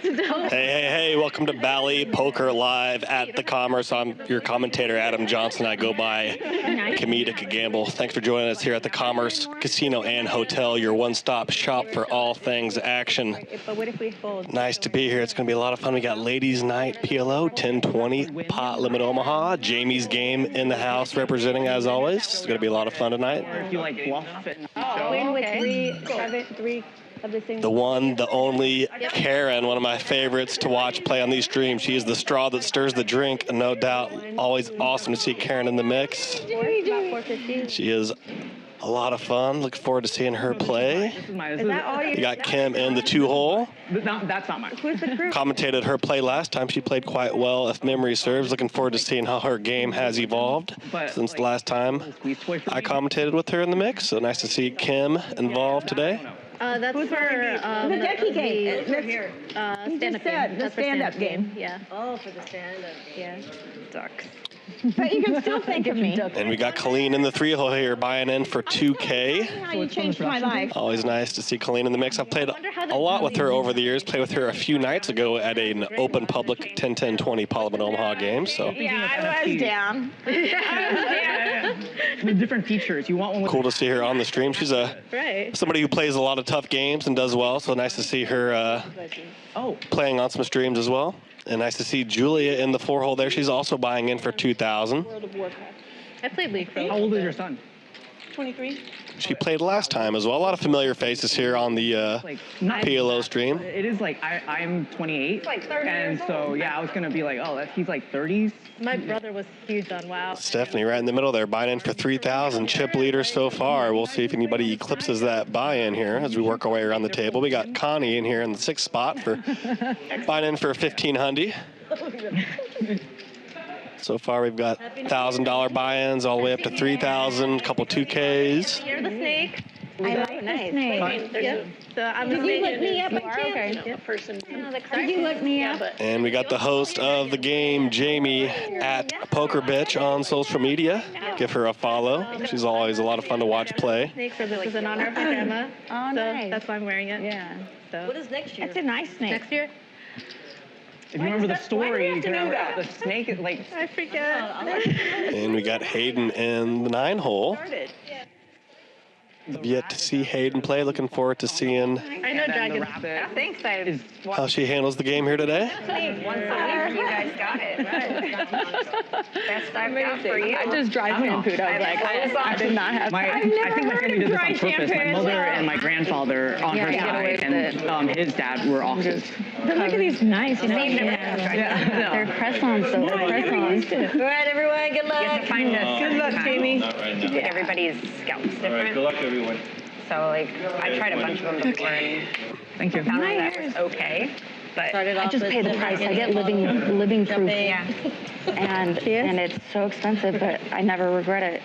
Hey, welcome to Bally Poker Live at the Commerce. I'm your commentator, Adam Johnson. I go by Comedic Gamble. Thanks for joining us here at the Commerce Casino and Hotel, your one-stop shop for all things action. Nice to be here. It's going to be a lot of fun. We got Ladies Night PLO, 10-20, pot limit Omaha. Jamie's game in the house representing as always. It's going to be a lot of fun tonight. If you like bluff it. Win with three of the same. The one, the only Karen, one of my favorites to watch play on these streams. She is the straw that stirs the drink, no doubt. Always awesome to see Karen in the mix. She is a lot of fun. Looking forward to seeing her play. You got Kim in the 2-hole. That's not mine. Commentated her play last time. She played quite well, if memory serves. Looking forward to seeing how her game has evolved since the last time I commentated with her in the mix. So nice to see Kim involved today. That's for the decky game. stand-up game. The stand-up game. Yeah. Oh, for the stand-up game. Yeah. Ducks. But you can still think of me. And we got Colleen in the 3-hole here, buying in for $2K. How you changed my life. Always nice to see Colleen in the mix. I've played a lot with her over the years. Played with her a few nights ago at an open public 10-10-20 Parliament Omaha game. So Yeah, I was down. The different features. You want one with cool to see her on the stream. She's somebody who plays a lot of tough games and does well. So nice to see her playing on some streams as well. And nice to see Julia in the 4-hole there. She's also buying in for $2,000. I played League Pro. How old is your son? 23. She played last time as well. A lot of familiar faces here on the PLO stream. It is like I'm 28. It's like 30 and years so old. yeah, I was gonna be like, he's like 30s. My brother was huge on WoW. Stephanie right in the middle there, buying in for $3,000. Chip leader so far. We'll see if anybody eclipses that buy-in here as we work our way around the table. We got Connie in here in the 6th spot for buying in for $1,500. So far, we've got $1,000 buy-ins all the way up to $3,000, a couple 2Ks. You're the snake. I like the snake. Yep. So I'm the Did you snake. look me up? You are? Okay. Did you look me up? And we got the host of the game, Jamie, at Poker Bitch on social media. Give her a follow. She's always a lot of fun to watch play. Snake, so this is in honor of my grandma. Oh, So nice. that's why I'm wearing it. Yeah. So. What is next year? That's a nice snake. Next year? If you remember the story, have to know that? the snake is like. I forget. And we got Hayden in the 9-hole. I've yet to see Hayden play. Looking forward to seeing I know Dragon. Thanks, how she handles the game here today. Once a week, you guys got it. Best I've got for you. I just dry shampooed. I was like, I did not have I think my family did this on purpose. My mother and my grandfather on her side, and his dad were auctions. But look at these nice. They're press-ons, so they're press-ons. All right, everyone, good luck. Good luck, Jamie. Everybody's scalp's different. Good luck, everyone. So, like, I tried a bunch of them before and Thank you. found that was okay. But I just pay the price. I get living proof. yeah. And it's so expensive, but I never regret it.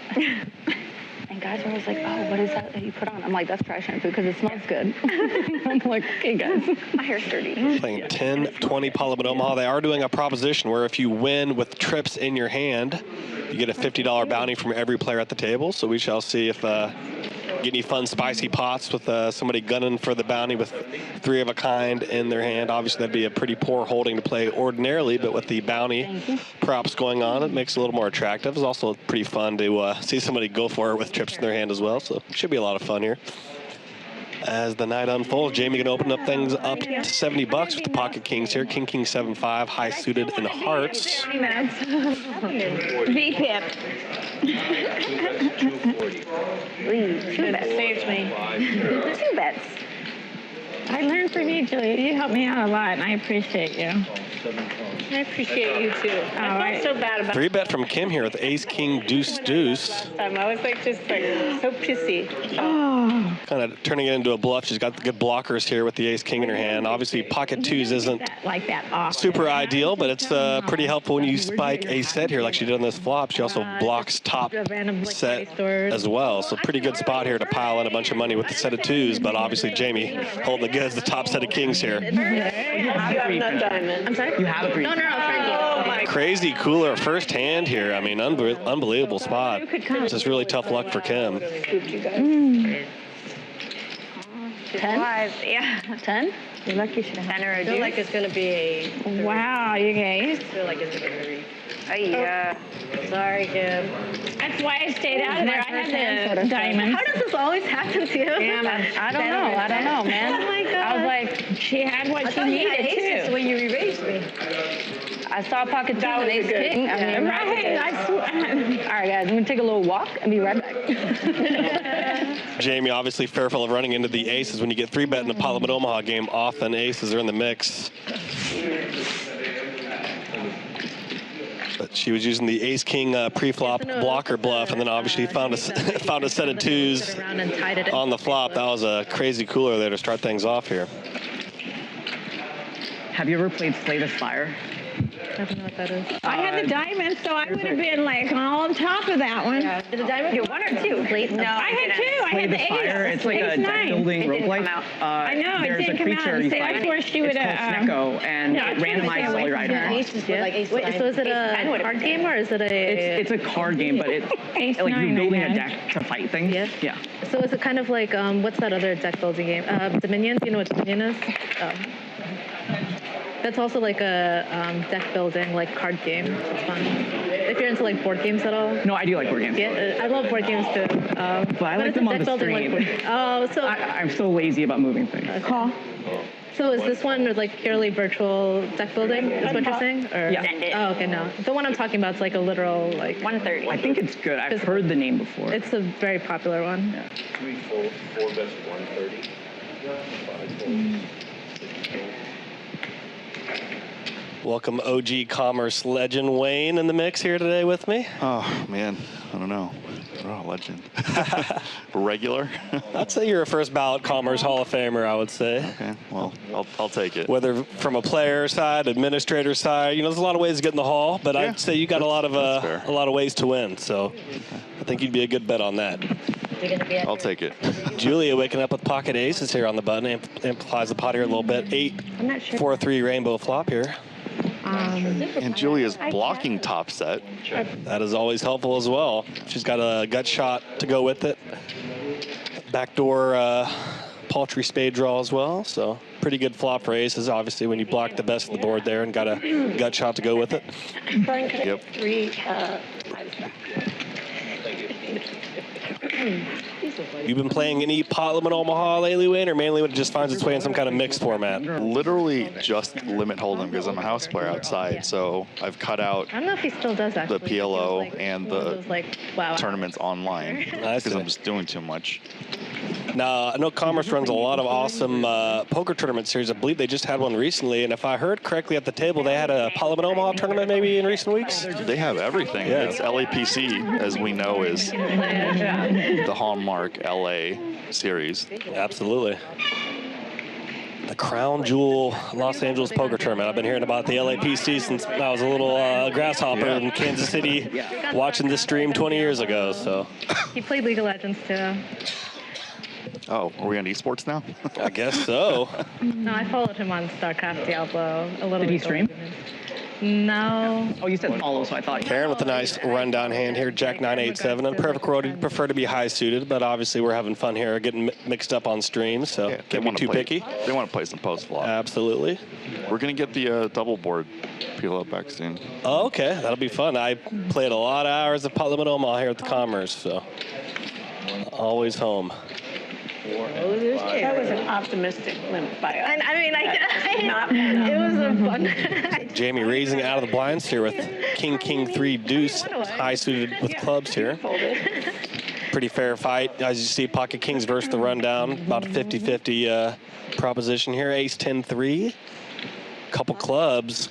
And guys are always like, oh, what is that you put on? I'm like, that's dry shampoo because it smells good. I'm like, okay, guys. My hair's dirty. Playing 10-20 Parliament Omaha. They are doing a proposition where if you win with trips in your hand, you get a $50 bounty from every player at the table. So we shall see if get any fun, spicy pots with somebody gunning for the bounty with 3 of a kind in their hand. Obviously, that'd be a pretty poor holding to play ordinarily, but with the bounty props going on, it makes it a little more attractive. It's also pretty fun to see somebody go for it with trips in their hand as well. So it should be a lot of fun here. As the night unfolds, Jamie can open up things up to $70 with the pocket kings here. King, 7-5, high suited and hearts. V-pip. 2 bets saved me. 2 bets. I learned from you, Julia. You helped me out a lot, and I appreciate you. I appreciate you too. I felt so bad about 3-bet from Kim here with ace, king, deuce, deuce. I was like, just like so pissy. Oh. Kind of turning it into a bluff. She's got the good blockers here with the ace, king in her hand. Obviously, pocket twos isn't Like that off. super ideal, but it's pretty helpful when you spike a set here like she did on this flop. She also blocks top set as well. So pretty good spot here to pile in a bunch of money with the set of twos, but obviously Jamie holding the goods, the top set of kings here. You have a I'm sorry? You have a No, thank you. Oh my Crazy cooler first hand here. I mean, unbelievable spot. It's just really tough luck for Kim. 10? Yeah. 10? You're lucky you should have. Center I or feel deuce? like it's going to be a 3. Wow, you guys. I feel like it's going to be Sorry, Kim. That's why I stayed out of there. I hand had the diamonds. How does this always happen to you? I don't know, man. Oh my God. I was like, She had what she needed aces too. when you erased me. I saw pocket two and ace king. I mean, Right, I swear. all right, guys, I'm gonna take a little walk and be right back. Jamie, obviously fearful of running into the aces when you get 3-bet in the Parliament Omaha game. Often aces are in the mix. But she was using the ace-king pre-flop blocker bluff, and then obviously found a set of 2s on the flop. That was a crazy cooler there to start things off here. Have you ever played Slay the Spire? I don't know what that is. I had the diamonds, so I would have been like all on top of that one. Yeah. Did the diamond get 1 or 2? No, I had 2. I Slay had the the Spire. ace. It's like a Ace deck nine. building It didn't roguelike. come out. I know, it There's didn't a come out. creature you So fight. I forced you It's to. called Snecko, and yeah, it I tried to stay randomizes away all your from items. that. Aces with like ace Wait, so is it Ace-10 a would've card been game or is it a? It's a card game, but Ace like nine, you're building I a had. deck to fight things. Yeah. Yeah. So is it kind of like what's that other deck building game? Dominions. You know what Dominion is? Oh. That's also like a deck building like card game. It's fun. If you're into like board games at all. No, I do like board games. Yeah, I love board games too. But I like it's them a on deck the building stream. like oh, so I'm so lazy about moving things. Call. so is this one like purely virtual deck building? Is what you're saying? Or? Yeah. Send it. Oh, okay, no. The one I'm talking about is like a literal like. 130. I think it's good. I've heard the name before. It's a very popular one. Yeah. 4 bets 130. 5 Welcome OG Commerce legend Wayne in the mix here today with me. Oh, man. I don't know. Oh, legend. Regular? I'd say you're a first ballot Commerce Hall of Famer, I would say. Okay, well, I'll take it. Whether from a player side, administrator side, there's a lot of ways to get in the hall, but Yeah, I'd say you got that's fair. a lot of ways to win. So I think you'd be a good bet on that. I'll take it. Julia waking up with pocket aces here on the button, amplifies the pot here a little bit. 8-4-3 rainbow flop here. And Julia's blocking top set. That is always helpful as well. She's got a gut shot to go with it. Backdoor paltry spade draw as well. So pretty good flop for aces, obviously, when you block the best of the board there and got a gut shot to go with it. Yep. 3. You've been playing any Parliament Omaha lately, Wayne, or mainly when it just finds its way in some kind of mixed format? Literally just limit hold'em because I'm a house player outside, so I've cut out I don't know if he still does actually. the PLO He feels like and one of the those, like, wow. tournaments online I because see. I'm just doing too much. Now, I know Commerce runs a lot of awesome poker tournament series. I believe they just had one recently, and if I heard correctly at the table, they had a Parliament Omaha tournament maybe in recent weeks. They have everything. Yeah. It's LAPC, as we know, is the hallmark LA series. Absolutely. The Crown Jewel Los Angeles Poker Tournament. I've been hearing about the LAPC since I was a little grasshopper in Kansas City watching this stream 20 years ago. So He played League of Legends too. Oh, are we on esports now? I guess so. No, I followed him on StarCraft Diablo a little. Did he League of stream? Legends. No. Oh, you said follow, so I thought. Karen with a nice rundown hand here, Jack 987. In a perfect world, you'd prefer to be high suited, but obviously we're having fun here, getting mixed up on stream, so Yeah, can't be too picky. They want to play some post flop. Absolutely. We're gonna get the double board PLO back soon. Oh, okay, that'll be fun. I played a lot of hours of Parliament Omaha here at the Commerce, so always home. That was an optimistic limit by us. I mean, it was a fun. Jamie raising out of the blinds here with King, 3 deuce, high suited with clubs here. Pretty fair fight. As you see, pocket kings versus the rundown. About a 50-50 proposition here. Ace 10-3. Couple clubs.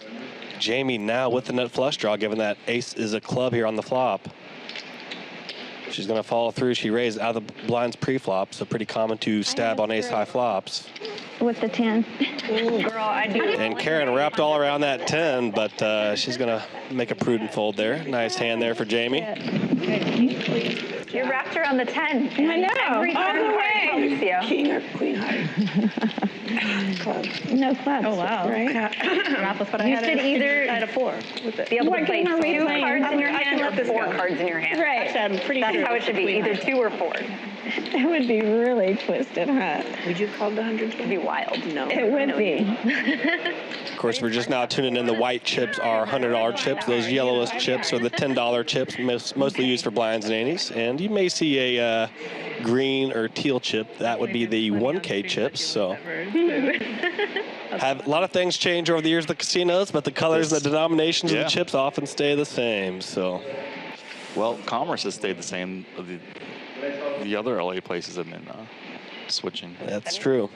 Jamie now with the nut flush draw, given that ace is a club here on the flop. She's going to follow through. She raised out of the blinds pre-flop, so pretty common to stab on ace-high flops. With the 10. Girl, I do. And Karen wrapped all around that 10, but she's going to make a prudent fold there. Nice hand there for Jamie. You wrapped around the 10. I know, Every all turn the card way. helps you. King or queen high. No clubs. Oh, wow. Right? That's what I You had. should either I had a 4 with it. be able What to play game are we 2 playing? cards in your I can hand or let have 4 cards in your hand. Right. I'm pretty That's sure how it should be, either 2 or 4. That would be really twisted, huh? Would you call the 120? It'd be wild. No. It would be. Of course, we're just now tuning in. The white chips are $100 chips. Those yellowest chips are the $10 chips, mostly used for blinds and anties. And you may see a green or teal chip. That would be the 1K chips. So have a lot of things change over the years at the casinos, but the colors and the denominations of the chips often stay the same. So, well, commerce has stayed the same. The other LA places have been switching. That's true.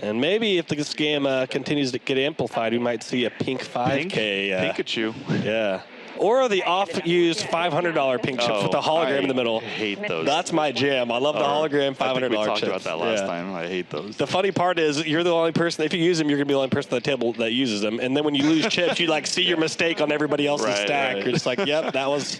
And maybe if this game continues to get amplified, we might see a pink 5K. Pikachu. Yeah. Or the off-used $500 pink chips with the hologram in the middle. I hate those. That's my jam. I love the hologram $500 chips. I think we talked about that last time. I hate those. The funny part is you're the only person, if you use them, you're going to be the only person at the table that uses them. And then when you lose chips, you like see your mistake on everybody else's stack. You're just like, yep, that was,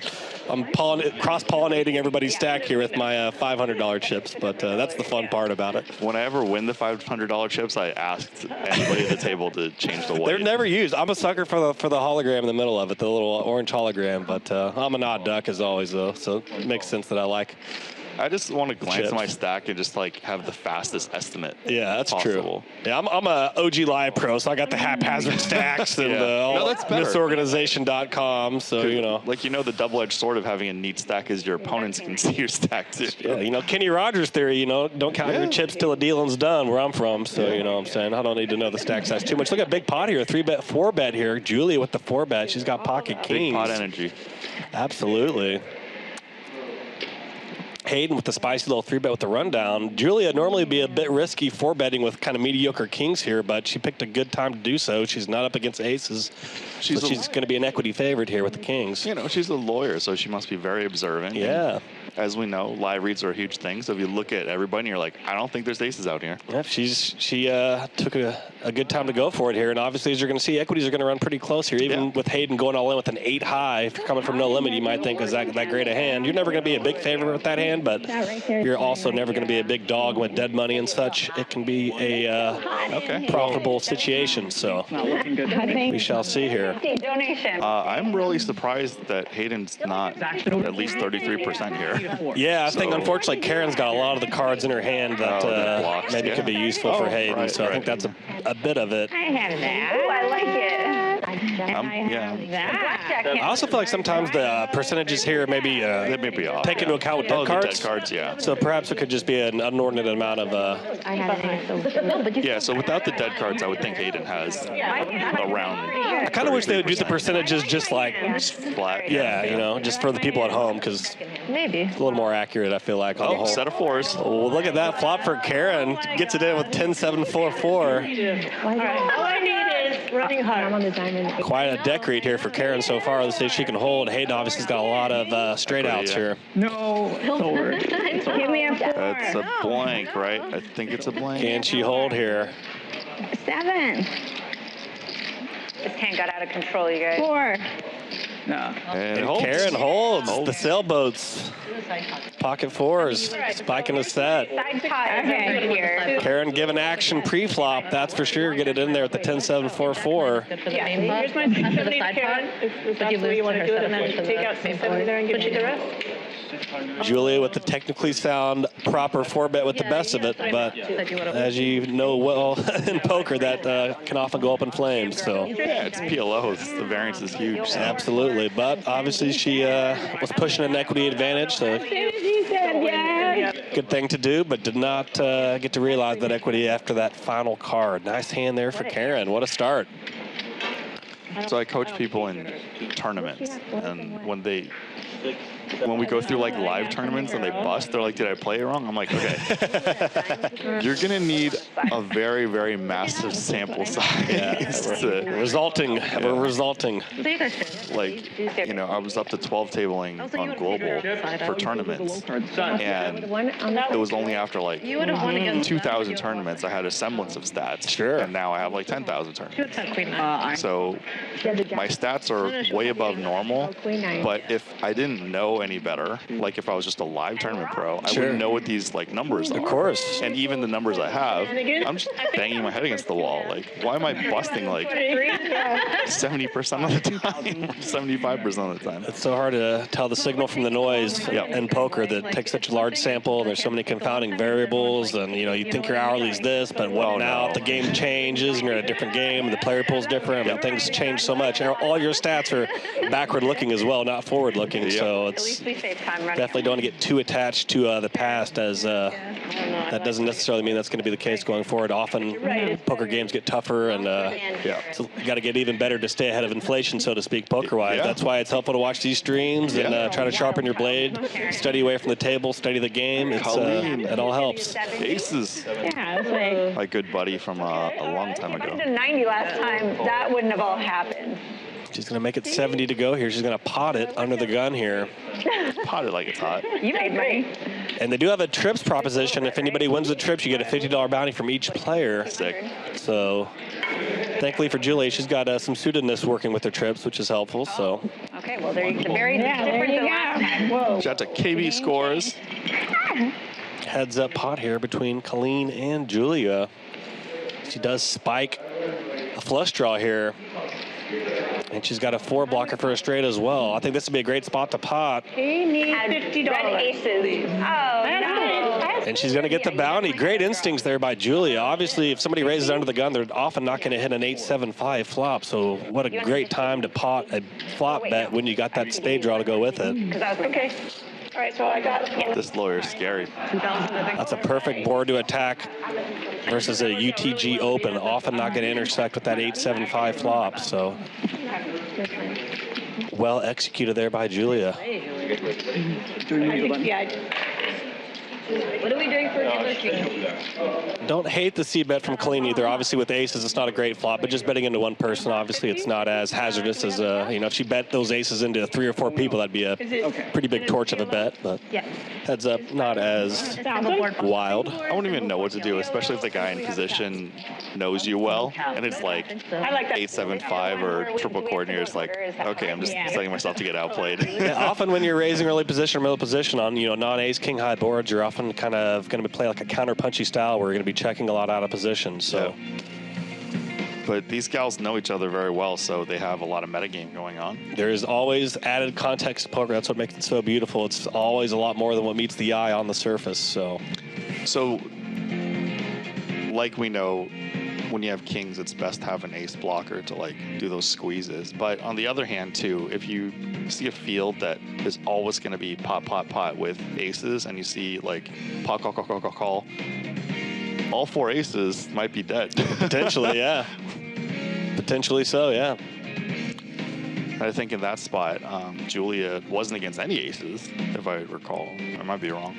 I'm cross-pollinating everybody's stack here with my $500 chips. But that's the fun part about it. When I ever win the $500 chips, I asked anybody at the table to change the weight. They're never used. I'm a sucker for the hologram in the middle of it, the little orange hologram. But I'm an odd duck as always, though, so it makes sense that I like. I just want to glance at my stack and just like have the fastest estimate. Yeah, that's possible. true. Yeah, I'm a OG Live Pro, so I got the haphazard stacks and misorganization.com. So the double-edged sword of having a neat stack is your opponents can see your stack too. Yeah, Kenny Rogers theory. Don't count your chips till the dealing's done. Where I'm from, so you know what I'm saying. I don't need to know the stack size too much. Look at big pot here, 3-bet, 4-bet here. Julia with the 4-bet. She's got pocket kings. Big pot energy. Absolutely. Hayden with the spicy little 3-bet with the rundown. Julia normally be a bit risky 4-betting with kind of mediocre kings here, but she picked a good time to do so. She's not up against aces. She's going to be an equity favorite here with the kings. She's a lawyer, so she must be very observant. Yeah. And as we know, live reads are a huge thing. So if you look at everybody and you're like, I don't think there's aces out here. Yeah, she took a good time to go for it here. And obviously, as you're going to see, equities are going to run pretty close here. Even with Hayden going all in with an 8 high, if you're coming from no limit, you might think, is that great a hand? You're never going to be a big favorite with that hand, but you're also never going to be a big dog with dead money and such. It can be a profitable situation. So we shall see here. Donation. I'm really surprised that Hayden's not at least 33% here. Yeah, I think unfortunately Karen's got a lot of the cards in her hand that maybe could be useful for Hayden. I think that's a bit of it. I have that. Ooh, I like it. I also feel like sometimes the percentages here maybe they may be off. take into account with dead cards. Dead cards, yeah. So perhaps it could just be an inordinate amount of. Yeah, so without the dead cards, I would think Hayden has around. I kind of wish they would do the percentages just like flat. Yeah, just for the people at home, because Maybe. it's a little more accurate, I feel like, on the whole. Set of 4s. Oh, look at that flop for Karen. Gets it in with 10-7-4-4. All I need is running hard. I'm on the diamond. Quite a deck read here for Karen so far. Let's see if she can hold. Hayden obviously has got a lot of straight outs here. No, forward. Give me a 4. That's a blank, right? I think it's a blank. Can she hold here? 7. This hand got out of control, you guys. 4. No. And Karen holds the sailboats. Pocket 4s. Spiking a set. Side pot right here. Karen giving action pre-flop. That's for sure. Get it in there with the 10-7-4-4. Good for the Yeah. main pot. Here's my After the 670 side Karen, pot. if that's the way you want to do it, and then take out 670 there and give me the rest. Julia with the technically sound proper 4-bet with the best of it, but as you know well in poker, that can often go up in flames. So yeah, it's PLO. The variance is huge. So. absolutely, but obviously she was pushing an equity advantage, so good thing to do, but did not get to realize that equity after that final card. Nice hand there for Karen. What a start. So I coach people in tournaments, and when we go through like live tournaments and they bust, they're like, did I play it wrong? I'm like, okay. You're going to need a very, very massive sample size. Resulting. Like, I was up to 12 tabling on global for tournaments. And it was only after like 2,000 tournaments I had a semblance of stats. Sure. And now I have like 10,000 tournaments. So my stats are way above normal. But if I didn't know any better. Like if I was just a live tournament pro, I Sure. wouldn't know what these like numbers are. Of course. And even the numbers I have, I'm just banging my head against the wall. Like, why am I busting like 70% of the time, 75% of the time? It's so hard to tell the signal from the noise in poker that takes such a large sample. And there's so many confounding variables, and you know you think your hourly's this, but now if the game changes and you're in a different game and the player pool's different, and things change so much. And all your stats are backward looking as well, not forward looking. So it's definitely don't want to get too attached to the past, as that doesn't necessarily mean that's going to be the case going forward. Often poker games get tougher, and so you got to get even better to stay ahead of inflation, so to speak, poker-wise. That's why it's helpful to watch these streams and try to sharpen your blade, study away from the table, study the game. Colleen, it all helps. Aces. My good buddy from a long time ago. 90 last time, that wouldn't have all happened. She's going to make it 70 to go here. She's going to pot it under the gun here. Pot it like it's hot. You made money. And they do have a trips proposition. If anybody wins the trips, you get a $50 bounty from each player. Sick. So thankfully for Julie, she's got some suitedness working with her trips, which is helpful. So. Okay, well, there you go. Very different than last time. Whoa. Shout out to KB Scores. Heads up pot here between Colleen and Julia. She does spike a flush draw here. And she's got a 4 blocker for a straight as well. I think this would be a great spot to pot. He needs $50. Red aces. Oh, no. And she's going to get the bounty. Great instincts there by Julia. Obviously, if somebody raises under the gun, they're often not going to hit an 8-7-5 flop. So what a great time to pot a flop bet when you got that spade draw to go with it. Okay. All right, so I got This lawyer's scary. That's a perfect board to attack versus a UTG open. Often not going to intersect with that 8-7-5 flop. So well executed there by Julia. What are we doing for the king? Don't hate the C bet from Colleen either. Obviously, with aces, it's not a great flop, but just betting into one person, obviously, it's not as hazardous as, if she bet those aces into 3 or 4 people, that'd be a pretty big torch of a bet. But heads up, not as wild. I wouldn't even know what to do, especially if the guy in position knows you well, and it's like 8-7-5 or triple coordinator. It's like, okay, I'm just setting myself to get outplayed. Often when you're raising early position or middle position on, non-ace, king high boards, you're often kind of going to play like a counter-punchy style where you're going to be checking a lot out of position. So. But these gals know each other very well, so they have a lot of metagame going on. There is always added context to poker. That's what makes it so beautiful. It's always a lot more than what meets the eye on the surface. So like we know, when you have kings, it's best to have an ace blocker to do those squeezes. But on the other hand, too, if you see a field that is always going to be pot, pot, pot with aces, and you see pot, call, call, call, call, call, all 4 aces might be dead. Potentially, yeah. Potentially so, yeah. I think in that spot, Julia wasn't against any aces, if I recall. I might be wrong.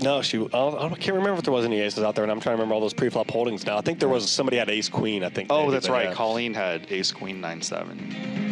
No, I can't remember if there was any aces out there, and I'm trying to remember all those pre-flop holdings now. I think there was somebody had ace queen, I think. Oh, that's right. Colleen had ace queen 9-7.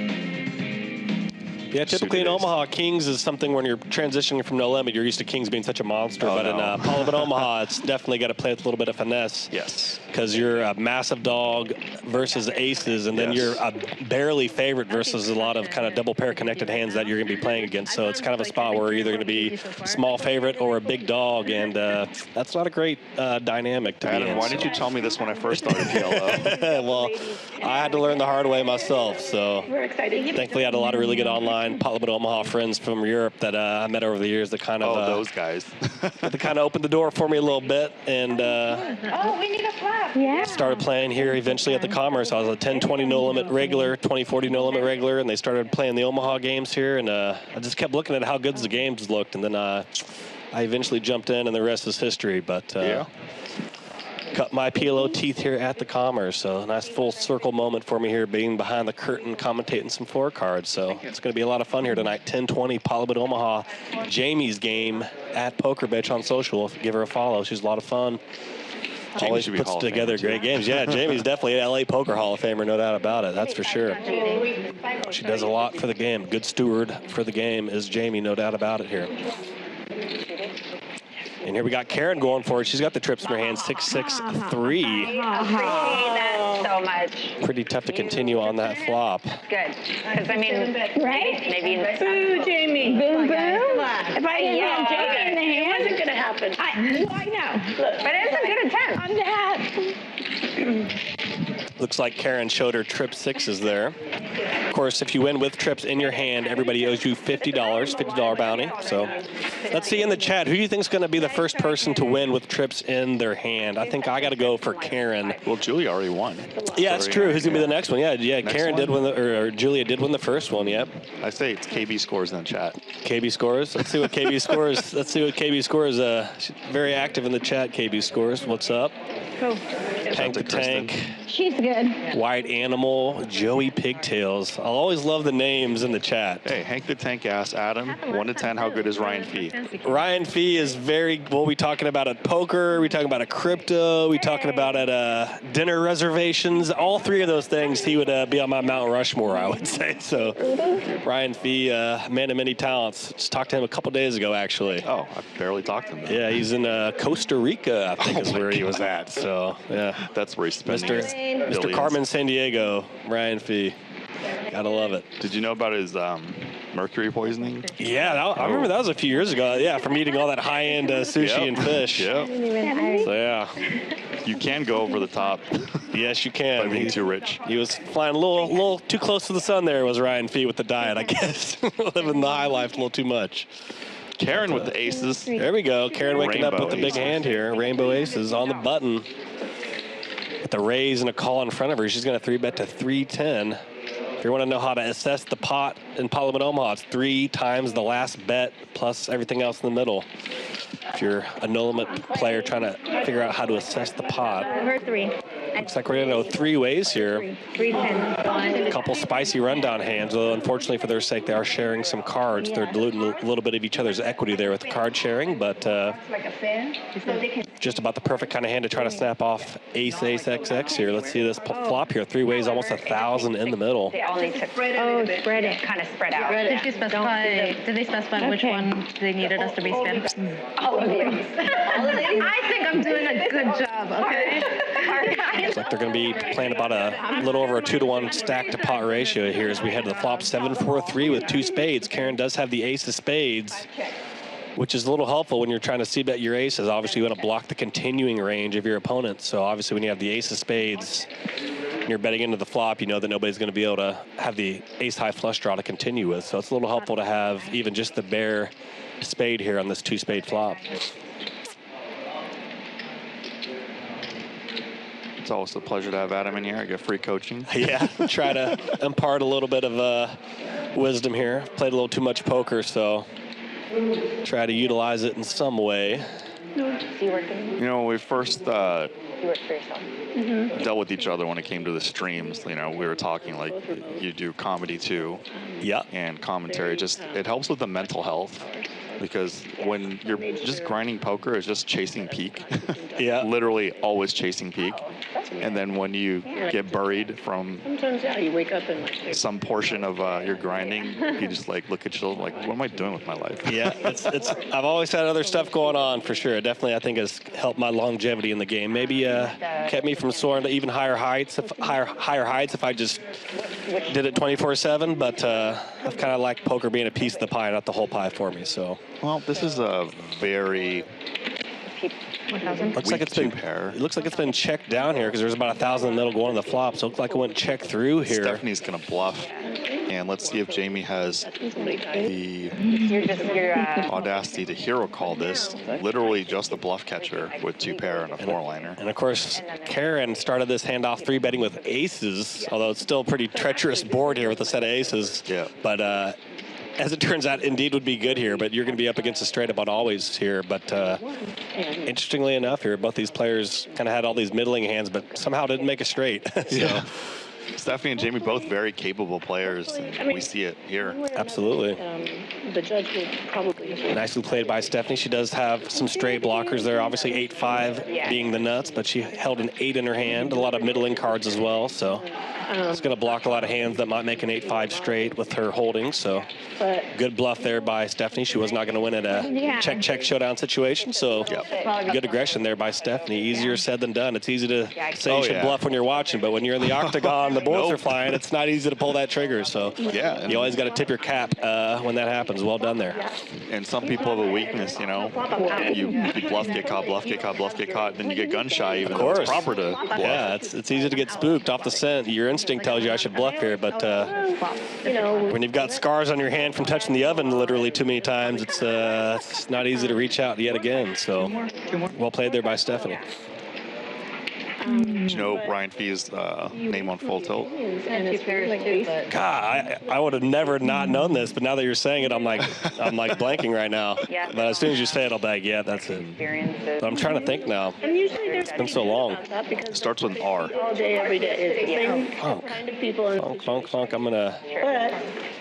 Yeah, typically in Omaha, kings is something when you're transitioning from no limit, you're used to kings being such a monster. But in Parliament Omaha, it's definitely got to play with a little bit of finesse. Yes. Because you're a massive dog versus aces, and then you're a barely favorite versus a lot of kind of double pair connected hands that you're going to be playing against. So it's kind of a spot where you're either going to be small favorite or a big dog, and that's not a great dynamic to be in. Why didn't you tell me this when I first started PLO? Well, I had to learn the hard way myself. So We're excited. thankfully, I had a lot of really good online Parliament Omaha friends from Europe that I met over the years that kind of those guys that kind of opened the door for me a little bit, and we need a flap. started playing here eventually at the Commerce. I was a 10-20 no limit regular, 20-40 no limit regular, and they started playing the Omaha games here, and I just kept looking at how good the games looked, and then I eventually jumped in, and the rest is history. But cut my PLO teeth here at the Commerce, so a nice full circle moment for me here, being behind the curtain, commentating some floor cards. So it's going to be a lot of fun here tonight. 10-20 Parliament Omaha, Jamie's game at Poker Bitch on social. Give her a follow. She's a lot of fun. Always puts together great games. Yeah, Jamie's definitely an LA Poker Hall of Famer, no doubt about it. That's for sure. She does a lot for the game. Good steward for the game is Jamie, no doubt about it here. And here we got Karen going for it. She's got the trips in her hand, 6-6-3. I appreciate that so much. Pretty tough to continue on that flop. Good. Because, I mean, Right? maybe... Boo, Jamie. Boo, boo. happened. I know. But it's a good attempt. I'm that. Looks like Karen showed her trip sixes there. Of course, if you win with trips in your hand, everybody owes you $50, $50 bounty. So let's see in the chat, who do you think is going to be the first person to win with trips in their hand? I think I got to go for Karen. Well, Julia already won. Yeah, it's true. Who's going to be the next one? Yeah, Karen one? did win, or Julia did win the first one, yep. I say it's KB scores in the chat. KB scores. Let's see what KB scores. Let's see what KB scores. She's very active in the chat, KB scores. What's up? Cool. Tank the Tank. She's good. White Animal, Joey Pigtails. I'll always love the names in the chat. Hey, Hank the Tank asks, Adam, 1 to 10, how good is Ryan Fee? Ryan Fee is very, what we talking about at poker, we talking about at crypto, we talking about at dinner reservations. All three of those things, he would be on my Mount Rushmore, I would say. So Ryan Fee, man of many talents. Just talked to him a couple days ago, actually. Oh, I barely talked to him. Yeah, he's in Costa Rica, I think is where he was at. So, yeah. That's where he's spending his Mr. billions. Carmen San Diego, Ryan Fee. Gotta love it. Did you know about his mercury poisoning? Yeah, I remember that was a few years ago. Yeah, from eating all that high-end sushi and fish. Yep. So, yeah. You can go over the top Yes, you can. by being too rich. He was flying a little too close to the sun there, was Ryan Fee with the diet, I guess. Living the high life a little too much. Karen with the aces. There we go. Karen waking up Rainbow with the big aces. hand here. Rainbow aces on the button. With the raise and a call in front of her, she's going to 3-bet to 310. If you want to know how to assess the pot in Parliament Omaha, it's 3 times the last bet plus everything else in the middle. If you're a no-limit player trying to figure out how to assess the pot. Number 3. Looks like we're going to go 3 ways here. 310. A couple spicy rundown hands, although unfortunately for their sake, they are sharing some cards. They're diluting a little bit of each other's equity there with the card sharing, but just about the perfect kind of hand to try to snap off ace XX here. Let's see this flop here. 3 ways, almost 1,000 in the middle. They all need to Oh, spread it. kind of spread out. Did they specify which one they needed us to respin? All of you. I think I'm doing a good job, okay? Looks like they're going to be playing about a little over a 2-to-1 stack to pot ratio here as we head to the flop 7-4-3 with 2 spades. Karen does have the ace of spades, which is a little helpful when you're trying to c-bet your aces. Obviously, you want to block the continuing range of your opponent. So obviously, when you have the ace of spades and you're betting into the flop, you know that nobody's going to be able to have the ace-high flush draw to continue with. So it's a little helpful to have even just the bare spade here on this 2-spade flop. It's always a pleasure to have Adam in here. I get free coaching. Yeah, try to impart a little bit of wisdom here. Played a little too much poker, so try to utilize it in some way. You know, when we first dealt with each other when it came to the streams, you know, we were talking like you do comedy too. Yeah. And commentary. It helps with the mental health. Because when you're just grinding poker, it's just chasing peak. Yeah. Literally always chasing peak. And then when you get buried from Sometimes, yeah, you wake up and like. some portion of your grinding, you just like look at yourself like, what am I doing with my life? Yeah, I've always had other stuff going on for sure. Definitely, I think has helped my longevity in the game. Maybe kept me from soaring to even higher heights if I just did it 24/7. But I've kind of liked poker being a piece of the pie, not the whole pie for me. So. Well, this is a very Looks like it's been pair. It looks like it's been checked down here because there's about 1,000 in the middle going to the flop. So it looks like it went check through here. Stephanie's gonna bluff, and let's see if Jamie has the audacity to hero call this. Literally just a bluff catcher with 2 pair and a 4-liner. And of course, Karen started this hand off 3-betting with aces, although it's still a pretty treacherous board here with a set of aces. Yeah. But as it turns out, indeed would be good here, but you're going to be up against a straight up on always here. But interestingly enough here, both these players kind of had all these middling hands, but somehow didn't make a straight. So. Yeah. Stephanie and Jamie, both very capable players, and we see it here. Absolutely. The judge will probably. Nicely played by Stephanie. She does have some straight blockers there. Obviously 8-5 being the nuts, but she held an 8 in her hand. A lot of middling cards as well, so it's going to block a lot of hands that might make an 8-5 straight with her holding. So good bluff there by Stephanie. She was not going to win at a check showdown situation. So good aggression there by Stephanie. Easier said than done. It's easy to say you should bluff when you're watching, but when you're in the octagon, the bullets are flying. It's not easy to pull that trigger. So you always got to tip your cap when that happens. happens. Well done there. And some people have a weakness, you know. You bluff, get caught, bluff, get caught, bluff, get caught. Then you get gun shy, even though it's proper to bluff. Yeah, it's easy to get spooked off the scent. Your instinct tells you I should bluff here, but when you've got scars on your hand from touching the oven literally too many times, it's not easy to reach out yet again. So well played there by Stephanie. Do you know Ryan Fee's name on Full Tilt? God, I would have never not known this, but now that you're saying it, I'm like blanking right now. But as soon as you say it, I'll be like, yeah, that's it. But I'm trying to think now. It's been so long. It starts with an R. All day, every day. Funk. Kind of people. Funk. I'm gonna.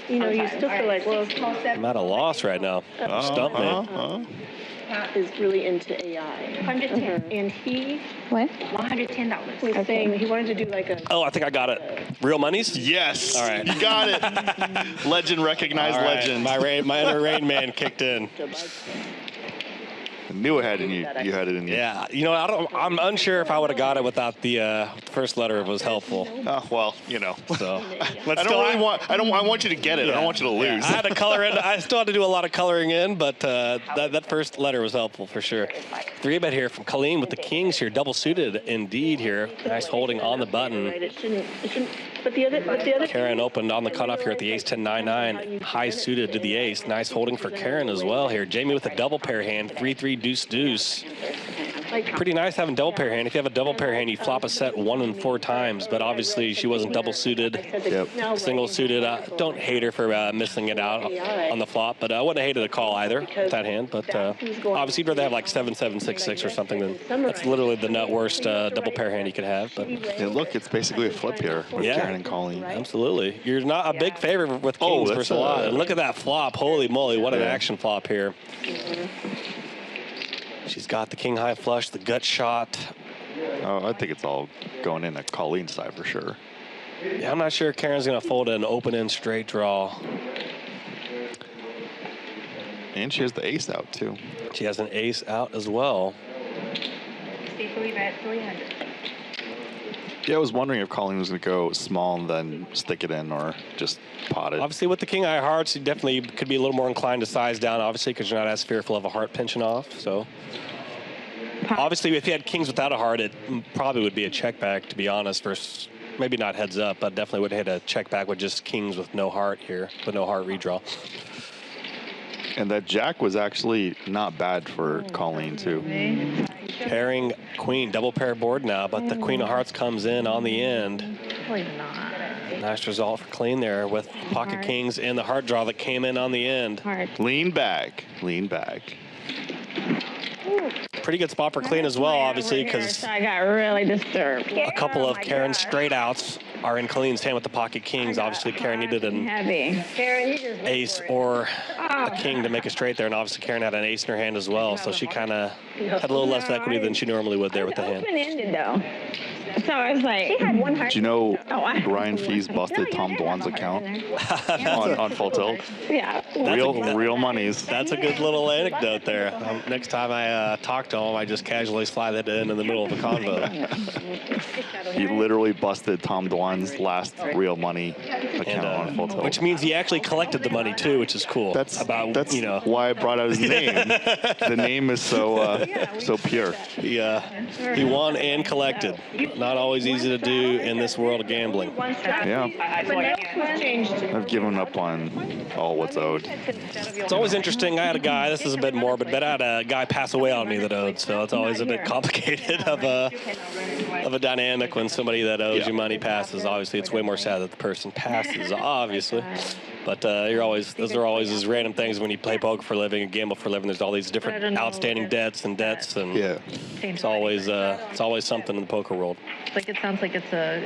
But you still feel like, well, I'm at a loss right now. Stump me. is really into AI. 110. And he What? $110. was saying he wanted to do like a. Oh, I think I got it. Real monies? Yes. All right. You got it. Legend recognized All right. legend. My inner Rain Man kicked in. I knew it had in you. You had it in you. Yeah, I'm unsure if I would have got it without the first letter was helpful. Oh, well, So I want you to get it. I don't want you to lose. I had to color in. I still had to do a lot of coloring in, but that first letter was helpful for sure. 3-bet here from Colleen with the kings here, double suited indeed here. Nice holding on the button. It shouldn't. But the other. Karen opened on the cutoff here at the ace 10-9-9, high suited to the ace. Nice holding for Karen as well here. Jamie with a double pair hand, 3-3 deuce. Pretty nice having double pair hand. If you have a double pair hand, you flop a set 1 and 4 times, but obviously she wasn't double suited. Yep. Single suited. Don't hate her for missing it out on the flop, but I wouldn't have hated a call either with that hand. But obviously, you'd rather have like 7-7-6-6 or something. That's literally the worst double pair hand you could have. But yeah, look, it's basically a flip here with Karen and Colleen. Absolutely. You're not a big favorite with kings versus a lot. And look at that flop. Holy moly, what an action flop here. She's got the king high flush, the gut shot. Oh, I think it's all going in at Colleen's side for sure. Yeah, I'm not sure Karen's going to fold an open-end straight draw. And she has the ace out, too. She has an ace out as well. Safely bet 300. Yeah, I was wondering if Colleen was going to go small and then stick it in or just pot it. Obviously, with the king high hearts, you definitely could be a little more inclined to size down, obviously, because you're not as fearful of a heart pinching off. So, obviously, if you had kings without a heart, it probably would be a check back, to be honest, versus maybe not heads up, but definitely would hit a check back with just kings with no heart here, with no heart redraw. And that jack was actually not bad for Colleen, too. Pairing queen, double pair board now, but the queen of hearts comes in on the end. Probably not. Nice result for Colleen there with pocket kings and the heart draw that came in on the end. Lean back. Lean back. Pretty good spot for Colleen as well, obviously, because I got really disturbed. a couple of Karen's straight outs are in Colleen's hand with the pocket kings. Obviously, Karen needed an ace or a king to make a straight there, and obviously Karen had an ace in her hand as well, so she kind of had a little less equity than she normally would there with the hand. Open-ended though. So I was like, Do you know Ryan Fee's busted Tom Dwan's account on Full Tilt? yeah. Real monies. That's a good little anecdote there. Next time I talk to him, I just casually slide that in the middle of a convo. He literally busted Tom Dwan's last real money account on Full Tilt. Which means he actually collected the money too, which is cool. That's why I brought out his name. The name is so pure. He won and collected. Not always easy to do in this world of gambling. Yeah. I've given up on all what's owed. It's always interesting. I had a guy, this is a bit morbid, but I had a guy pass away on me that owed, so it's always a bit complicated of a dynamic when somebody that owes you money passes. Obviously, it's way more sad that the person passes, obviously. But those are always these random things when you play poker for a living and gamble for a living. There's all these different outstanding debts, and it's always something in the poker world. Like it sounds like it's a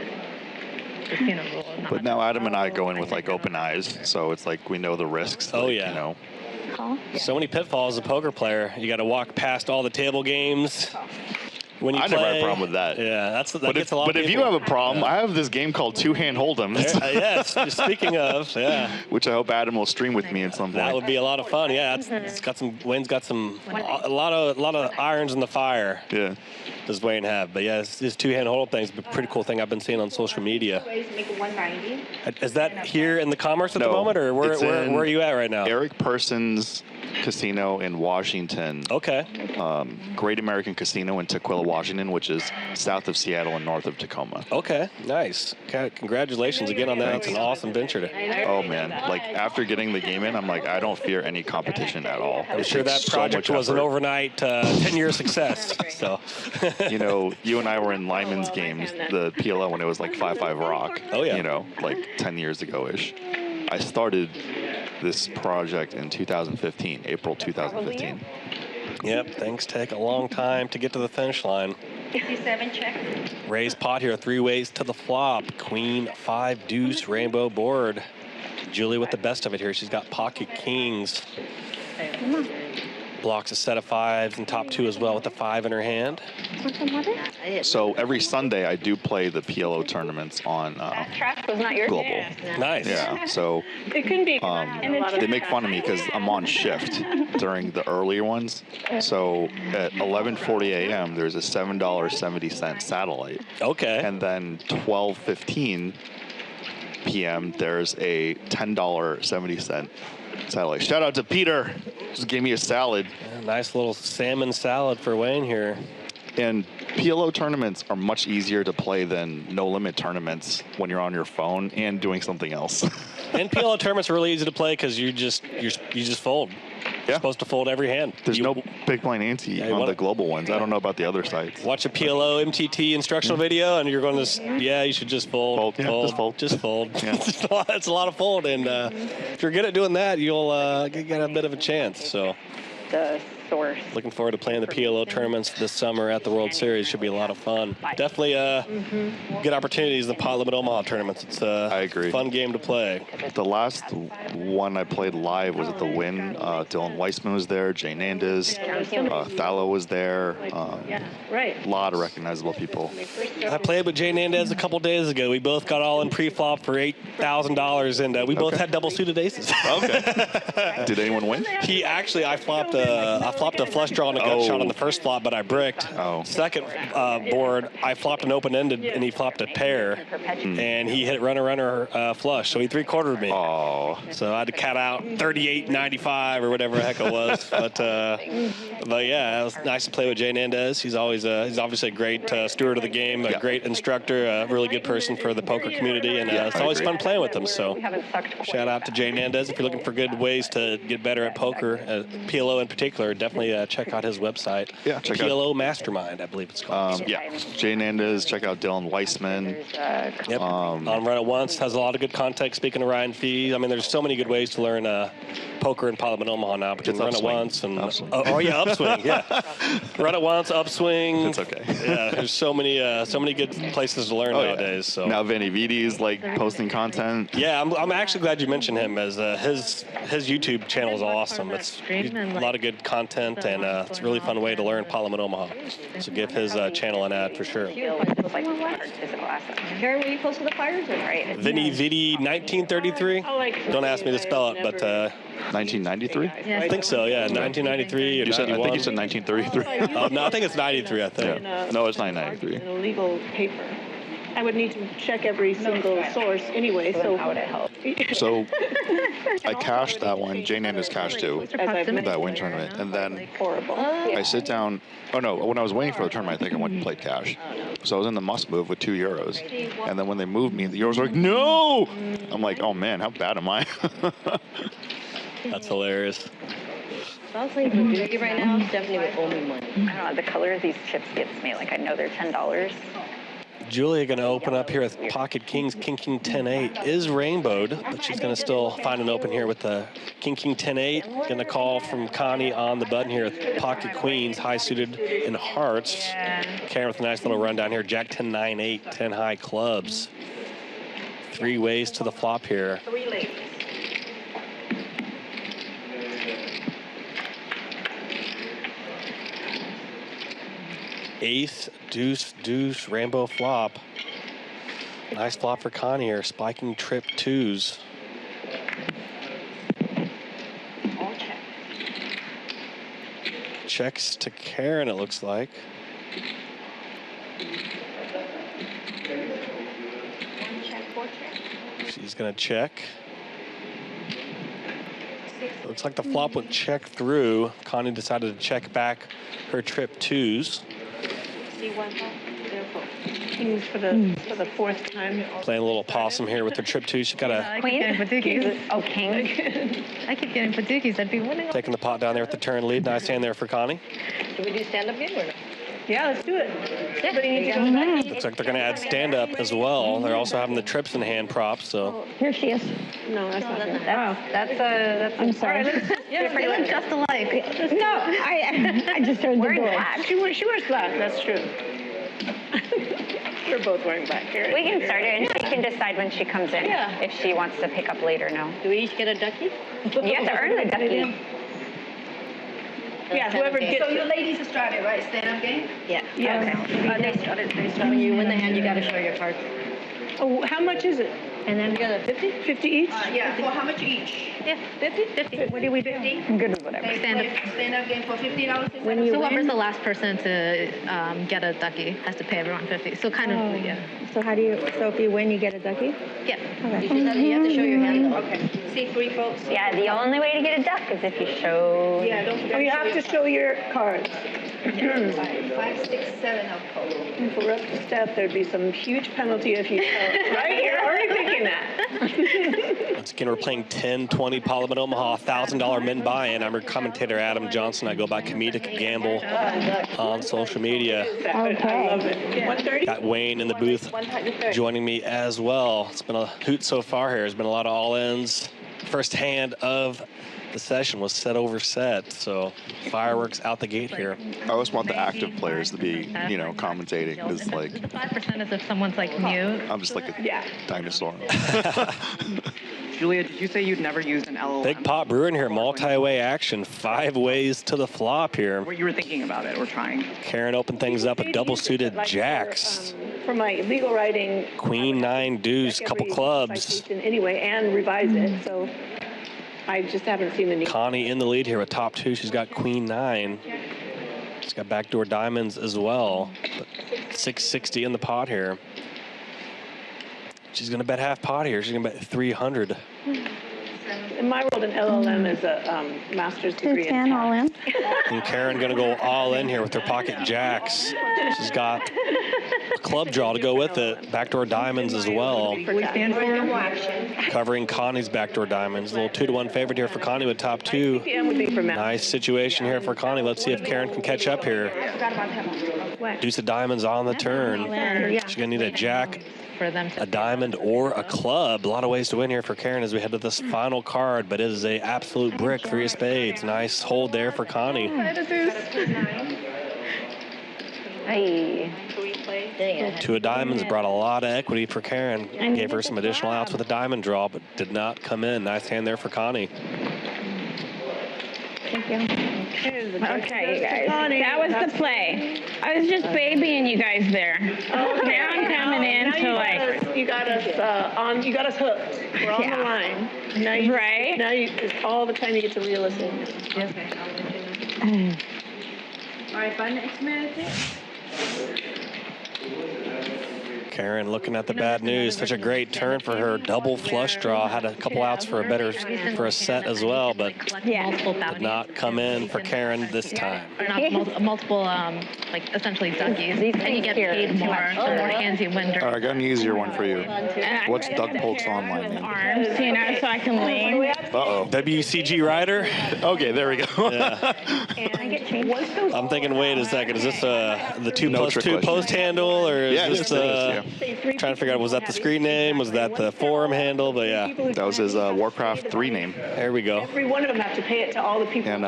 casino rule. But now Adam and I go in with like open eyes, so it's like we know the risks. Oh yeah. So many pitfalls as a poker player. You got to walk past all the table games when you I play, never had a problem with that. Yeah, that But gets if, a lot but of if you people. have a problem, I have this game called Two Hand Hold'em, Yes, speaking of, yeah. which I hope Adam will stream with me at some point. That would be a lot of fun. Yeah, it's got some. Wayne's got a lot of irons in the fire. Yeah. Does Wayne have? But yeah, this two-hand hold thing is a pretty cool thing I've been seeing on social media. Is that here in the Commerce at the moment, or where are you at right now? Eric Person's casino in Washington. Okay. Great American Casino in Tukwila, Washington, which is south of Seattle and north of Tacoma. Okay, nice. Congratulations again on that. That's an awesome venture. Oh man, like after getting the game in, I'm like, I don't fear any competition at all. I'm sure that project was an overnight 10-year success. So, you know, you and I were in Lyman's games, the PLO, when it was like 5-5 Rock. Oh yeah. You know, like 10 years ago-ish. I started this project in 2015, April 2015. Yep, things take a long time to get to the finish line. 57 check. Raised pot here, 3 ways to the flop. Queen, 5, deuce, rainbow board. Julie with the best of it here. She's got pocket kings. Blocks a set of 5s and top 2 as well with the 5 in her hand. So every Sunday I do play the PLO tournaments on Trash was not your Global. Nice. Yeah, so It can be. they make fun of me because I'm on shift during the earlier ones. So at 11:40 a.m. there's a $7.70 satellite, Okay. and then 12:15 p.m. there's a $10.70 satellite. Shout out to Peter, just gave me a salad. Nice little salmon salad for Wayne here. And PLO tournaments are much easier to play than no limit tournaments when you're on your phone and doing something else. And PLO tournaments are really easy to play because you just fold. You're supposed to fold every hand. There's no big blind ante on the global ones. I don't know about the other sites. Watch a PLO MTT instructional video, and you're going to, you should just fold. Yeah, just fold. Just fold. Yeah. It's a lot of fold, and if you're good at doing that, you'll get a bit of a chance. So, The source. looking forward to playing the PLO tournaments this summer at the World Series. Should be a lot of fun. Definitely good opportunities in the Pot Limit Omaha tournaments. It's I agree. a fun game to play. The last one I played live was at the Wynn. Dylan Weissman was there. Jay Nandez. Thallo was there. Right. A lot of recognizable people. I played with Jay Nandez a couple days ago. We both got all in pre-flop for $8,000, and we both had double suited aces. Okay. Did anyone win? He actually, I flopped a flush draw and a gut shot on the first flop, but I bricked. Oh. Second board, I flopped an open-ended, and he flopped a pair, and he hit runner flush, so he 3/4'd me. Oh. So I had to cat out 38.95 or whatever the heck it was. But yeah, it was nice to play with Jay Nandez. He's he's obviously a great steward of the game, a great instructor, a really good person for the poker community, and it's always fun playing with him. So shout out to Jay Nandez. If you're looking for good ways to get better at poker, PLO in particular, definitely check out his website. Yeah, check out PLO Mastermind, I believe it's called. yeah. Jay Nandez. Check out Dylan Weissman. Yep. On Run It Once has a lot of good content. Speaking of Ryan Fee, I mean, there's so many good ways to learn poker in Parliament Omaha now. Between Run It Once and Upswing. Yeah, Run It Once, Upswing. It's okay. Yeah, there's so many good places to learn nowadays. So now Vinny Vidi's like posting content. Yeah, I'm actually glad you mentioned him, as his YouTube channel is awesome. It's a lot of good content, and it's a really fun way to learn Parliament Omaha. So give his channel an ad for sure. Karen, will you post to the fires? Right. Vinny Vidi 1933. Don't ask me to spell it, but 1993? I think so. Yeah, 1993 or 91. I think you said 1933. Oh, no, I think it's 93. I think. Yeah. No, it's 1993. An illegal paper. I would need to check every single source anyway. So how would it help? So I cashed that one. Jay Nandez cashed too. That win tournament, and then I sit down. Oh no! When I was waiting for the tournament, I think I went and played cash. So I was in the must move with €2, and then when they moved me, the euros were like, no! I'm like, oh man, how bad am I? That's hilarious. If I was playing Fuji right now, definitely would owe me money. I don't know, the color of these chips gets me. Like, I know they're $10. Julia going to open up here with Pocket Kings. King 10-8 is rainbowed, but she's going to still find an open here with the King 10-8. Going to call from Connie on the button here with Pocket Queens, high suited in hearts. Karen with a nice little rundown here. Jack 10-9-8, 10 high clubs. 3 ways to the flop here. 3 ladies. Ace, deuce, deuce, rainbow flop. Nice flop for Connie here. Spiking trip twos. All check. Checks to Karen, it looks like. One check, 4 check. She's going to check. Looks like the flop went check through. Connie decided to check back her trip twos. See one kings for the fourth time. Playing a little possum here with her trip twos. She got a Queen? Oh, king. I keep getting Padukis. I'd be winning. taking the pot down there with the turn lead. Nice hand there for Connie. Do we do stand-up game or no? Yeah, let's do it. Everybody needs to go back. Looks like they're going to add stand-up as well. They're also having the trips in hand props, so. Here she is. No, that's not her. That's I'm sorry. Yeah, they look just alike. No, I just heard the door. Black. She wears black. That's true. We're both wearing black here. We can start it, and she can decide when she comes in Yeah. if she wants to pick up later. No, Do we each get a ducky? you have to earn the ducky. Yeah, whoever gets So it. you ladies have started, right? Stand-up game? Yeah. Yes. They started. When you win the hand, you got to show your cards. Oh, how much is it? And then you got a 50? 50 each? Yeah. For how much each? Yeah, 50. What do we do? I'm good with whatever. Stand-up game for $50. When you Whoever's the last person to get a ducky has to pay everyone 50. So kind of, yeah. So how do you? So if you win, you get a ducky? Yeah. You have to show your hand. Okay. See 3 folks? Yeah, the only way to get a duck is if you show. Yeah, don't forget. Oh, you have to show your cards. 5, 6, 7 of cold. And for up to staff, there'd be some huge penalty if you tell. Right? You're already thinking that. Once again, we're playing 10-20 Parliament Omaha, $1,000 min buy-in. I'm your commentator, Adam Johnson. I go by Comedic Gamble on social media. I love it. 130? Got Wayne in the booth joining me as well. It's been a hoot so far here. There's been a lot of all-ins. First hand of the session was set over set, so fireworks out the gate here. I always want the active players to be, commentating. Because, like, 5% is if someone's like new. I'm just like a dinosaur. Julia, did you say you'd never used an LLM? Big pot brewing here, multi-way action, 5 ways to the flop here. What you were thinking about it or trying? Karen opened things up with double-suited jacks. For my legal writing. Queen 9 deuce, couple every clubs. citation Anyway, and revise it. So I just haven't seen the need. Connie in the lead here with top 2. She's got Queen 9. She's got backdoor diamonds as well. But 660 in the pot here. She's going to bet half pot here. She's going to bet 300. In my world, an LLM is a master's degree in all in. And Karen going to go all in here with her pocket jacks. She's got a club draw to go with it. Backdoor diamonds as well. Covering Connie's backdoor diamonds. A little 2-to-1 favorite here for Connie with top 2. Nice situation here for Connie. Let's see if Karen can catch up here. Deuce of diamonds on the turn. She's going to need a jack, For them to a diamond, or a club. A lot of ways to win here for Karen as we head to this final card, but it is a absolute brick. 3 of spades. Nice hold there for Connie. Hey. 2 of diamonds brought a lot of equity for Karen. Gave her some additional outs with a diamond draw, but did not come in. Nice hand there for Connie. Thank you. Okay, you guys. That was the play. I was just babying you guys there. Now I'm coming in to like. You got us on. You got us hooked. We're on the line. Now you, Right? Now it's all the time you get to reel us in. All right, by next minute. Karen looking at the bad news. Such a great turn for her. Double flush draw. Had a couple outs for a set as well, but did not come in for Karen this time. Or not multiple, like essentially duckies. And you get paid more. The more hands you win. All right, I got an easier one for you. What's Doug Polk's online name? Arms, so I can lean. Uh-oh. WCG Rider? Okay, there we go. Yeah. I'm thinking, wait a second, is this the 2+2 trick question. post handle, or is Yeah, this it is, yeah. Trying to figure out, was that the screen name? Was that the forum handle? But yeah. That was his Warcraft 3 name. There we go. Every one of them have to pay it to all the people. And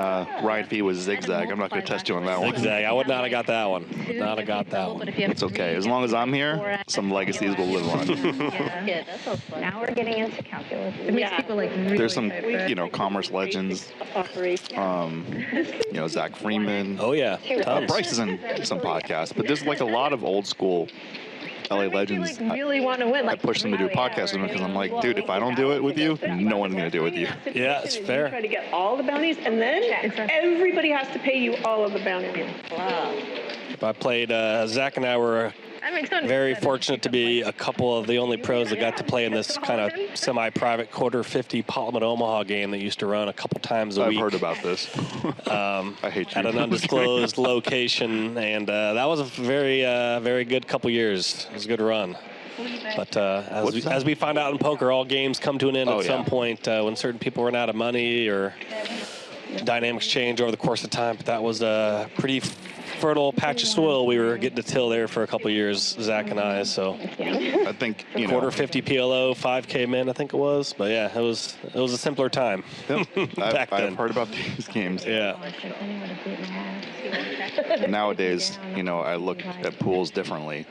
Ryan Fee was Zigzag. I'm not going to test you on that one. Zigzag. I would not have got that one. Would not have got that one. It's okay. As long as I'm here, some legacies will live on. Yeah, that sounds fun. Now we're getting into calculus. It makes people like really There's some, hyper. you know, commerce legends. You know, Zach Freeman. Oh, yeah. Tons. Bryce is in some podcasts, but there's like a lot of old school LA legends. Like really want to win. I Like push them to do podcasts with me because I'm like, dude, if I don't do it with you, no one's going to do it with you. Yeah, it's fair. Try to get all the bounties, and then everybody has to pay you all of the bounties. Wow. I played, Zach and I were very fortunate to be a couple of the only pros that got to play in this kind of semi-private quarter 50 Parliament Omaha game that used to run a couple times a week. I've heard about this. I hate you. At an undisclosed location, and that was a very, very good couple years. It was a good run. But as we find out in poker, all games come to an end at some point when certain people run out of money or dynamics change over the course of time. But that was a pretty fertile patch of soil we were getting to till there for a couple of years, Zach and I. So I think quarter 50 PLO, 5K men, I think it was. But yeah, it was a simpler time. Back then. I've heard about these games. Yeah. Nowadays, you know, I look at pools differently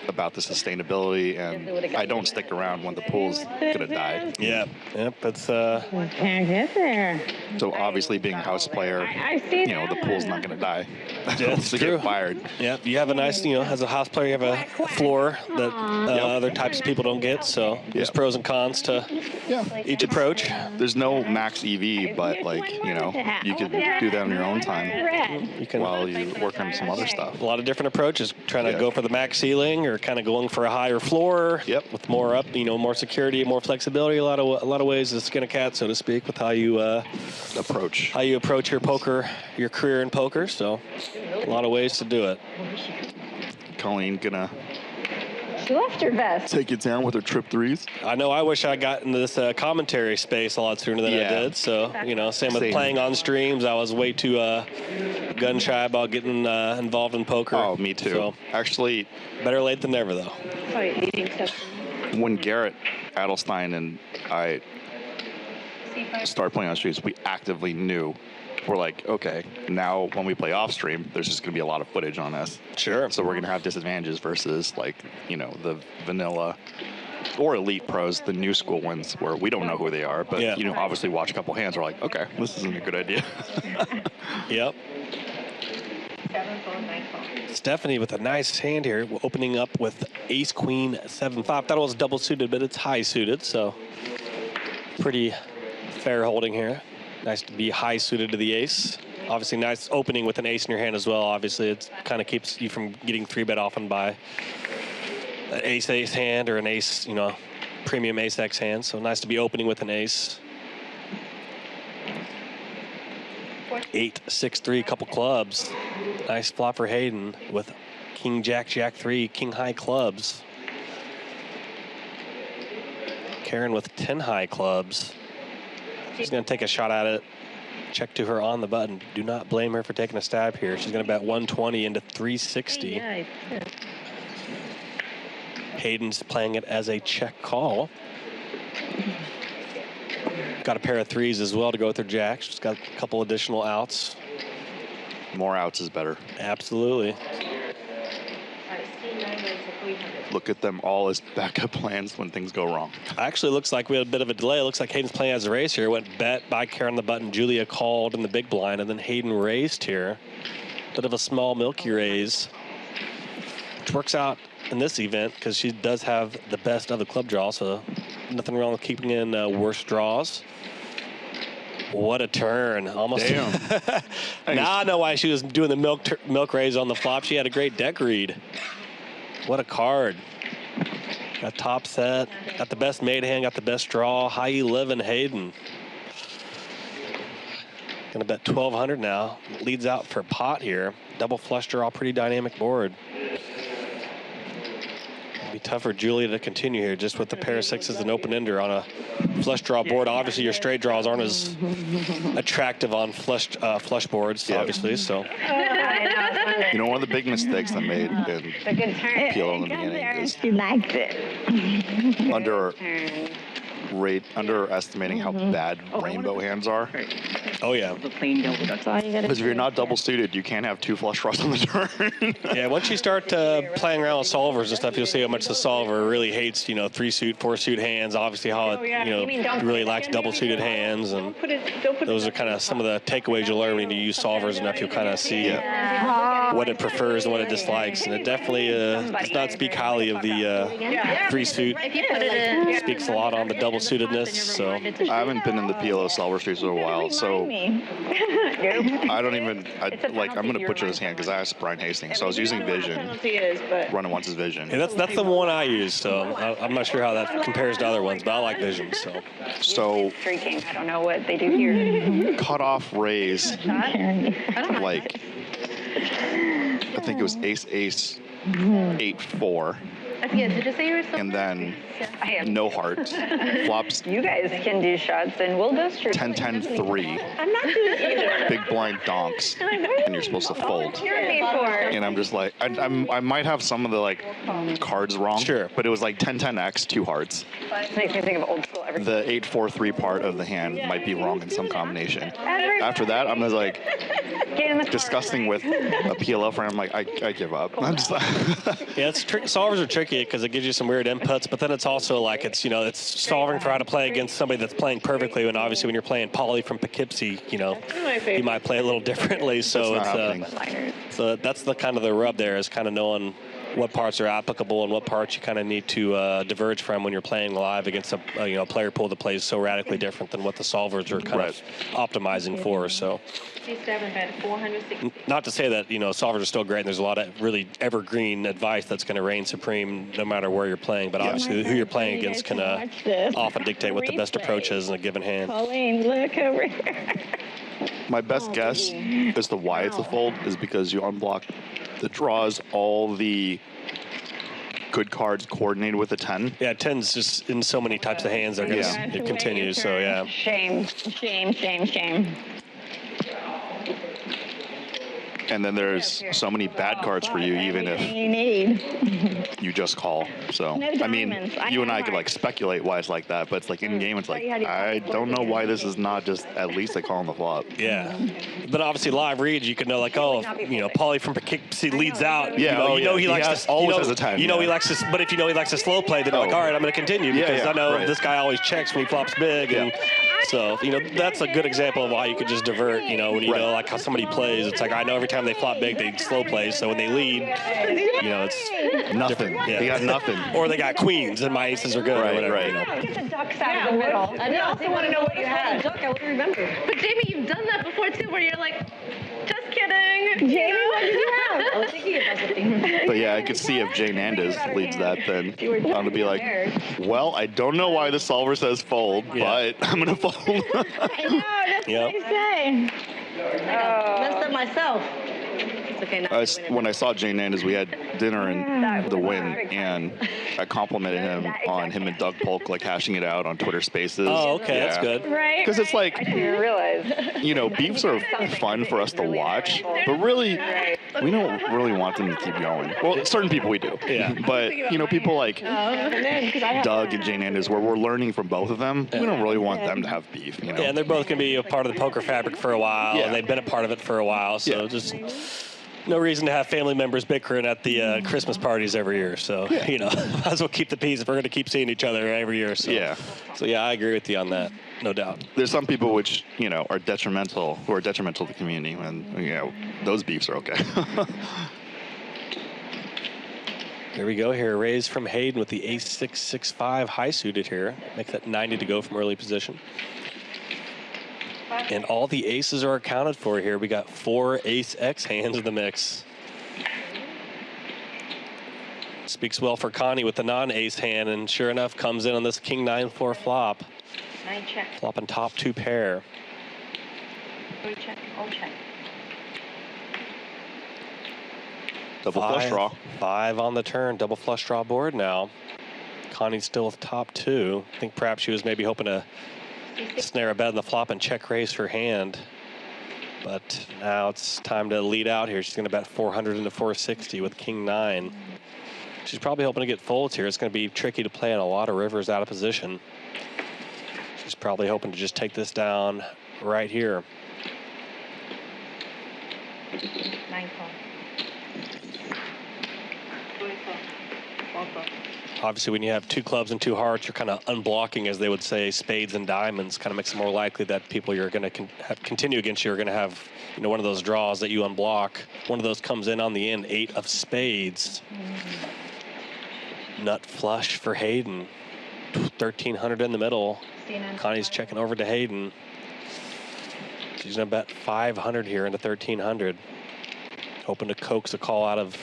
about the sustainability, and I don't stick around when the pool's gonna die. Yeah. Yep. It's Can't get there. So obviously, being a house player, I see you know, the pool's not gonna die. That's to true. get fired. Yep. You have a nice, you know, as a house player, you have a floor that other types of people don't get. So there's pros and cons to each approach. There's no max EV, but like, you know, you could do that on your own time You can while you work on some other stuff. a lot of different approaches, trying to go for the max ceiling or kind of going for a higher floor with more up, you know, more security, more flexibility. A lot of ways to skin a cat, so to speak, with how you approach your poker, your career in poker. So a lot of ways to do it. Colleen gonna She left her vest. take it down with her trip threes. I know I wish I got into this commentary space a lot sooner than I did. So, you know, same with playing on streams. I was way too gun shy about getting involved in poker. Oh, me too. So, actually, better late than never, though. When Garrett Adelstein and I started playing on streams, we actively knew. We're like, okay, now when we play off stream, there's just going to be a lot of footage on us. Sure. So we're going to have disadvantages versus, like, you know, the vanilla or elite pros, the new school ones, where we don't know who they are, but, you know, obviously watch a couple hands, we're like, okay, this isn't a good idea. Yep. Stephanie with a nice hand here, opening up with ace, queen, 7-5. Thought it was double suited, but it's high suited, so pretty fair holding here. Nice to be high suited to the ace. Obviously, nice opening with an ace in your hand as well. Obviously, it kind of keeps you from getting 3-bet often by an ace-ace hand or an ace, you know, premium ace-x hand. So nice to be opening with an ace. 8-6-3, couple clubs. Nice flop for Hayden with king, jack, jack 3, king high clubs. Karen with 10 high clubs. She's going to take a shot at it. Check to her on the button. Do not blame her for taking a stab here. She's going to bet 120 into 360. Hayden's playing it as a check call. Got a pair of threes as well to go with her jack. She's got a couple additional outs. More outs is better. Absolutely. Look at them all as backup plans when things go wrong. Actually, looks like we had a bit of a delay. It looks like Hayden's playing as a raise here. Went bet by Karen on the button. Julia called in the big blind, and then Hayden raised here. Bit of a small, milky raise, which works out in this event because she does have the best of the club draw, so nothing wrong with keeping in worse draws. What a turn. Almost. Damn. Now I know why she was doing the milk raise on the flop. She had a great deck read. What a card. Got top set, got the best made hand, got the best draw. How you living, Hayden? Gonna bet 1,200 now. Leads out for pot here. Double flush draw, pretty dynamic board. Be tough for Julia to continue here, just with the pair of sixes and open ender on a flush draw board. Obviously, your straight draws aren't as attractive on flush boards, obviously. So, you know, one of the big mistakes I made in PLO in the beginning is She likes it. underestimating how bad rainbow hands are. oh yeah. Because if you're not double suited, you can't have 2 flush draws on the turn. Yeah, once you start playing around with solvers and stuff, you'll see how much the solver really hates, 3 suit, 4 suit hands. Obviously, how it, really likes double suited hands, and those are kind of some of the takeaways you'll learn when you use solvers enough. You'll kind of see what it prefers and what it dislikes, and it definitely does not speak highly of the 3 suit. It speaks a lot on the double suitedness. So I haven't been in the PLO solver space for a while, so I don't even. I'm going to butcher this hand because I asked Brian Hastings, so I was using Vision. Running once is Vision. Yeah, that's the one I use. So I'm not sure how that compares to other ones, but I like Vision. So streaking. I don't know what they do here. Cut off raise. Like I think it was ace 8-4. Yeah, did you say you were so And then no heart. Flops. You guys can do shots, and we'll go streaking. 10-10-3. I'm not doing either. Big blind donks, and you're supposed to fold. And I'm just like, I might have some of the cards wrong. Sure. But it was like 10-10-X, 2 hearts. It makes me think of old school. The 8-4-3 part of the hand might be wrong in some combination. After that, I'm just like disgusting with a PLO friend. I'm like, I give up. I'm just like yeah, solvers are tricky because it gives you some weird inputs, but then it's also like it's solving for how to play against somebody that's playing perfectly. And obviously, when you're playing Polly from Poughkeepsie, you might play a little differently. So so that's the kind of the rub there, is kind of knowing what parts are applicable and what parts you kind of need to diverge from when you're playing live against a player pool that plays so radically different than what the solvers are kind of optimizing for. So, not to say that solvers are still great, and there's a lot of really evergreen advice that's going to reign supreme no matter where you're playing. But obviously, who you're playing against can often dictate what the best approach is in a given hand. Colleen, look over here. my best guess as to why it's a fold is because you unblock the draws, all the good cards coordinated with a 10. Yeah, 10's just in so many types of hands. It continues. So yeah. Shame. And then there's so many bad cards for you, even if you just call. So, I mean, you and I could speculate why it's like that, but it's in game, it's I don't know why this is not just at least a call on the flop. Yeah. But obviously live reads, you can know Paulie from Poughkeepsie leads out. Yeah. He likes to always has a 10. he likes to, but if he likes to slow play, then all right, I'm going to continue because I know this guy always checks when he flops big. And so, that's a good example of why you could just divert, when you know how somebody plays. It's I know every time they flop big, they slow play. So when they lead, it's nothing. Yeah. They got nothing. Or they got queens and my aces are good. Right, or whatever, right. Get the ducks out of the middle. I also want to know what you had. Duck, I wouldn't remember. But Jamie, you've done that before too, where you're like, just kidding. Jamie, what did you have? I was thinking about something. But yeah, I could see if Jane Andes leads that, then I'm going to be like, well, I don't know why the solver says fold, but I'm going to fold. I know, that's what I say. Messed up myself. Okay, now When I saw Jane Andes, we had dinner in the Win, and I complimented him on him and Doug Polk hashing it out on Twitter Spaces. Oh, okay, that's good. Right. Because it's I didn't realize. beefs are fun for us to watch, but really, we don't really want them to keep going. Well, certain people we do. Yeah. But, people like Doug and Jane Andes, where we're learning from both of them, we don't really want them to have beef, Yeah, and they're both going to be a part of the poker fabric for a while, and they've been a part of it for a while, so just no reason to have family members bickering at the Christmas parties every year. So, might as well keep the peace if we're going to keep seeing each other every year. So, So, I agree with you on that, no doubt. There's some people which, are detrimental, who are detrimental to the community, and, those beefs are okay. Here we go here. Raise from Hayden with the ace-6-6-5 high suited here. Makes that 90 to go from early position. And all the aces are accounted for here. We got 4 ace-X hands in the mix. Speaks well for Connie with the non-ace hand, and sure enough, comes in on this king-9-4 flop. 9 check. Flopping top 2 pair. 3 check. All check. Double flush draw. 5 on the turn, double flush draw board now. Connie's still with top 2. I think perhaps she was maybe hoping to snare a bet on the flop and check raise her hand. But now it's time to lead out here. She's going to bet 400 into 460 with King 9. She's probably hoping to get folds here. It's going to be tricky to play on a lot of rivers out of position. She's probably hoping to just take this down right here. 9 call. Obviously, when you have 2 clubs and 2 hearts, you're kind of unblocking, as they would say, spades and diamonds. Kind of makes it more likely that people you're going to continue against you are going to have, you know, one of those draws that you unblock. One of those comes in on the end, 8 of spades. Nut flush for Hayden. 1,300 in the middle. Connie's checking over to Hayden. She's going to bet 500 here into 1,300. Hoping to coax a call out of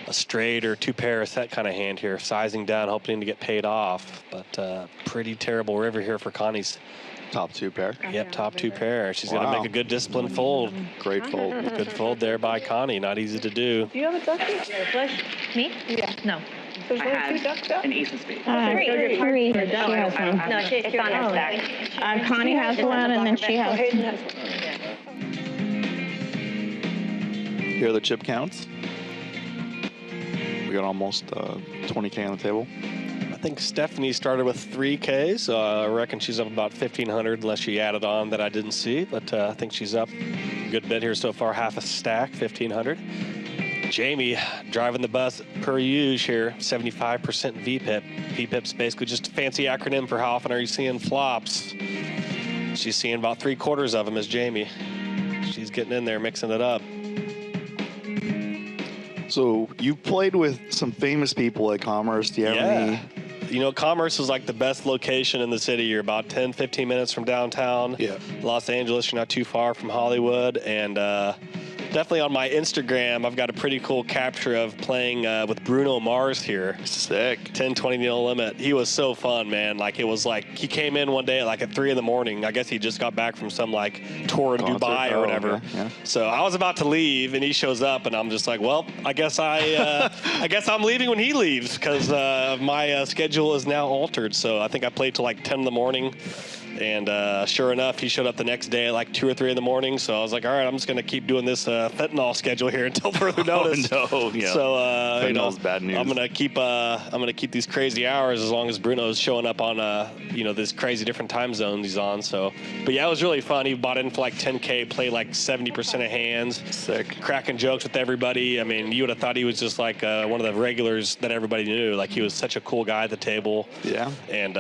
a straight or 2 pair set kind of hand here. Sizing down, hoping to get paid off. But pretty terrible river here for Connie's. Top 2 pair. Yep, top 2 pair. She's going to make a good disciplined fold. Great fold. Good fold there by Connie. Not easy to do. Do you have a ducky? Me? Yeah. No. There's only 2 ducks out? An ace of spades. Three. She has one. No, it's on her stack. Connie has one, and then she has. Hayden has one. Here are the chip counts. We got almost 20K on the table. I think Stephanie started with 3K, so I reckon she's up about 1,500 unless she added on that I didn't see. But I think she's up a good bit here so far, half a stack, 1,500. Jamie driving the bus per usual here, 75% VPIP. VPIP's basically just a fancy acronym for how often are you seeing flops. She's seeing about 3/4 of them as Jamie. She's getting in there, mixing it up. So you played with some famous people at Commerce. Do you have any? You know, Commerce is like the best location in the city. You're about 10, 15 minutes from downtown. Yeah. Los Angeles, you're not too far from Hollywood. And definitely on my Instagram, I've got a pretty cool capture of playing with Bruno Mars here. Sick. 10, 20 no limit. He was so fun, man. Like, it was like, he came in one day at 3 in the morning. I guess he just got back from some like tour in Dubai or whatever. Yeah. So I was about to leave and he shows up and I'm just like, well, I guess I guess I'm leaving when he leaves because my schedule is now altered. So I think I played till like 10 in the morning. And sure enough, he showed up the next day at like 2 or 3 in the morning. So I was like, all right, I'm just going to keep doing this fentanyl schedule here until further notice. Oh, no. Yeah. So, fentanyl's bad news. I'm going to keep these crazy hours as long as Bruno's showing up on, this crazy different time zones he's on. So, but yeah, it was really fun. He bought in for like 10K, played like 70% of hands. Sick. Cracking jokes with everybody. I mean, you would have thought he was just like one of the regulars that everybody knew. Like, he was such a cool guy at the table. Yeah. And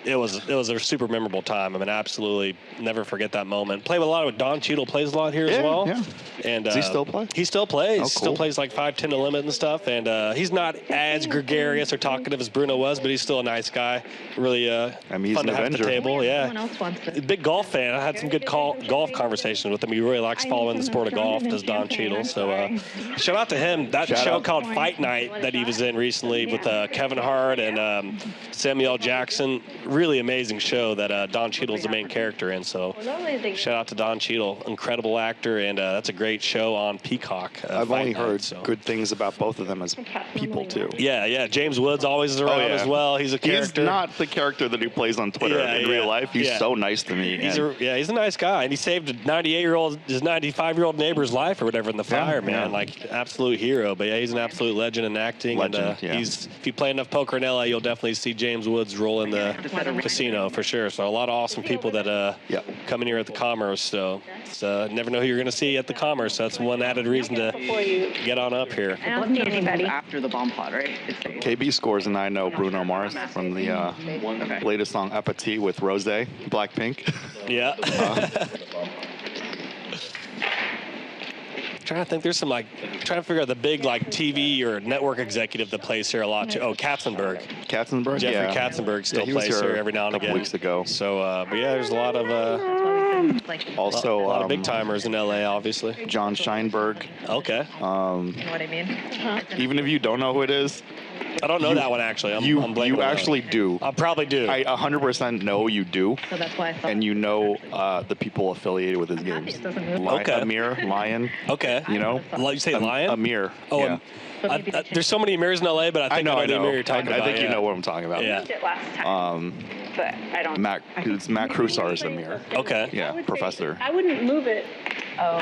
it was a super memorable time. I mean, absolutely never forget that moment. Play with a lot with Don Cheadle, plays a lot here as well. Yeah. And does he still play? He still plays. Oh, cool. Still plays like 5-10 to limit and stuff. And he's not as gregarious or talkative as Bruno was, but he's still a nice guy. Really he's fun an to have at the Avenger. table. Yeah. Someone else wants this. Big golf fan. I had some good golf conversations with him. He really likes following the sport of golf, does Don Cheadle. So shout out to him. That show called Fight Night that he was in recently with Kevin Hart and Samuel Jackson. Really amazing show that Don Cheadle's the main character in. So shout out to Don Cheadle, incredible actor, and that's a great show on Peacock. I've Fight only Night, heard so. good things about both of them as people too. Yeah. James Woods always is around as well. He's a character. He's not the character that he plays on Twitter in real life. He's so nice to me. He's a nice guy, and he saved his 95-year-old neighbor's life or whatever in the fire, man. Like, absolute hero. But yeah, he's an absolute legend in acting. Legend, and if you play enough poker in LA, you'll definitely see James Woods roll in the casino for sure. So a lot of awesome people that come in here at the Commerce. So never know who you're going to see at the Commerce. So that's one added reason to get on up here. I don't see anybody. After the bomb pot, right? KB scores, and I know Bruno Mars from the latest song Appetit with Rose, Blackpink. Yeah. Trying to think, there's some trying to figure out the big TV or network executive that plays here a lot too. Oh, Katzenberg. Katzenberg, Jeffrey Katzenberg still plays here every now and again. Weeks ago. So, but yeah, there's a lot of just like Also, a lot of big timers in LA, obviously. John Scheinberg. Okay. you know what I mean? Even if you don't know who it is, I don't know that one actually. I'm blanking you on that actually one. do. I probably do. I 100% know you do. So that's why I thought. And you know the people affiliated with his happy games. it doesn't move. Okay. Amir, Lion. Okay. You know? You say Lion? Amir. Oh, yeah. But maybe they there's so many Amirs in LA, but I think I know the Amir you're talking about. I think you yeah. know what I'm talking about. Yeah. I did last time, but I don't. It's Matt Crusar's Amir. Okay. Yeah, professor. I wouldn't move it.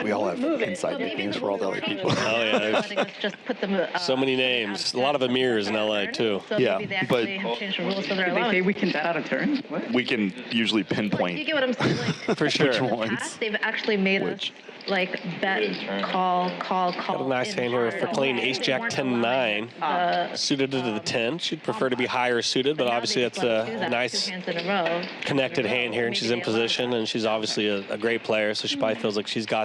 We all have Move it. inside nicknames for all the other people. Oh yeah. There's Letting us just put them. so many names. A lot of Amirs in LA too. So Yeah, maybe they but- actually have changed the rules so they're Did they allowing. say we can bet out of turn? What? We can usually Like, you pinpoint get what I'm saying? Like, For sure. which in the ones. past, they've actually made us like bet, call. Got a nice hand here for Colleen. Ace Jack 10-9. Suited to the 10. She'd prefer to be higher suited, but obviously that's a nice Two hands in a row. connected hand here, and she's in position, and she's obviously a great player, so she probably feels like she's got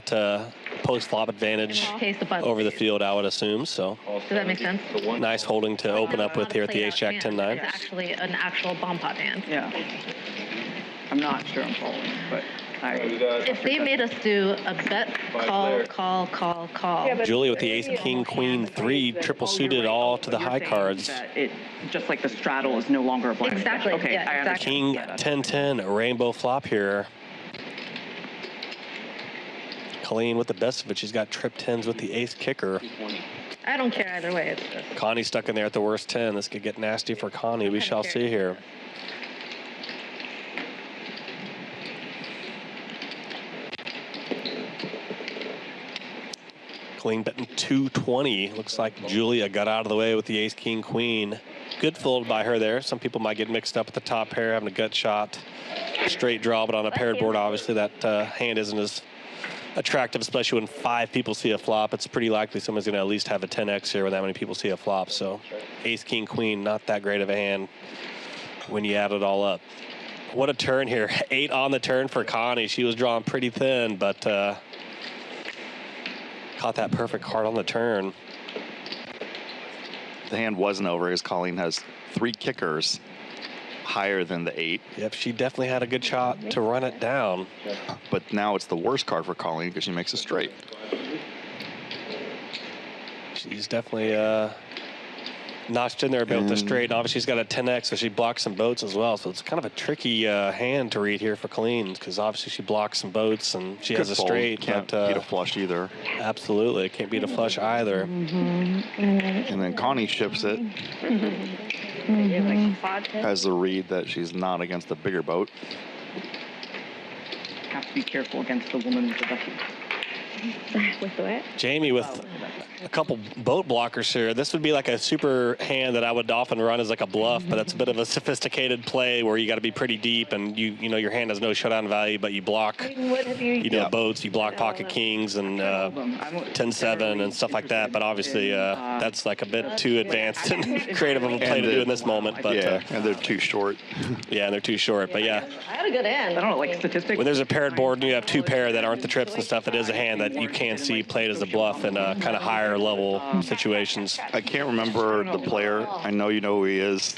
post-flop advantage Taste the button. over the field, I would assume. So Does that make sense? nice holding to open up with here at the Ace Jack 10-9. It's actually an actual bomb pot hand. Yeah. I'm not sure I'm following, but If they made us do a bet, call. Julie with the Ace King Queen 3 triple suited all to the high cards. That it just like the straddle is no longer a blind. Exactly, Okay, yeah, I exactly. understand. King 10-10 rainbow flop here. Colleen with the best of it. She's got trip 10s with the ace kicker. I don't care either way. It's just, Connie stuck in there at the worst 10. This could get nasty for Connie. We shall see here. Colleen betting 220. Looks like Julia got out of the way with the ace king queen. Good fold by her there. Some people might get mixed up with the top pair, having a gut shot. Straight draw, but on a paired board, obviously that hand isn't as attractive, especially when 5 people see a flop. It's pretty likely someone's going to at least have a 10x here when that many people see a flop. So ace, king, queen, not that great of a hand when you add it all up. What a turn here. 8 on the turn for Connie. She was drawn pretty thin, but caught that perfect card on the turn. The hand wasn't over because Colleen has 3 kickers higher than the 8. Yep, she definitely had a good shot to run it down. But now it's the worst card for Colleen because she makes a straight. She's definitely notched in there a bit with the straight. And obviously she's got a 10x, so she blocks some boats as well. So it's kind of a tricky hand to read here for Colleen because obviously she blocks some boats and she has a straight. Can't but, beat a flush either. Absolutely, can't beat a flush either. And then Connie ships it as the read that she's not against a bigger boat. Have to be careful against the woman with the ducky. With what? Jamie with a couple boat blockers here. This would be like a super hand that I would often run as like a bluff, but it's a bit of a sophisticated play where you got to be pretty deep and you know your hand has no showdown value, but you block boats, you block pocket kings and 10-7 and stuff like that. But obviously that's like a bit too advanced and creative of a play to do in this moment. But yeah, and they're too short. Yeah, and they're too short. But yeah, I had a good end. I don't know, like statistics. when there's a paired board and you have 2 pair that aren't the trips and stuff, it is a hand that you can see played as a bluff in kind of higher level situations. I can't remember the player. I know you know who he is.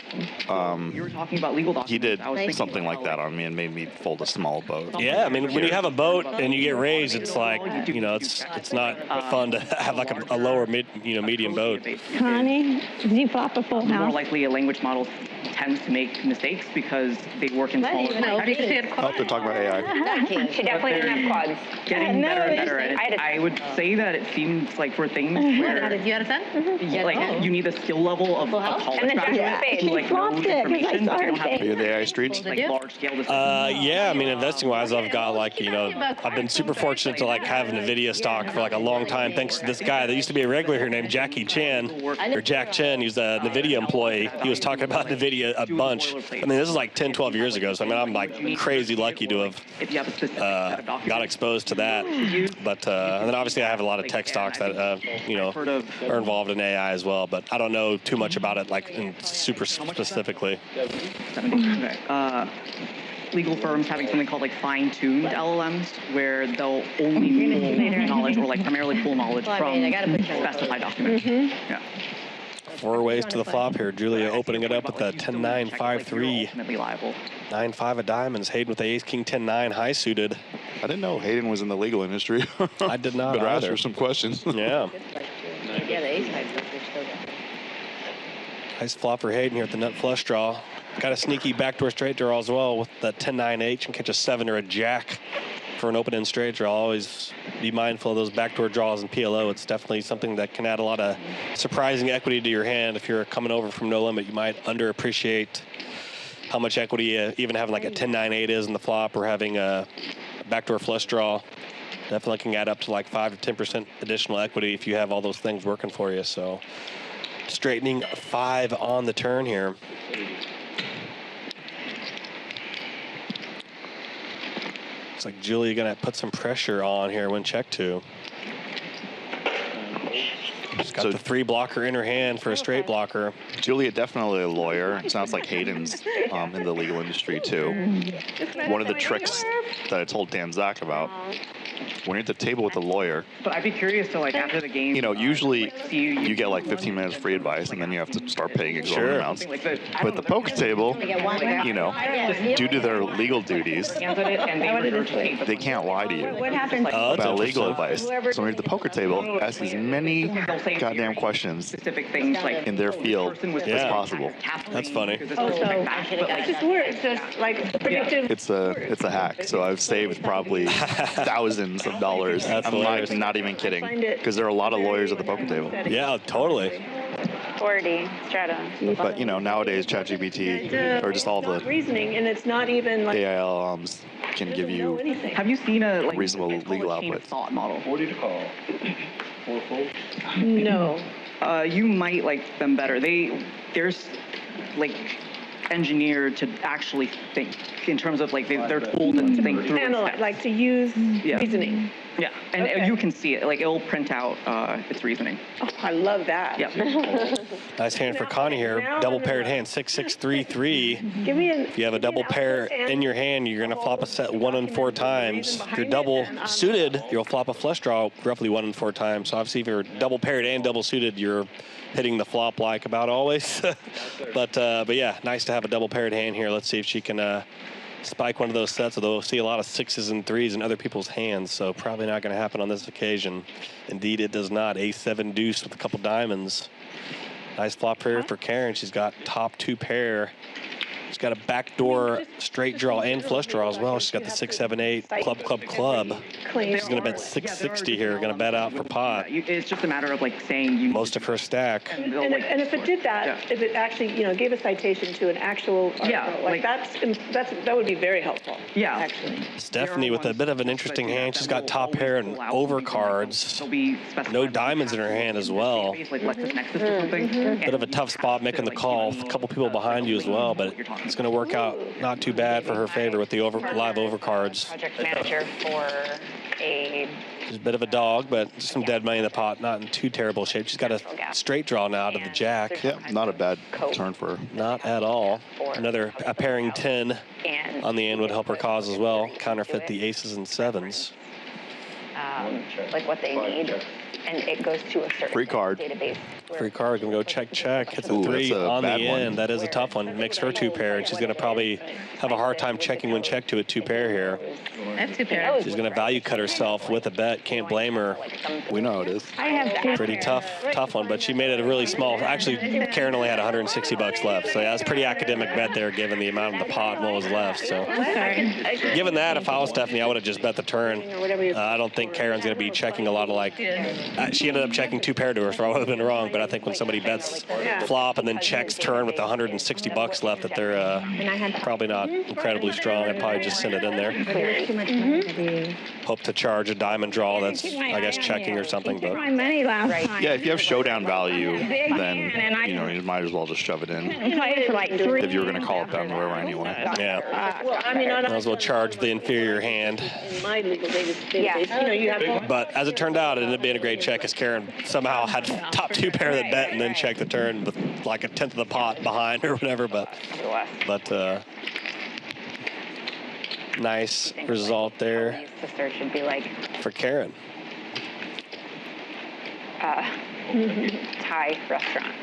You were talking about legal documents. He did I was thinking something like that on me and made me fold a small boat. Yeah, I mean, when you have a boat and you get raised, it's like, you know, it's not fun to have like a lower medium boat. Connie, did you flop a full More house? likely a language model tends to make mistakes because they work in smaller No, quantities. because she had Oh, they're talking about AI. She definitely didn't have quads. Getting No, better and it's- better at it. I would say that it seems like for things How where did you had a 10? like you need a skill level of a college And then graduate Jack to like She know flopped it, 'cause I information, saw but they her don't have Are you in the AI streets? like large scale decisions. Yeah, I mean, investing-wise, I've got like, you know, I've been super fortunate to like have NVIDIA stock for like a long time, thanks to this guy that used to be a regular here named Jackie Chan, or Jack Chen. He's a NVIDIA employee. He was talking about NVIDIA a bunch. I mean, this is like 10, 12 years ago, so I mean, I'm like crazy lucky to have If you have a specific set of got documents. exposed to that. But and then obviously I have a lot of tech stocks that you know are involved in AI as well. But I don't know too much about it like super specifically. 70. Okay. Legal firms having something called like fine-tuned LLMs, where they'll only pull knowledge or like primarily pull knowledge Well, I from mean, I gotta put you in the specified documents. Yeah. 4 ways to the flop here. Julia opening it up with a 10-9, 5-3. Ultimately liable. 9-5 of diamonds. Hayden with the ace, king, 10-9, high suited. I didn't know Hayden was in the legal industry. I did not Better ask either. her some questions. Yeah. Yeah, the ace high stuff is still there. Nice flop for Hayden here at the nut flush draw. Got a sneaky backdoor straight draw as well with that 10-9-H and catch a 7 or a jack for an open-end straight draw. Always be mindful of those backdoor draws in PLO. It's definitely something that can add a lot of surprising equity to your hand. If you're coming over from no limit, you might underappreciate how much equity even having like a 10-9-8 is in the flop, or having a backdoor flush draw. Definitely can add up to like 5 to 10% additional equity if you have all those things working for you. So straightening 5 on the turn here. Looks like Julia gonna put some pressure on here when check 2. She's got the 3 blocker in her hand for a straight blocker. Julia, definitely a lawyer. It sounds like Hayden's in the legal industry too. One of the tricks that I told Dan Zach about, when you're at the table with a lawyer, But I'd be curious to, like, after the game. you know, usually you get like 15 minutes free advice, and then you have to start paying exorbitant amounts. But the poker table, you know, due to their legal duties, they can't lie to you What happens? about legal advice. So when you're at the poker table, ask as many goddamn questions Specific things like in their field as possible. That's funny. It's just weird. It's just like predictive. It's a hack. So I've saved probably thousands of dollars. That's I'm hilarious. not even kidding, because there are a lot of lawyers at the poker table. Yeah, totally. 40 strata. But you know, nowadays ChatGPT or just all the Reasoning, and it's not even like AI LLMs can give you anything. Have you seen a like reasonable it's called legal a chain of output. thought model? 40 to call. 4 fold. No. You might like them better. There's like engineered to actually think in terms of like they're told to think through. Analyze, like to use reasoning. Yeah, and Okay. you can see it. Like it'll print out its reasoning. Oh, I love that. Yeah. Nice hand for Connie here. Double paired hand, 6-6-3-3. Give me an. If you have a double pair in your hand, you're going to flop a set 1 in 4 times. If you're double suited, you'll flop a flush draw roughly 1 in 4 times. So obviously, if you're double paired and double suited, you're hitting the flop like about always. but yeah, nice to have a double paired hand here. Let's see if she can spike one of those sets, although we'll see a lot of 6s and 3s in other people's hands, so probably not going to happen on this occasion. Indeed, it does not. Ace-7 deuce with a couple diamonds. Nice flop here for Karen. She's got top 2 pair. She's got a backdoor straight draw and flush draw as well. She's got the 6-7-8 club. She's going to bet 660 here. Going to bet out for pot. It's just a matter of like saying you. Most of her stack. And if it did that, if it actually, gave a citation to an actual article, like that would be very helpful. Yeah. Actually. Stephanie with a bit of an interesting hand. She's got top pair and overcards. No diamonds in her hand as well. Bit of a tough spot making the call. A couple people behind you as well, but it's going to work out not too bad for her favor with the live overcards. Project manager for a. She's a bit of a dog, but some dead money in the pot. Not in too terrible shape. She's got a straight draw now out of the jack. Yeah, not a bad turn for her. Not at all. Another a pairing 10 on the end would help her cause as well. Counterfeit the aces and 7s. Like what they need, and it goes to a certain Free card. database. Free card can go check. Hits a 3 that's a on the bad one. end. That is a tough one. Makes her 2 pair, and she's going to probably have a hard time checking when check to a 2 pair here. I have 2 pairs. She's going to value cut herself with a bet. Can't blame her. We know how it is. I have that. Pretty tough one, but she made it a really small. Actually, Karen only had $160 left, so yeah, that's a pretty academic bet there, given the amount of the pot and what was left. So, given that, if I was Stephanie, I would have just bet the turn. I don't think Karen's going to be checking a lot of like. She ended up checking 2 pair to her, so I would have been wrong. But I think when somebody bets flop and then checks turn with $160 left, that they're probably not incredibly strong. I'd probably just send it in there. Hope to charge a diamond draw that's, I guess, checking or something. But My money last time. Yeah, if you have showdown value, then you might as well just shove it in. Played for like 3. If you were going to call it down the river anyway. yeah, Well, I mean, might as well charge the inferior hand. in my legal database, you have. But as it turned out, it ended up being a great check, as Karen somehow had top 2 pair that bet and then checked the turn with like a 1/10 of the pot behind or whatever. But nice result there The search should be like. for Karen. Thai restaurant.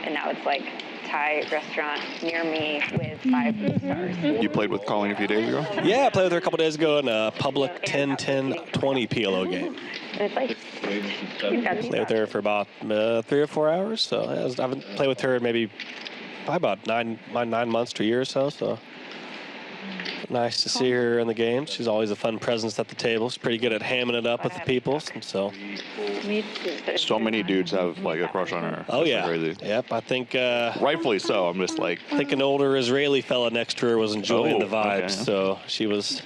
And now it's like Thai restaurant near me with 5 stars. You played with Colleen a few days ago? Yeah, I played with her a couple days ago in a public 10-10-20 PLO game. It's like, Played with her for about 3 or 4 hours. So I haven't played with her maybe probably about 9 months to a year or so. So nice to see her in the game. She's always a fun presence at the table. She's pretty good at hamming it up with the people. So many dudes have like a crush on her. Oh, It's yeah. crazy. Yep, I think Rightfully so. I'm just like, I think an older Israeli fella next to her was enjoying the vibes. okay. So she was.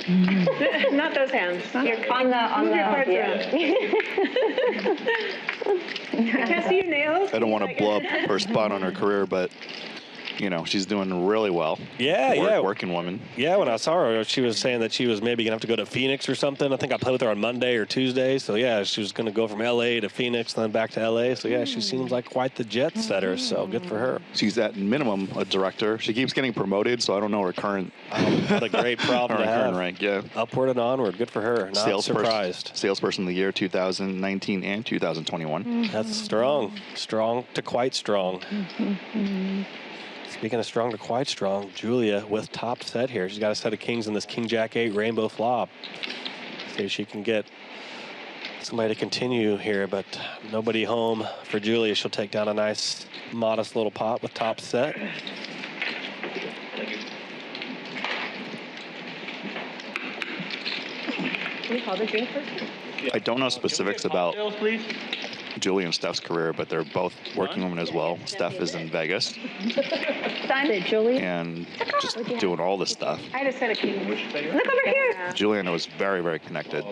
Not those hands. you're on the, Move your cards around. I can't see your nails. I don't want to blow up her spot on her career, but you know, she's doing really well. Yeah. Working woman. Yeah, when I saw her, she was saying that she was maybe going to have to go to Phoenix or something. I think I played with her on Monday or Tuesday. So, yeah, she was going to go from L.A. to Phoenix and then back to L.A. So, yeah, she seems like quite the jet setter. So, good for her. She's at minimum a director. She keeps getting promoted, so I don't know her current. What a great problem her to have. current rank. Yeah. Upward and onward. Good for her. Not surprised. Salesperson of the year 2019 and 2021. That's strong. Strong to quite strong. Speaking of strong to quite strong, Julia with top set here. She's got a set of kings in this King Jack 8 rainbow flop. See if she can get somebody to continue here, but nobody home for Julia. She'll take down a nice, modest little pot with top set. Can we call the drink first? I don't know specifics about Julie and Steph's career, but they're both working women as well. Steph is in Vegas and just doing all this stuff. I had a set of keys. Look over here. Juliana was very, very connected.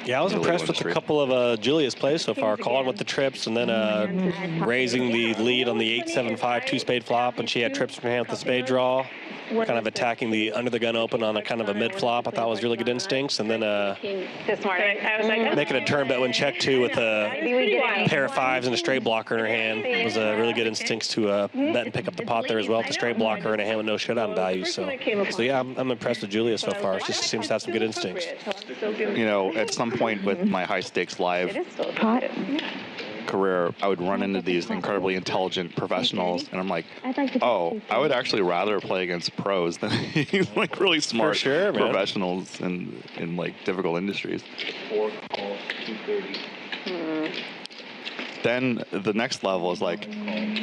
Yeah, I was impressed with a couple of Julia's plays so far. Calling with the trips and then raising the lead on the 8-7-5 two-spade flop, and she had trips from her hand with the spade draw. Kind of attacking the under the gun open on a kind of a mid flop. I thought was really good instincts, and then this morning, I was like, making a turn bet when check 2 with a pair of 5s and a straight blocker in her hand was really good instincts to bet and pick up the pot there as well with the straight blocker and a hand with no showdown value. So yeah, I'm impressed with Julia so far. She seems to have some good instincts. You know, at some point with my high stakes live career, I would run into these incredibly intelligent professionals, and I'm like, oh, I would actually rather play against pros than these like really smart professionals in like difficult industries. 4 calls, 230. Then the next level is like,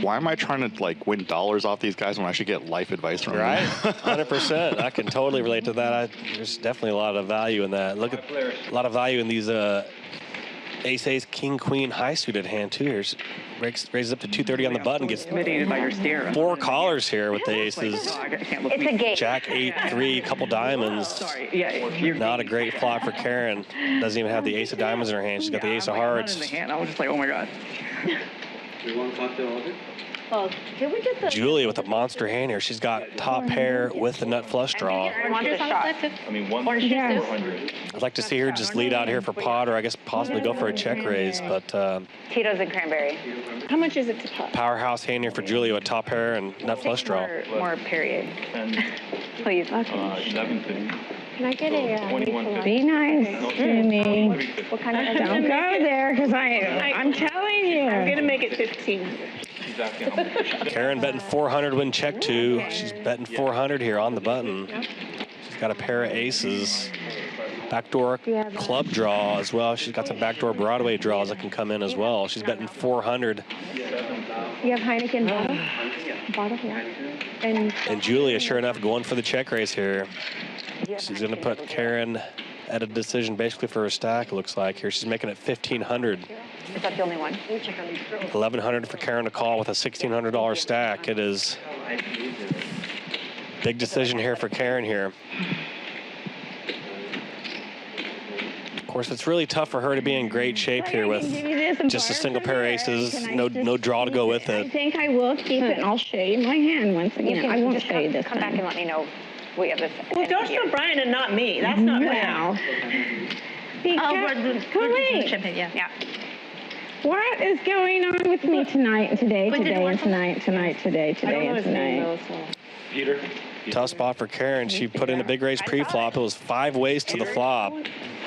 why am I trying to like win dollars off these guys when I should get life advice from them? Right, 100%. I can totally relate to that. There's definitely a lot of value in that. Look at a lot of value in these ace, king, queen, high suited hand too. Here, raises up to 230 on the button, gets Intimidated by your stare. 4 callers here with the aces. it's a game. Jack 8-3, couple diamonds. Sorry, yeah. Not a great flop for Karen. Doesn't even have the ace of diamonds in her hand. She's got the ace of hearts. I was just like, oh my god. Do you want cocktail order? Well, can we get the Julia with a monster hand here. She's got top pair with the nut flush draw. I want the shot. I mean, 400. I'd like to see her just lead out here for pot, or I guess possibly go for a check raise, but Tito's and cranberry. How much is it to pot? powerhouse hand here for Julia with top pair and nut flush draw. More period. Please. 1150. Can I get a Be nice to me. what kind of Don't go there, because I'm telling you. I'm going to make it 15. She's asking how much. Karen betting 400 when check 2. She's betting 400 here on the button. She's got a pair of aces. Backdoor club draw as well. She's got some backdoor Broadway draws that can come in as well. She's betting 400. You have Heineken bottle? Bottle, yeah. And Julia, sure enough, going for the check raise here. She's going to put Karen at a decision basically for her stack, it looks like. Here she's making it 1,500. Is that the only one? 1,100 for Karen to call with a $1,600 stack. It is big decision here for Karen here. Of course, it's really tough for her to be in great shape here with just a single pair of aces, no draw to go with I it. think I will keep it, and I'll show you my hand once again. I won't show you this Come back and let me know. We have this. Well, don't show Brian and not me. That's not now. Colleen. Yeah. What is going on with me tonight and today and tonight? Peter? Tough spot for Karen. She put in a big raise pre-flop. It was 5 ways to the flop.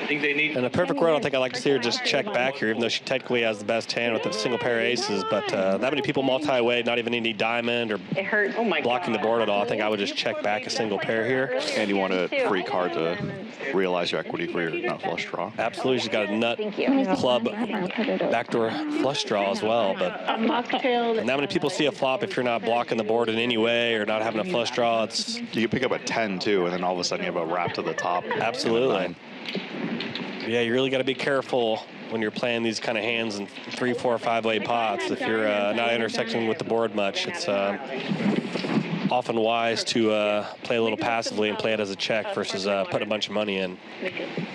I think they need. In a perfect world, I think I'd like to see her just check back here, even though she technically has the best hand with a single pair of aces. But that many people multi-way, not even any diamond or It hurt. Oh my blocking the board at all. I think I would just check back a single pair here. And you want a free card to realize your equity for your nut flush draw. Absolutely, she's got a nut Thank you. club backdoor flush draw as well. But A mocktail. not many people see a flop if you're not blocking the board in any way or not having a flush draw. It's You can pick up a 10 too, and then all of a sudden you have a wrap to the top. absolutely. Yeah, you really got to be careful when you're playing these kind of hands in 3, 4, 5-way pots. If you're not intersecting with the board much, it's often wise to play a little passively and play it as a check versus put a bunch of money in.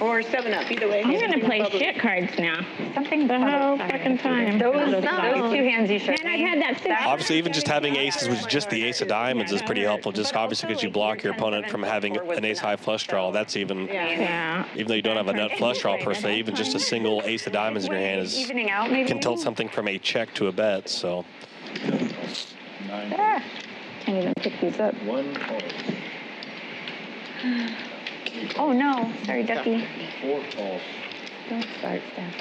Or 7-Up, either way. I'm gonna play shit cards now. Something The whole fucking time. Those 2 hands you showed Man, I've me. had that since. Obviously, even just having aces with just the ace of diamonds is pretty helpful, just obviously because you block your opponent from having an ace-high flush draw. That's even, Yeah. even though you don't have a nut flush draw per se, even just a single ace of diamonds in your hand is Evening out, maybe. can tilt something from a check to a bet. So Ah, can't even pick these up. One call. Oh no, sorry, Ducky. 4 calls. Don't start, Steph.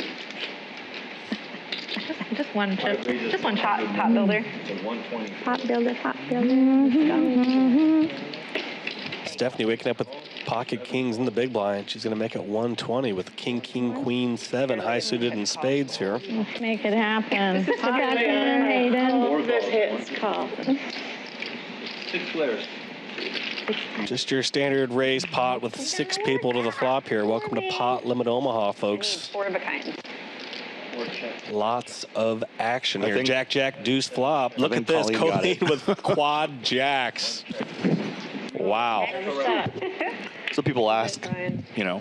Just one chip. Just one shot. Pot builder. So 120. Pot builder, pot builder. Stephanie waking up with pocket kings in the big blind. She's going to make it 120 with king, king, queen, 7 high suited and spades here. Let's make it happen. All this hits call. 6 players. Just your standard raise pot with 6 people to the flop here. Welcome to Pot Limit Omaha, folks. 4 of a kind. Lots of action here. think- Jack, jack, deuce flop. Look at think this, Colleen got Colleen it. with quad jacks. Wow. So people ask, you know,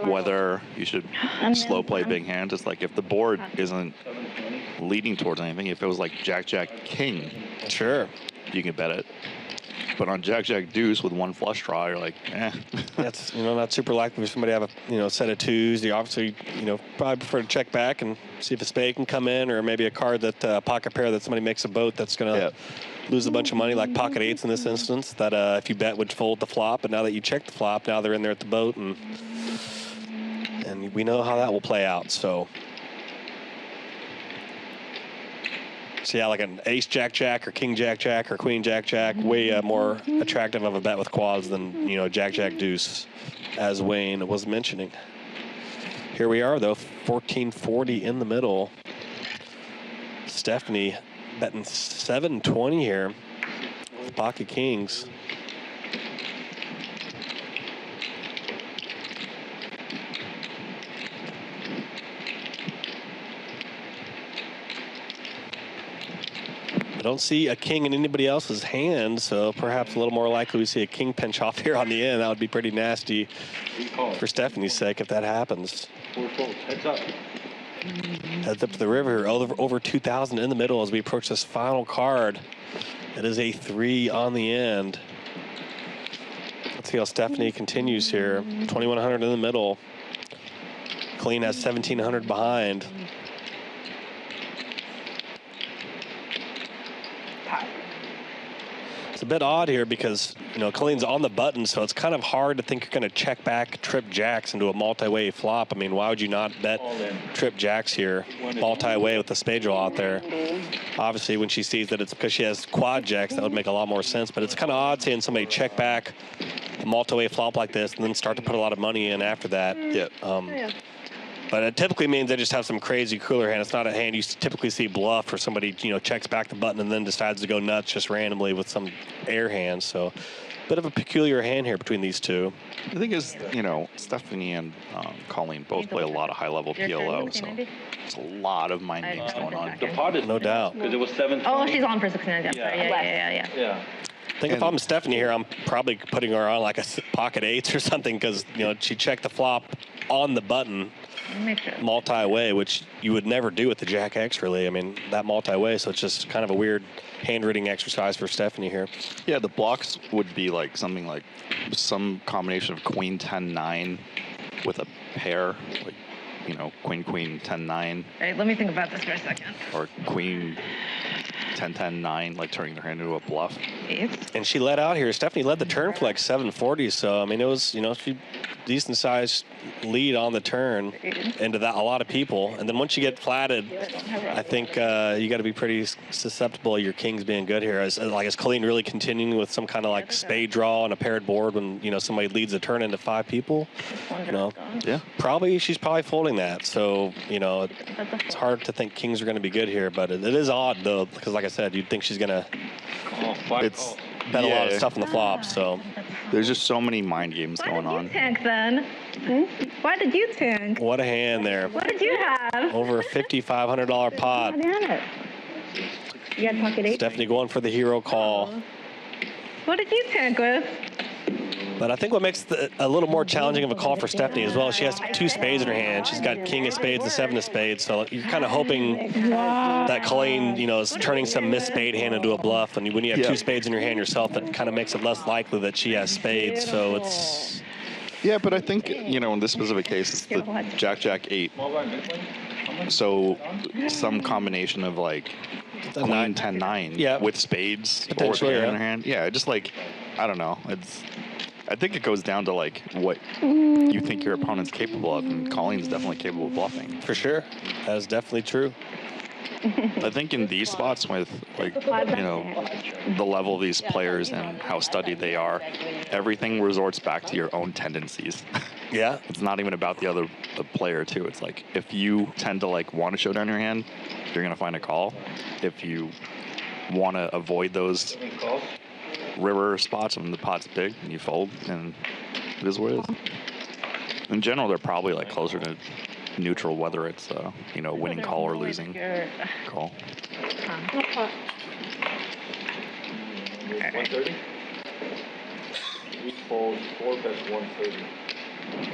whether you should slow play big hands. It's like if the board isn't leading towards anything, if it was like Jack, Jack, King, Sure. you can bet it. But on Jack, Jack, Deuce with 1 flush draw, you're like, eh. That's, not super likely for somebody to have a, set of 2s. You obviously, probably prefer to check back and see if a spade can come in, or maybe a card that pocket pair that somebody makes a boat that's going to lose a bunch of money, like pocket 8s in this instance, that if you bet would fold the flop. But now that you check the flop, now they're in there at the boat, and we know how that will play out. So yeah, like an ace jack jack or king jack jack or queen jack jack, way more attractive of a bet with quads than jack jack deuce, as Wayne was mentioning. Here we are though, 1440 in the middle. Stephanie betting 720 here with pocket kings. I don't see a king in anybody else's hand, so perhaps a little more likely we see a king pinch off here on the end. That would be pretty nasty for Stephanie's sake if that happens. 4 folds. Heads up. Heads up to the river here, over 2,000 in the middle as we approach this final card. It is a 3 on the end. Let's see how Stephanie continues here. 2,100 in the middle. Colleen has 1,700 behind. It's a bit odd here because, Colleen's on the button, so it's kind of hard to think you're going to check back trip jacks into a multi-way flop. I mean, why would you not bet trip jacks here, multi-way with the spade draw out there? Obviously, when she sees that it's because she has quad jacks, that would make a lot more sense. But it's kind of odd seeing somebody check back a multi-way flop like this and then start to put a lot of money in after that. But it typically means they just have some crazy cooler hand. It's not a hand you typically see bluff, or somebody, checks back the button and then decides to go nuts just randomly with some air hand. So, bit of a peculiar hand here between these two. The thing is, Stephanie and Colleen both play a lot of high-level PLO, so there's a lot of mind games going on. The pot is No doubt. because it was 7. Oh, she's on for 69. Yeah. Yeah. I think if I'm Stephanie here, I'm probably putting her on like a pocket 8s or something because, she checked the flop on the button. Make sure. Multi-way, which you would never do with the Jack X, really. I mean, that multi-way, so it's just kind of a weird hand-reading exercise for Stephanie here. Yeah, the blocks would be like something like some combination of queen 10-9 with a pair, like, queen queen 10-9. Right, let me think about this for a second. Or queen 10-10-9, like turning their hand into a bluff. And she led out here. Stephanie led the turn for like 740, so I mean, it was, she decent-sized lead on the turn into that a lot of people. And then once you get flatted, I think you got to be pretty susceptible to your kings being good here. Is Colleen really continuing with some kind of like spade draw on a paired board when, you know, somebody leads the turn into 5 people? You know, Yeah. she's probably folding that. So, you know, it's hard to think kings are going to be good here, but it is odd though, because like I said, you'd think she's going to It's bet a lot of stuff on the flop. So there's just so many mind games going Why on. did you tank then? Why did you tank? what a hand there. What did you have? Over a $5,500 pot. Damn it. You got pocket 8? Stephanie going for the hero call. What did you tank with? But I think what makes a little more challenging of a call for Stephanie as well, she has 2 spades in her hand. She's got king of spades and 7 of spades. So you're kind of hoping that Colleen, you know, is turning some missed spade hand into a bluff. And when you have 2 spades in your hand yourself, it kind of makes it less likely that she has spades. So it's... Yeah, but I think, you know, in this specific case, it's the Jack-Jack-8. So some combination of like Queen 10-9 with spades or Potentially, pair in yeah. her hand. Yeah, just like, I don't know. I think it goes down to like what you think your opponent's capable of, and Colleen's definitely capable of bluffing. For sure. That is definitely true. I think in these spots with like, you know, the level of these players and how studied they are, everything resorts back to your own tendencies. Yeah. It's not even about the player too. It's like if you tend to like want to show down your hand, you're gonna find a call. If you want to avoid those river spots when the pot's big and you fold, and it is what it is. In general, they're probably like closer to neutral, whether it's you know, winning call or losing call. 130? We fold 4 bets 130.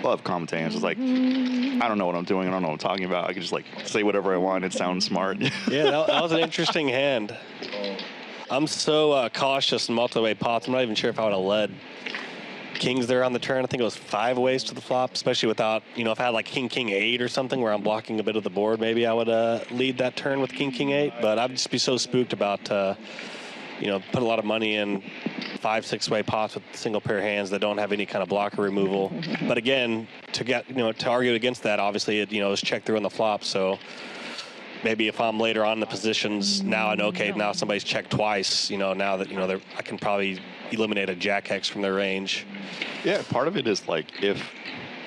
We'll have commenting. It's just like, I don't know what I'm doing. I don't know what I'm talking about. I can just like say whatever I want. It sounds smart. Yeah, that was an interesting hand. I'm so cautious in multi-way pots. I'm not even sure if I would have led kings there on the turn. I think it was 5 ways to the flop, especially without, you know, if I had like king 8 or something where I'm blocking a bit of the board, maybe I would lead that turn with king 8. But I'd just be so spooked about, you know, put a lot of money in 5-6 way pots with single pair hands that don't have any kind of blocker removal. But again, to argue against that, obviously it, you know, is checked through on the flop. So maybe if I'm later on in the positions, now I know, okay, now somebody's checked twice, you know, now that, you know, I can probably eliminate a jack X from their range. Yeah, part of it is like, if,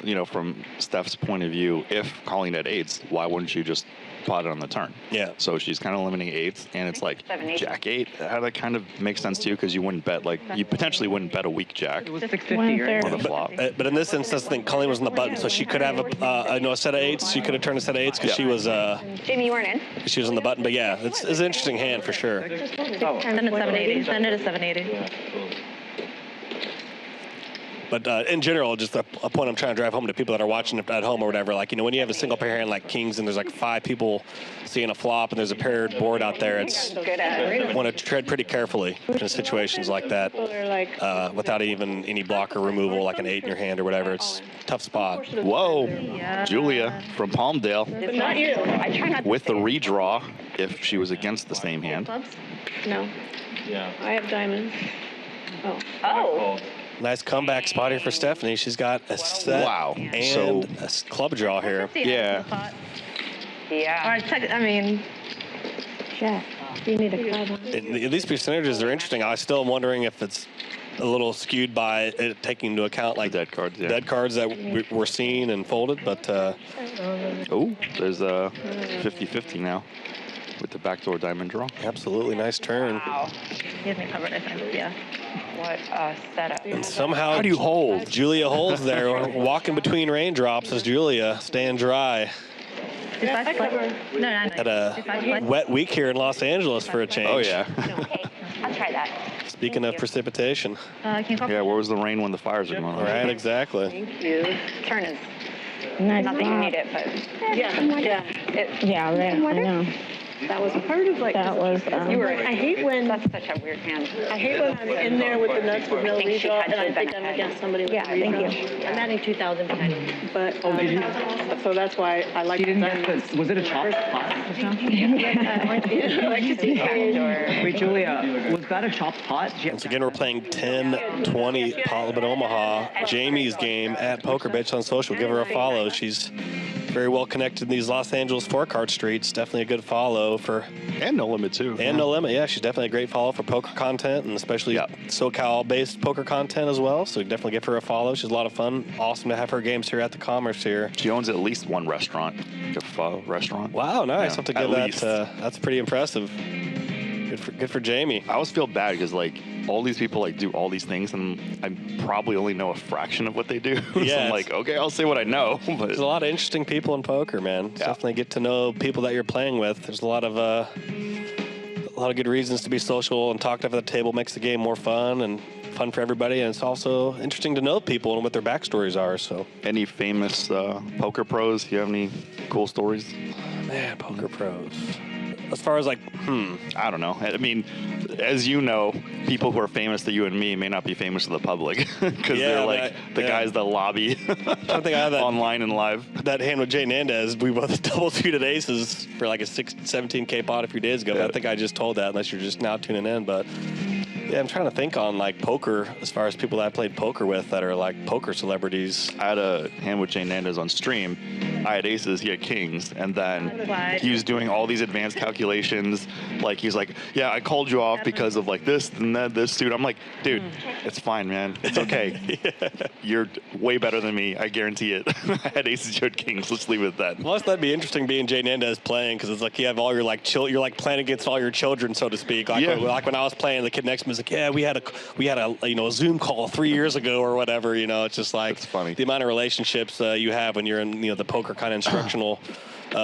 you know, from Steph's point of view, if Colleen had 8s, why wouldn't you just pot it on the turn? Yeah. So she's kind of eliminating 8s, and it's like Jack 8. That kind of makes sense too, because you wouldn't bet, like, you potentially wouldn't bet a weak Jack It was 650, right? on the flop. But in this instance, I think Colleen was on the button, so she could have a set of 8s. She could have turned a set of 8s because she was Jamie, you weren't in? she was on the button. But yeah, it's an interesting hand for sure. Send it 780. Send it to 780. But in general, just a point I'm trying to drive home to people that are watching at home or whatever, like, you know, when you have a single pair hand like kings and there's like 5 people seeing a flop and there's a paired board out there, it's want to tread pretty carefully in situations like that without even any blocker removal, like an 8 in your hand or whatever. It's a tough spot. Whoa, Julia from Palmdale It's not you. I try not to with the redraw if she was against the same hand. No, Yeah. I have diamonds. Oh. Nice comeback spot here for Stephanie. She's got a set Wow. and a club draw here. Yeah. Yeah. Or I mean, Jack, you need a club. These percentages are interesting. I still am wondering if it's a little skewed by it taking into account like dead cards, yeah. dead cards that we're seeing and folded. But Oh, there's a 50-50 now with the backdoor diamond draw. absolutely nice turn. Wow. he has me covered, I think. Yeah. What a setup. And somehow, How do you hold? Julia holds there, walking between raindrops as Julia staying dry. No, Had a wet week here in Los Angeles for a change. Oh, yeah. Okay, I'll try that. Speaking of precipitation. Can you call Yeah, where was the rain when the fires are going on? Right, exactly. Thank you. Turn is Nice. not that you need it, but Yeah. it, Yeah, right. I know. That was part of like. That was. I hate when. That's such a weird hand. I hate when I'm in there with the nuts with no I think she redraw, had and I to think have I'm been against somebody with Yeah, a redraw. thank you. I'm adding 2,000 behind you. But so that's why I like. She didn't get this. Was it a chopped pot? Wait, Julia, was that a chopped pot? Once again, we're playing 10-20 Parliament Omaha. Jamie's game at Poker Bitch on social. Give her a follow. She's very well connected in these Los Angeles four-card streets. Definitely a good follow for... And No Limit, too. And No Limit, yeah. She's definitely a great follow for poker content, and especially SoCal-based poker content as well. So definitely give her a follow. She's a lot of fun. Awesome to have her games here at the Commerce here. She owns at least one restaurant. Restaurant. Wow, nice. Yeah, Have to give that. That's pretty impressive. Good for Jamie. I always feel bad because like all these people like do all these things, and I probably only know a fraction of what they do. So I'm like, okay, I'll say what I know. But there's a lot of interesting people in poker, man. Definitely get to know people that you're playing with. There's a lot of good reasons to be social and talk to at the table. Makes the game more fun and fun for everybody, and it's also interesting to know people and what their backstories are. So, any famous poker pros? Do you have any cool stories? Man, poker pros. As far as like, I don't know. I mean, as you know, people who are famous to you and me may not be famous to the public because they're like the guys that lobby I think I had that, online and live. That hand with Jay Nandez, we both double suited aces for like a 17K pot a few days ago. I think I just told that, unless you're just now tuning in. But yeah, I'm trying to think on like poker as far as people that I played poker with that are like poker celebrities. I had a hand with Jay Nandez on stream. I had aces, he had kings, and then he was doing all these advanced calculations. Like he's like, yeah, I called you off because of like this and that, this dude. I'm like, dude, it's fine, man. It's okay. You're way better than me. I guarantee it. I had aces, you had kings. Let's leave it at that. Plus, that'd be interesting being Jay Nandez playing because it's like you have all your like you're like playing against all your children, so to speak. Like, like when I was playing, the kid next to me was like, yeah, we had a Zoom call 3 years ago or whatever. You know, it's just like it's funny. The amount of relationships you have when you're in the poker kind of instructional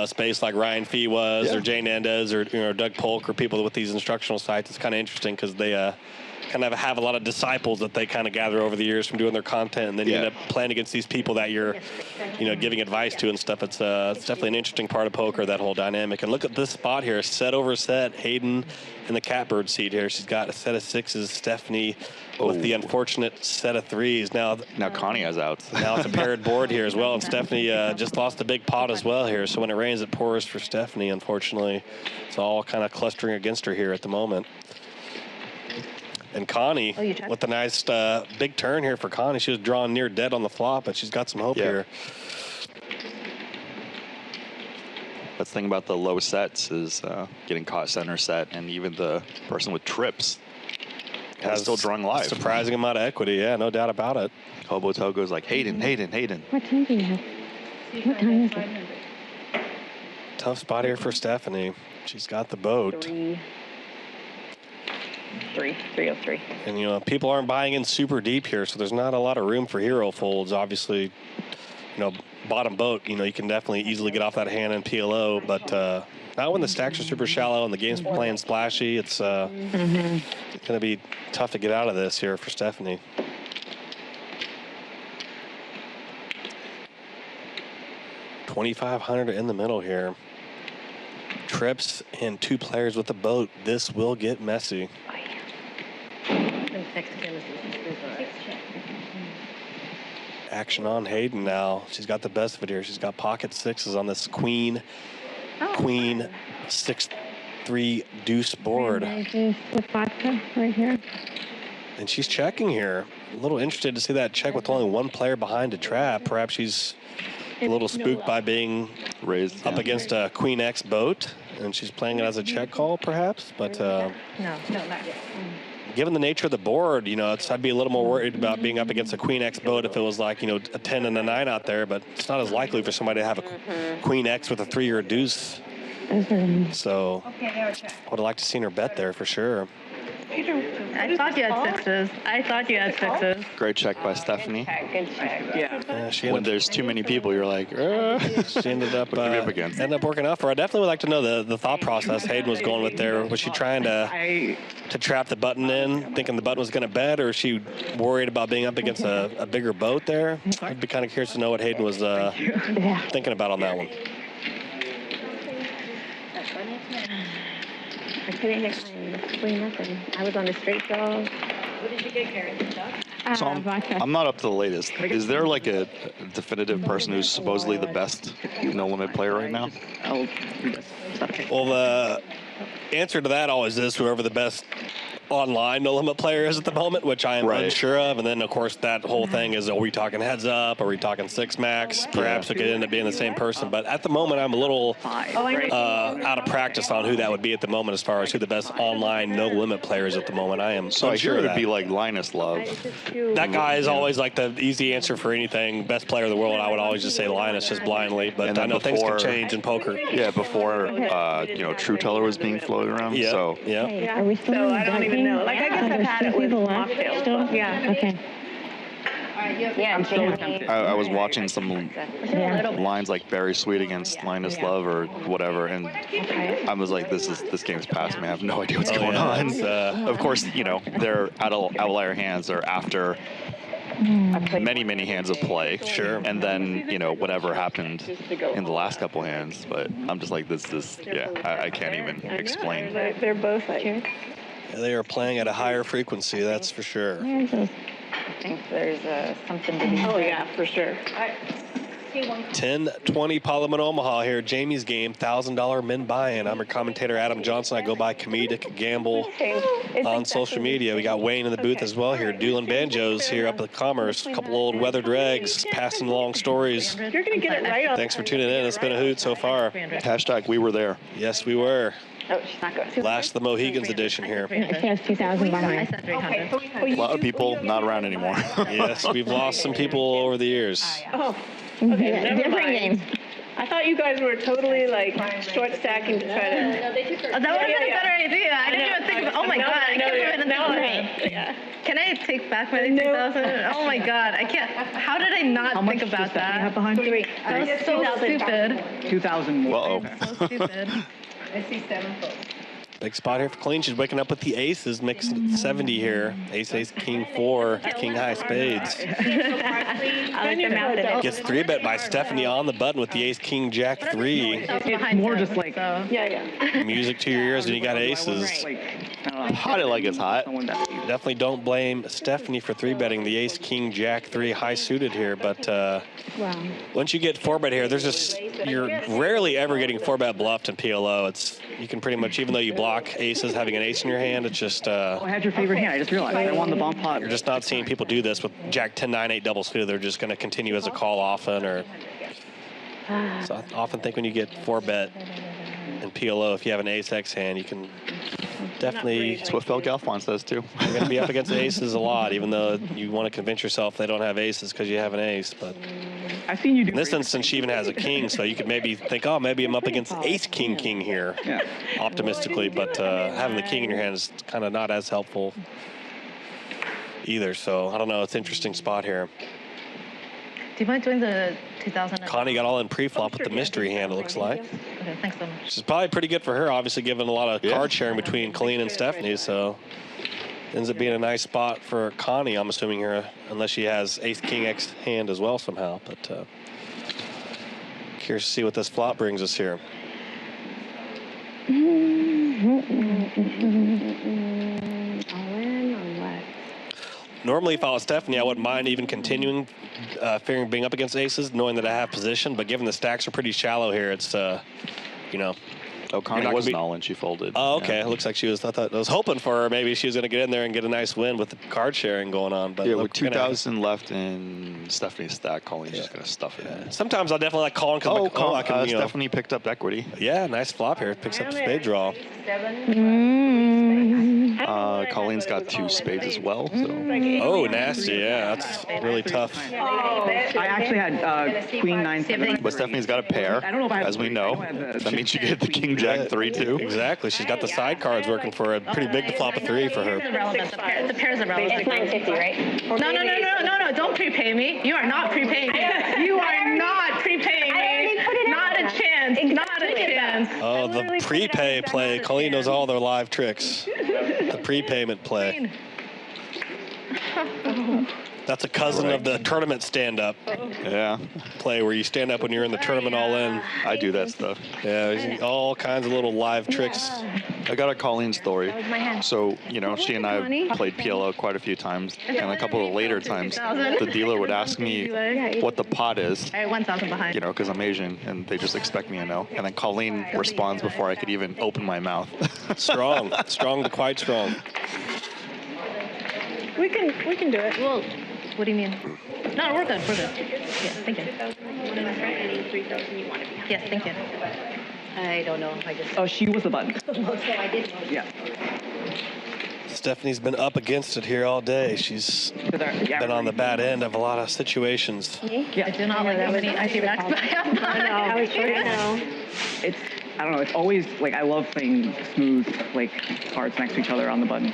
space like Ryan Fee was, or Jay Nandez, or Doug Polk, or people with these instructional sites. It's kind of interesting because they kind of have a lot of disciples that they kind of gather over the years from doing their content, and then you end up playing against these people that you're giving advice to and stuff. It's definitely an interesting part of poker, that whole dynamic. And look at this spot here, set over set. Hayden in the catbird seat here. She's got a set of sixes. Stephanie with the unfortunate set of threes. Now Connie has outs. Now it's a paired board here as well, and Stephanie just lost a big pot as well here. So when it rains, it pours for Stephanie, unfortunately. It's all kind of clustering against her here at the moment. And Connie, with a nice big turn here for Connie. She was drawn near dead on the flop, but she's got some hope here. That's the thing about the low sets is getting caught center set, and even the person with trips has still drawing live. Surprising amount of equity, yeah, no doubt about it. Hobo Togo's like, Hayden. What time do you have? What time is it? Tough spot here for Stephanie. She's got the boat. 303. And, people aren't buying in super deep here, so there's not a lot of room for hero folds. Obviously, bottom boat, you can definitely easily get off that hand in PLO, but not when the stacks are super shallow and the game's playing splashy. It's going to be tough to get out of this here for Stephanie. $2,500 in the middle here. Trips and two players with the boat. This will get messy. Action on Hayden now. She's got the best of it here. She's got pocket sixes on this queen 6-3 deuce board. With vodka right here. And she's checking here. A little interested to see that check with only one player behind to trap. Perhaps she's a little spooked by being raised up against a Queen X boat, and she's playing it as a check call, perhaps. But no, not yet. Given the nature of the board, I'd be a little more worried about being up against a Queen X boat if it was like, a 10 and a 9 out there. But it's not as likely for somebody to have a Queen X with a 3 or a deuce. So would have liked to seen her bet there for sure. I thought you had sixes. Great check by Stephanie. Good check. Yeah. When there's too many people, you're like, She ended up working out for her. I definitely would like to know the thought process Hayden was going with there. Was she trying to trap the button in, thinking the button was going to bet, or is she worried about being up against a bigger boat there? I'd be kind of curious to know what Hayden was thinking about on that one. didn't get clean nothing. I was on a straight draw. What did you get, Karen? So I'm not up to the latest. Is there like a definitive person who's supposedly the best no limit player right now? Well, the answer to that always is whoever the best online no limit player is at the moment, which I am unsure of. And then, of course, that whole thing is, are we talking heads up? Are we talking six max? Perhaps it could end up being the same person. But at the moment, I'm a little out of practice on who that would be at the moment as far as who the best online no limit player is at the moment. I am so unsure I hear of it that. would be like Linus Love. That guy is always like the easy answer for anything. Best player of the world, I would always just say Linus just blindly. But I know things can change in poker. Yeah, before, True Teller was being floated around. Yeah, so. yeah. Are we still So I don't even know. Like, I guess I've had it with mocktails. Yeah. Okay. Yeah, I was watching some lines like Barry Sweet against Linus Love or whatever, and I was like, this game's past me. I have no idea what's going on. Of course, they're outlier hands. They're after many hands of play. Sure. And then, whatever happened in the last couple hands. But I'm just like, I can't even explain. They're both like... They are playing at a higher frequency, that's for sure. I think there's something to be said. Oh, yeah, for sure. 10-20 Parliament Omaha here. Jamie's game, $1,000 min buy-in. I'm your commentator, Adam Johnson. I go by Comedic Gamble on social media. We got Wayne in the booth as well here. Dueling Banjos here up at Commerce. A couple old weathered regs, passing along stories. You're going to get it right on. Thanks for tuning in. It's been a hoot so far. Hashtag we were there. Yes, we were. Oh, she's not going. Last of the Mohegans edition here. She has 2,000 behind. I said 300. A lot of people not around anymore. Yes, we've lost some people over the years. Oh, okay, never Different mind. games. I thought you guys were totally, like, short stacking to try to... Oh, that would have been a better idea. I didn't even think of. Oh my god! I can't believe I didn't think of it. Can I take back my 2,000? Oh my god! I can't. How did I not think about that? behind? That was so stupid. 2,000 more. Uh-oh. So stupid. I see 7 folks. Big spot here for Colleen. She's waking up with the aces, mixing 70 here. Ace, king 4, king high spades. I like the mouth of it. Gets 3-bet by Stephanie on the button with the ace, king, jack 3. It's more just like Music to your ears when you got aces. Hot it like it's hot. Definitely don't blame Stephanie for 3-betting the ace, king, jack 3 high suited here, but once you get 4-bet here, you're rarely ever getting 4-bet bluffed in PLO. You can pretty much, even though you block aces, having an ace in your hand, it's just I had your favorite hand. I just realized I won the bomb pot. you're just not seeing people do this with jack 10, 9, 8 double suited. They're just going to continue as a call often, so I often think when you get 4-bet in PLO, if you have an ace-X hand, you can definitely... That's what Phil Galfond says, too. You're going to be up against aces a lot, even though you want to convince yourself they don't have aces because you have an ace. But I've seen you do in this instance, she even has a king, so you could maybe think, oh, maybe I'm up against ace, king here, optimistically. But having the king in your hand is kind of not as helpful either. So I don't know. It's an interesting spot here. Do you mind doing the 2,000? Connie got all in pre-flop with the mystery hand, it looks like. Okay, thanks so much. Which is probably pretty good for her, obviously, given a lot of card sharing between Colleen and Stephanie. So ends up being a nice spot for Connie, I'm assuming here, unless she has ace, king, X hand as well somehow. But curious to see what this flop brings us here. All in or what? Normally, if I was Stephanie, I wouldn't mind even continuing figuring being up against aces, knowing that I have position. But given the stacks are pretty shallow here, it's, Oh, Connie wasn't all in. She folded. Oh, okay. It looks like she was. I was hoping for her. Maybe she was going to get in there and get a nice win with the card sharing going on. But yeah, with 2,000 left in Stephanie's stack, Colleen's just going to stuff it in. Sometimes I definitely like calling because I can. Stephanie picked up equity. Yeah, nice flop here. Picks up a spade draw. Colleen's got 2 spades as well. So. Oh, nasty. Yeah, that's really tough. I actually had queen 9, 7. But Stephanie's got a pair, as we know. That means she get the king jack 3 too. Exactly. She's got the side cards working for her. Pretty big to flop a 3 for her. The pair's irrelevant. It's 950, right? No. Don't prepay me. You are not prepaying me. You are not prepaying me. Not a chance. Not a chance. Oh, the prepay play. Colleen knows all their live tricks. The prepayment play. That's a cousin of the tournament stand-up Yeah, play where you stand up when you're in the tournament all in. I do that stuff. Yeah, there's all kinds of little live tricks. I got a Colleen story. was my hand. So, you know, she and I have played PLO quite a few times, and a couple of later times, the dealer would ask me what the pot is, All right, 1,000 behind. you know, because I'm Asian, and they just expect me to know. And then Colleen responds before I could even open my mouth. Strong to quite strong. We can do it. Well, what do you mean? No, we're good. We're good. Yeah, thank you. Yes, thank you. I don't know. I just. Oh, she was the button. So I did know. Yeah. Stephanie's been up against it here all day. She's been on the bad end of a lot of situations. Yeah. I do not like any IP racks, but I have not. I know. It's, I don't know, it's always, like, I love playing smooth, like, cards next to each other on the button.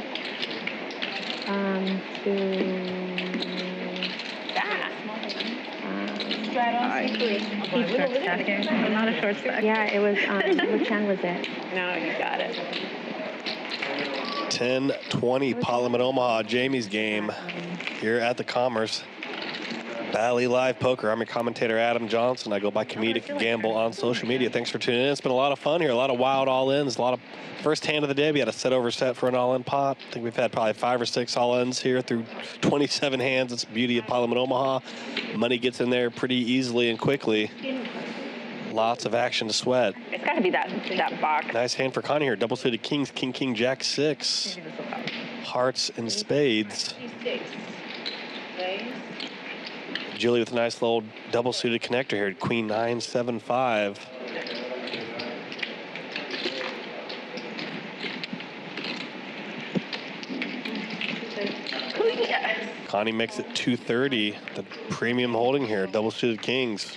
Short stacking. I'm not a short stack. Yeah, it was. What Chiang was it? No, you got it. 10-20 Parliament Omaha, Jamie's game here at the Commerce. Bally Live Poker. I'm your commentator, Adam Johnson. I go by Comedic Gamble on social media. Thanks for tuning in. It's been a lot of fun here. A lot of wild all-ins. A lot of first hand of the day. We had a set over set for an all-in pot. I think we've had probably 5 or 6 all-ins here through 27 hands. It's the beauty of Parliament Omaha. Money gets in there pretty easily and quickly. Lots of action to sweat. It's got to be that box. Nice hand for Connie here. Double suited kings, king, king, jack, 6. Hearts and spades. Julie with a nice little double suited connector here. Queen 9, 7, 5. Connie makes it 230. The premium holding here. Double suited kings.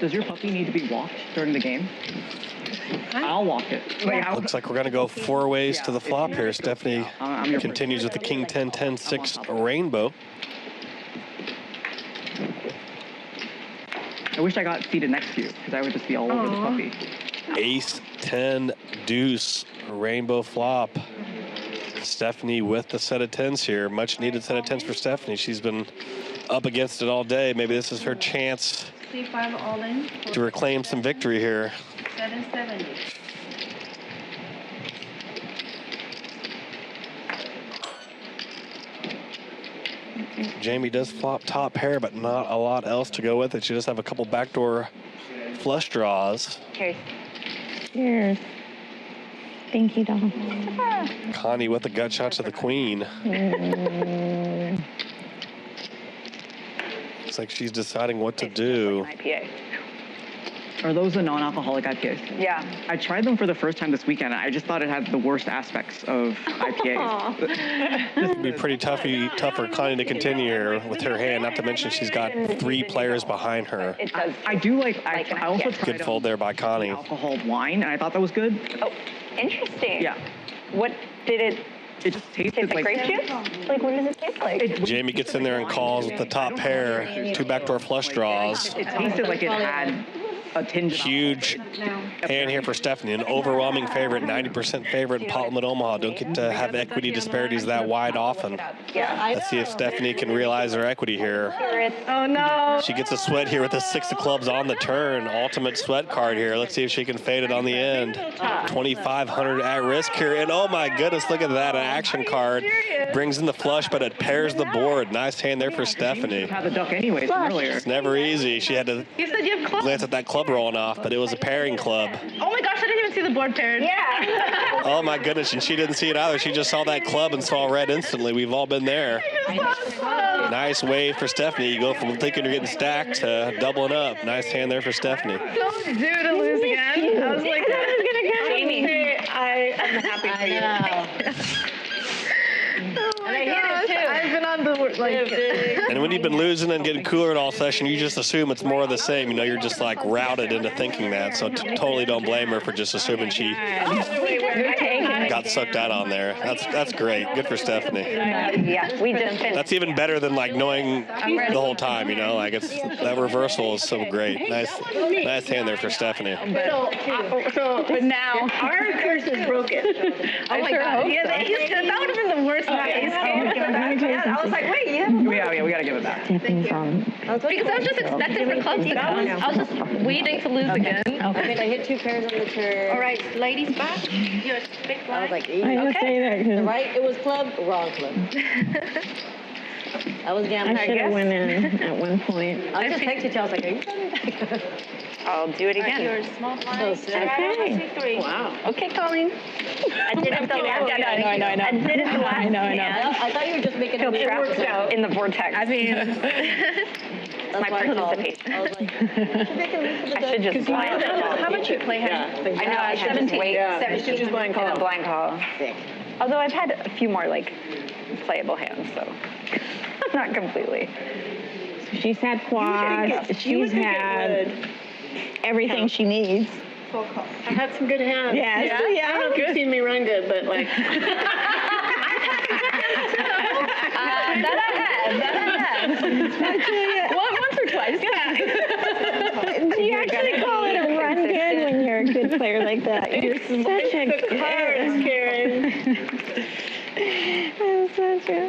Does your puppy need to be walked during the game? I'll walk it. Looks like we're going to go 4 ways to the flop here. Stephanie continues with the king 10, 10, 6 rainbow. I wish I got seated next to you, because I would just be all over the puppy. Ace, 10, deuce, rainbow flop. Stephanie with the set of 10s here. Much needed set of 10s for Stephanie. She's been up against it all day. Maybe this is her chance C5 all in. to reclaim some victory here. 770. Jamie does flop top pair, but not a lot else to go with it. She does have a couple backdoor flush draws. Cheers. Cheers. Thank you, doll. Connie with the gut shot to the queen. Looks like she's deciding what to do. IPA. Are those the non-alcoholic IPAs? Yeah. I tried them for the first time this weekend. I just thought it had the worst aspects of IPAs. It'd be pretty tough for Connie to continue here with her hand, not to mention she's got 3 players behind her. It does. I do like, I also IPA. tried Good fold there by Connie. alcohol wine, and I thought that was good. Oh, interesting. Yeah. What did it It just tasted taste like? Grape juice? Like, what does it taste like? Jamie gets in there and calls with the top pair, 2 backdoor flush draws. It tasted like it had a tinge of Huge hand here for Stephanie, an overwhelming favorite, 90% favorite in Parliament Omaha. Don't get to have equity disparities that wide often. Yeah. Let's see if Stephanie can realize her equity here. Oh no. She gets a sweat here with the 6 of clubs on the turn. Ultimate sweat card here. Let's see if she can fade it on the end. 2,500 at risk here. And oh my goodness, look at that. An action card. Brings in the flush, but it pairs the board. Nice hand there for Stephanie. had the duck anyways from earlier. It's never easy. She had to You said you have clubs. glance at that club rolling off, but it was a pairing club. Oh my gosh, I didn't even see the board paired. Yeah. Oh my goodness, and she didn't see it either. She just saw that club and saw red instantly. We've all been there. Nice wave for Stephanie. You go from thinking you're getting stacked to doubling up. Nice hand there for Stephanie. So due to lose again. I was like, that is gonna get Jamie, I am happy for you. Oh my gosh, I've been on the And when you've been losing and getting cooler all session, you just assume it's more of the same. You know, you're just like routed into thinking that. So totally don't blame her for just assuming she got got sucked out on there. That's great. Good for Stephanie. Yeah, we just finished. That's even better than like knowing the whole time, you know. Like it's that reversal is so great. Nice hand there for Stephanie. But now our curse is broken. Oh my God. Yeah, that would have been the worst night. I was like, wait, yeah, we gotta give it back. Because I was just expecting for clubs to come. I was just waiting to lose again. Okay, I hit 2 pairs on the turn. All right, ladies back. You're a big I blind. was like, okay. The right, it was club, wrong club. I was gambling. I should have went in at one point. I just texted you. I was like, are you coming back? I'll do it again. You're a small blind. Okay. 3. Wow. Okay, Colleen. I did it the last time. I know. I did it the last time. I thought you were just making It it worked out in the vortex. I mean, my participation. I was like, I should just blind call. how much you play? I know, I had 17. You should just blind call. And a blind call. Although I've had a few more, like, playable hands, so not completely. She's had quads. She's had everything she needs. I had some good hands. Yes. I don't know if you've seen me run good, but like. That I have. Once or twice. Do you actually call it a run good when you're a good player like that? You're such a Cards, Karen. That's such a.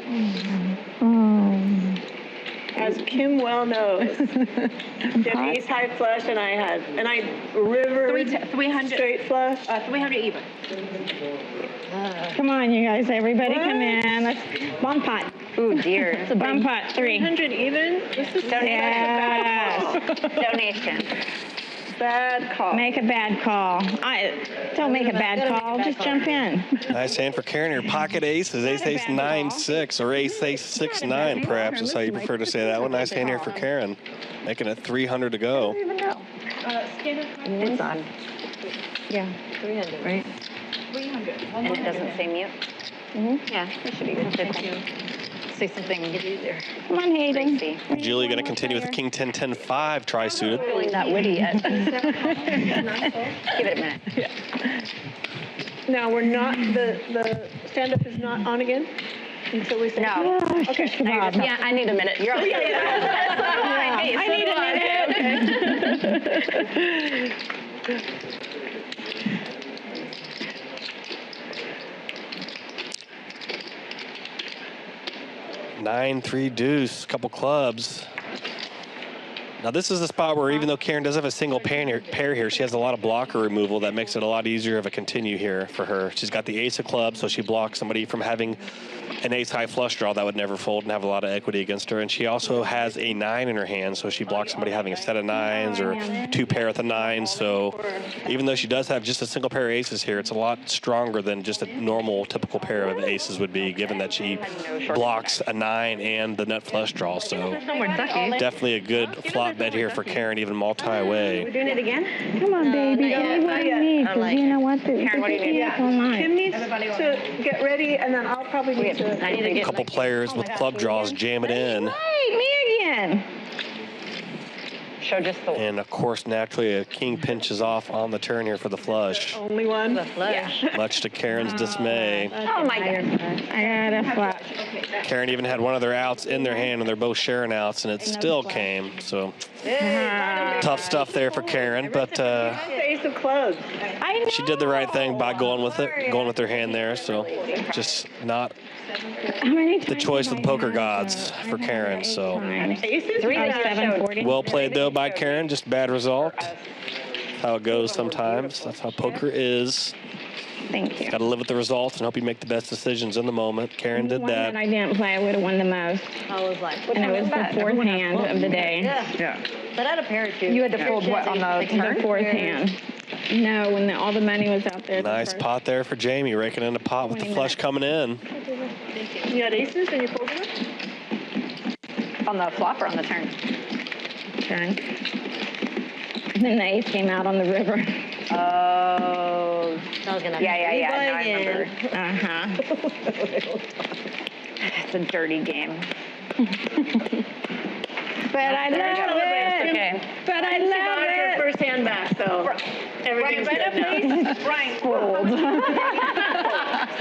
As Kim well knows, she had ace high flush, and I river 300. straight flush. 300 even. Come on, you guys. Everybody come in. Let's bump pot. Ooh, dear. It's a bump pot. 3. 300 even. This is Yes. Donation. bad call. Make a bad call. Don't make a bad call. Just jump in. Nice hand for Karen. Your pocket ace is ace 9-6 or ace 6-9, perhaps is how you prefer to say that one. Nice hand here for Karen, making it 300 to go. It's on. Yeah. 300. Right. 300. And it doesn't say mute. Yeah, that should be good. Say something easier. Come on, Hayden. See. Julie going to continue with King 10-10-5 tri-suited. Feeling that witty yet. Give it a minute. Now we're not, the stand-up is not on again until we say. No. Okay. Yeah, I need a minute. You're up. I need a minute. 9-3 deuce, couple clubs. Now this is the spot where even though Karen does have a single pair here, she has a lot of blocker removal that makes it a lot easier of a continue here for her. She's got the ace of clubs, so she blocks somebody from having an ace high flush draw that would never fold and have a lot of equity against her. And she also has a 9 in her hand, so she blocks somebody having a set of 9s or 2 pair with a 9. So even though she does have just a single pair of aces here, it's a lot stronger than just a normal typical pair of aces would be, given that she blocks a 9 and the nut flush draw. So definitely a good flop bet here for Karen, even multi-way. We're doing it again? Come on, baby. Don't what you need, because you know what? Karen, what do you need? Kim needs to get ready, and then I'll probably need to. A couple players with club draws jam it in. Hey, me again. Show just the And of course, naturally, a king pinches off on the turn here for the flush, Only one. much to Karen's dismay. Oh my God. I got a flop. Karen even had one of their outs in their hand, and they're both sharing outs, and it still came. So tough stuff there for Karen, but Ace of clubs. she did the right thing by going with it, going with her hand there. So just not the choice of the poker gods for Karen. So Aces? 740. well played though by Karen, just bad result. How it goes sometimes. That's how poker is. Thank you. Got to live with the results and hope you make the best decisions in the moment. Karen did One that that. I didn't play, I would have won the most. I was like, And it was the fourth hand of the day. yeah. But I had a pair or two. You had to fold what on the turn? The fourth hand. No, when all the money was out there. Nice pot there for Jamie, raking in the pot with the 20 flush coming in. You had aces and you folded them? On the flop or on the turn? Turn. And then the ace came out on the river. Oh. I was gonna. Yeah. Now I remember. Uh-huh. It's a dirty game. But I love it. Okay. But I love Your it. first hand back, so everything's good now. Fold.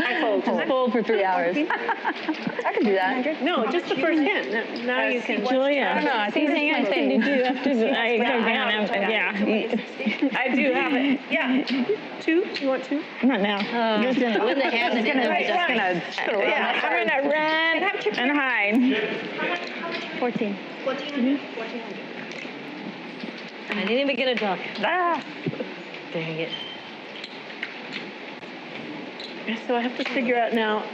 I fold. Just fold for 3 hours. I could do that. No, just the first hand. Now you can. Julia. I don't know. I think Anything it's else to do after I go down after, yeah. I do have it. Yeah. 2? You want 2? Not now. With the hand, I'm gonna run and hide. 14. 14. I didn't even get a duck. Ah. Dang it. So I have to figure out now.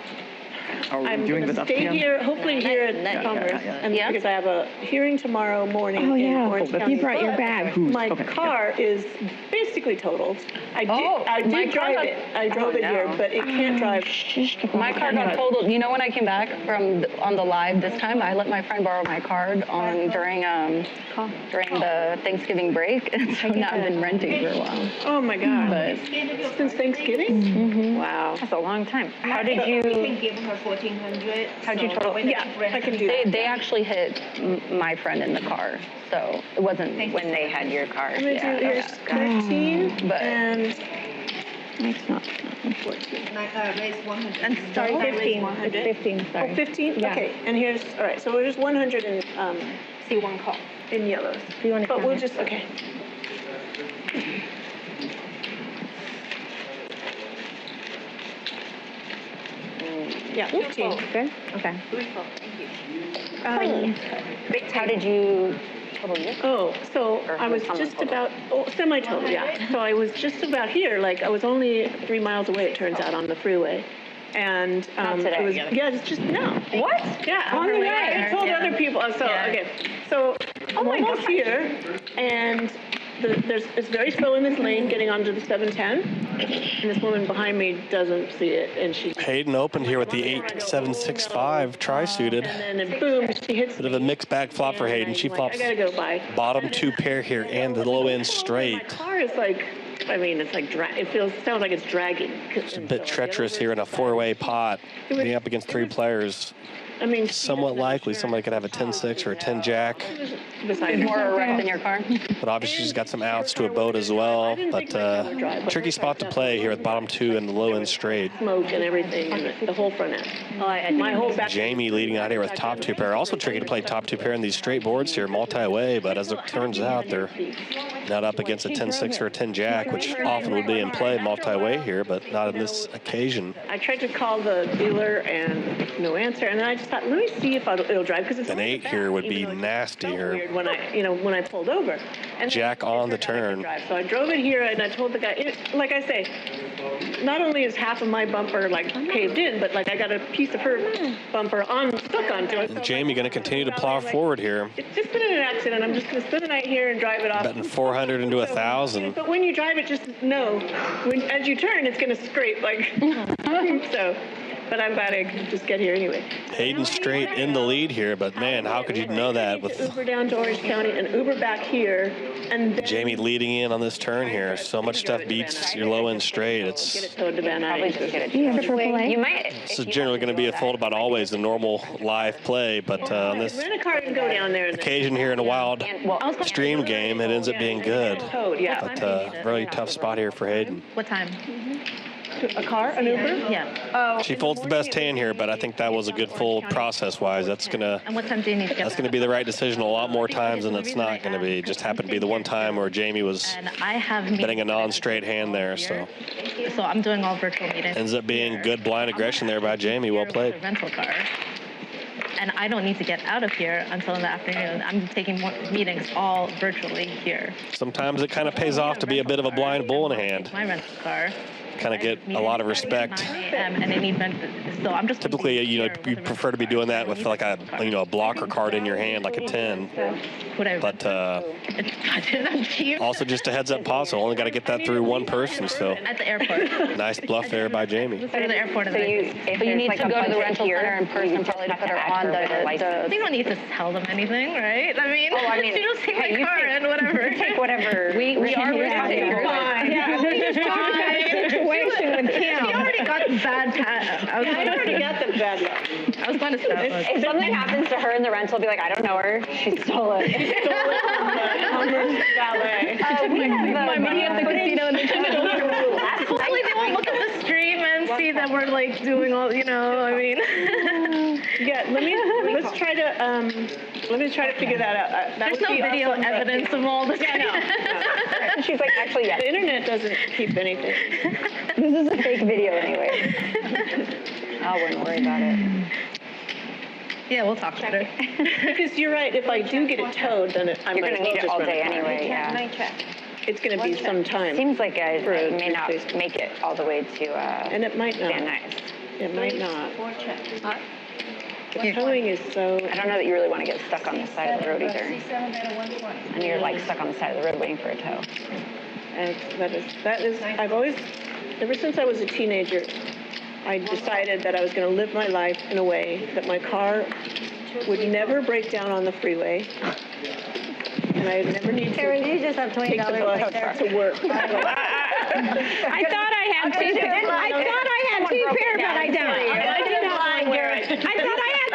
I'm going to stay here, hopefully here at Commerce, and because I have a hearing tomorrow morning in Orange County. You brought your but bag. My car is basically totaled. I did drive it. I drove it here, but it can't drive. My car got totaled. You know, when I came back on the live this time, I let my friend borrow my card during the Thanksgiving break, and so now I've been renting for a while. Oh my God! But since Thanksgiving? Mm-hmm. Wow, that's a long time. How did you? can give her 1,400. How'd you total? Yeah, I can do that. They actually hit my friend in the car, so it wasn't when they had your car. I'm gonna do here's 13 But- and That's not 14. Raise 100. And sorry, 15. 15, sorry. Oh, 15? Yeah. Okay, and here's, all right, so there's 100 in, See one call. in yellows. Do you want to But count we'll it? just, okay. Yeah, 15. Good? Okay. How did you total your car? Oh, so Or I was how much just total? about, semi-total, yeah. So I was just about here, like I was only 3 miles away, it turns out, on the freeway. And Not today. it was, yeah, it's just no. What? Yeah, On the way. I told other people. So okay, so I'm almost here, and it's very slow in this lane getting onto the 710, and this woman behind me doesn't see it, and she. Hayden opened here with the 8765 tri-suited. And then boom, she hits. Bit of a mixed bag flop for Hayden. She flops I gotta go by. bottom 2 pair here and the low end My straight. car is like, I mean, it's like sounds like it's dragging. It's a bit treacherous here in a 4-way pot. Being up against 3 players. I mean, Somewhat likely somebody could have a 10-6 or a 10-jack. Beside More a wreck than your car? But obviously she's got some outs to a boat as well. But tricky spot to play here with bottom 2 and the low end straight. smoke and everything, and the whole front end. My whole back. Jamie leading out here with top 2 pair. Also tricky to play top 2 pair in these straight boards here, multi-way. But as it turns out, they're not up against a 10-6 or a 10-jack, which often would be in play multi-way here, but not in this occasion. I tried to call the dealer and no answer, and then I just thought, let me see if it'll drive, because it's An 8 here would be nasty here. weird when I pulled over. And Jack on the turn. So I drove it here, and I told the guy, like I say, not only is half of my bumper like caved in, but like I got a piece of her bumper stuck onto it. And Jamie going to continue to plow forward here. It's just been an accident. I'm just going to spend the night here and drive it off. Betting 400 into 1,000. But when you drive it, just know, as you turn, it's going to scrape like so. But I'm glad I could just get here anyway. Hayden straight in the lead here, but man, how could you know that with Uber down to Orange County and Uber back here, and then Jamie leading in on this turn here? So much stuff beats your low end straight. get It's it towed to Van Nuys. Do you have AAA? You might. This is generally going to be a fold about always a normal live play, but on this Rent a car and go down there. And occasion here in a wild stream game, it ends up being good. towed, yeah. But really tough spot here for Hayden. What time? A car, an Uber? Yeah. She folds the best hand here, but I think that was a good fold process-wise. That's gonna And what time do you need to get That's going to be the right decision a lot more times than it's not going to be. Just happened to be the one time where Jamie was And I have betting a non-straight hand there, so So I'm doing all virtual meetings. ends up being good blind aggression there by Jamie. Well played. Rental car. And I don't need to get out of here until in the afternoon. I'm taking more meetings all virtually here. Sometimes it kind of pays off to be a bit of a blind bull in a hand. My rental car. Kind of get a lot of respect. 9 a.m. and I need so I'm just Typically, you prefer to be doing that with like a blocker card in your hand, like a 10. But also just a heads up pause. So only got to get that through one person. So at the airport. Nice bluff there by Jamie. Go to the airport. So you need to go to the rental center in person probably to put her on the license. They don't need to tell them anything, right? I mean, you just take my car take- and whatever. Take whatever. We are responsible. Situation with Kim. She already got the bad pat. I already got the bad luck. I was going to Starbucks. If something happens to her in the rental, be like, I don't know her. She stole it. Stole it from the Commerce Ballet. We have my money at the casino and the Hopefully they won't look at the stream and see that we're like doing all, you know, I mean. Yeah, let's try to figure that out. There's no video evidence of all this. Yeah, no. She's like, actually, yes. The internet doesn't keep anything. This is a fake video anyway. I wouldn't worry about it. Yeah, we'll talk later. Because you're right, if I do get it towed, then I'm You're going to need it all day anyway, yeah. It's going to be some time. Seems like I may not make it all the way to and it might not. Van Nuys. It might not. The towing is so... I don't know that you really want to get stuck on the side of the road either. And you're like stuck on the side of the road waiting for a tow. That is, I've always, ever since I was a teenager, I decided that I was going to live my life in a way that my car would never break down on the freeway. And I would never need to you just have $20 take the bus to work. I thought I had two pair, but I don't. I thought I had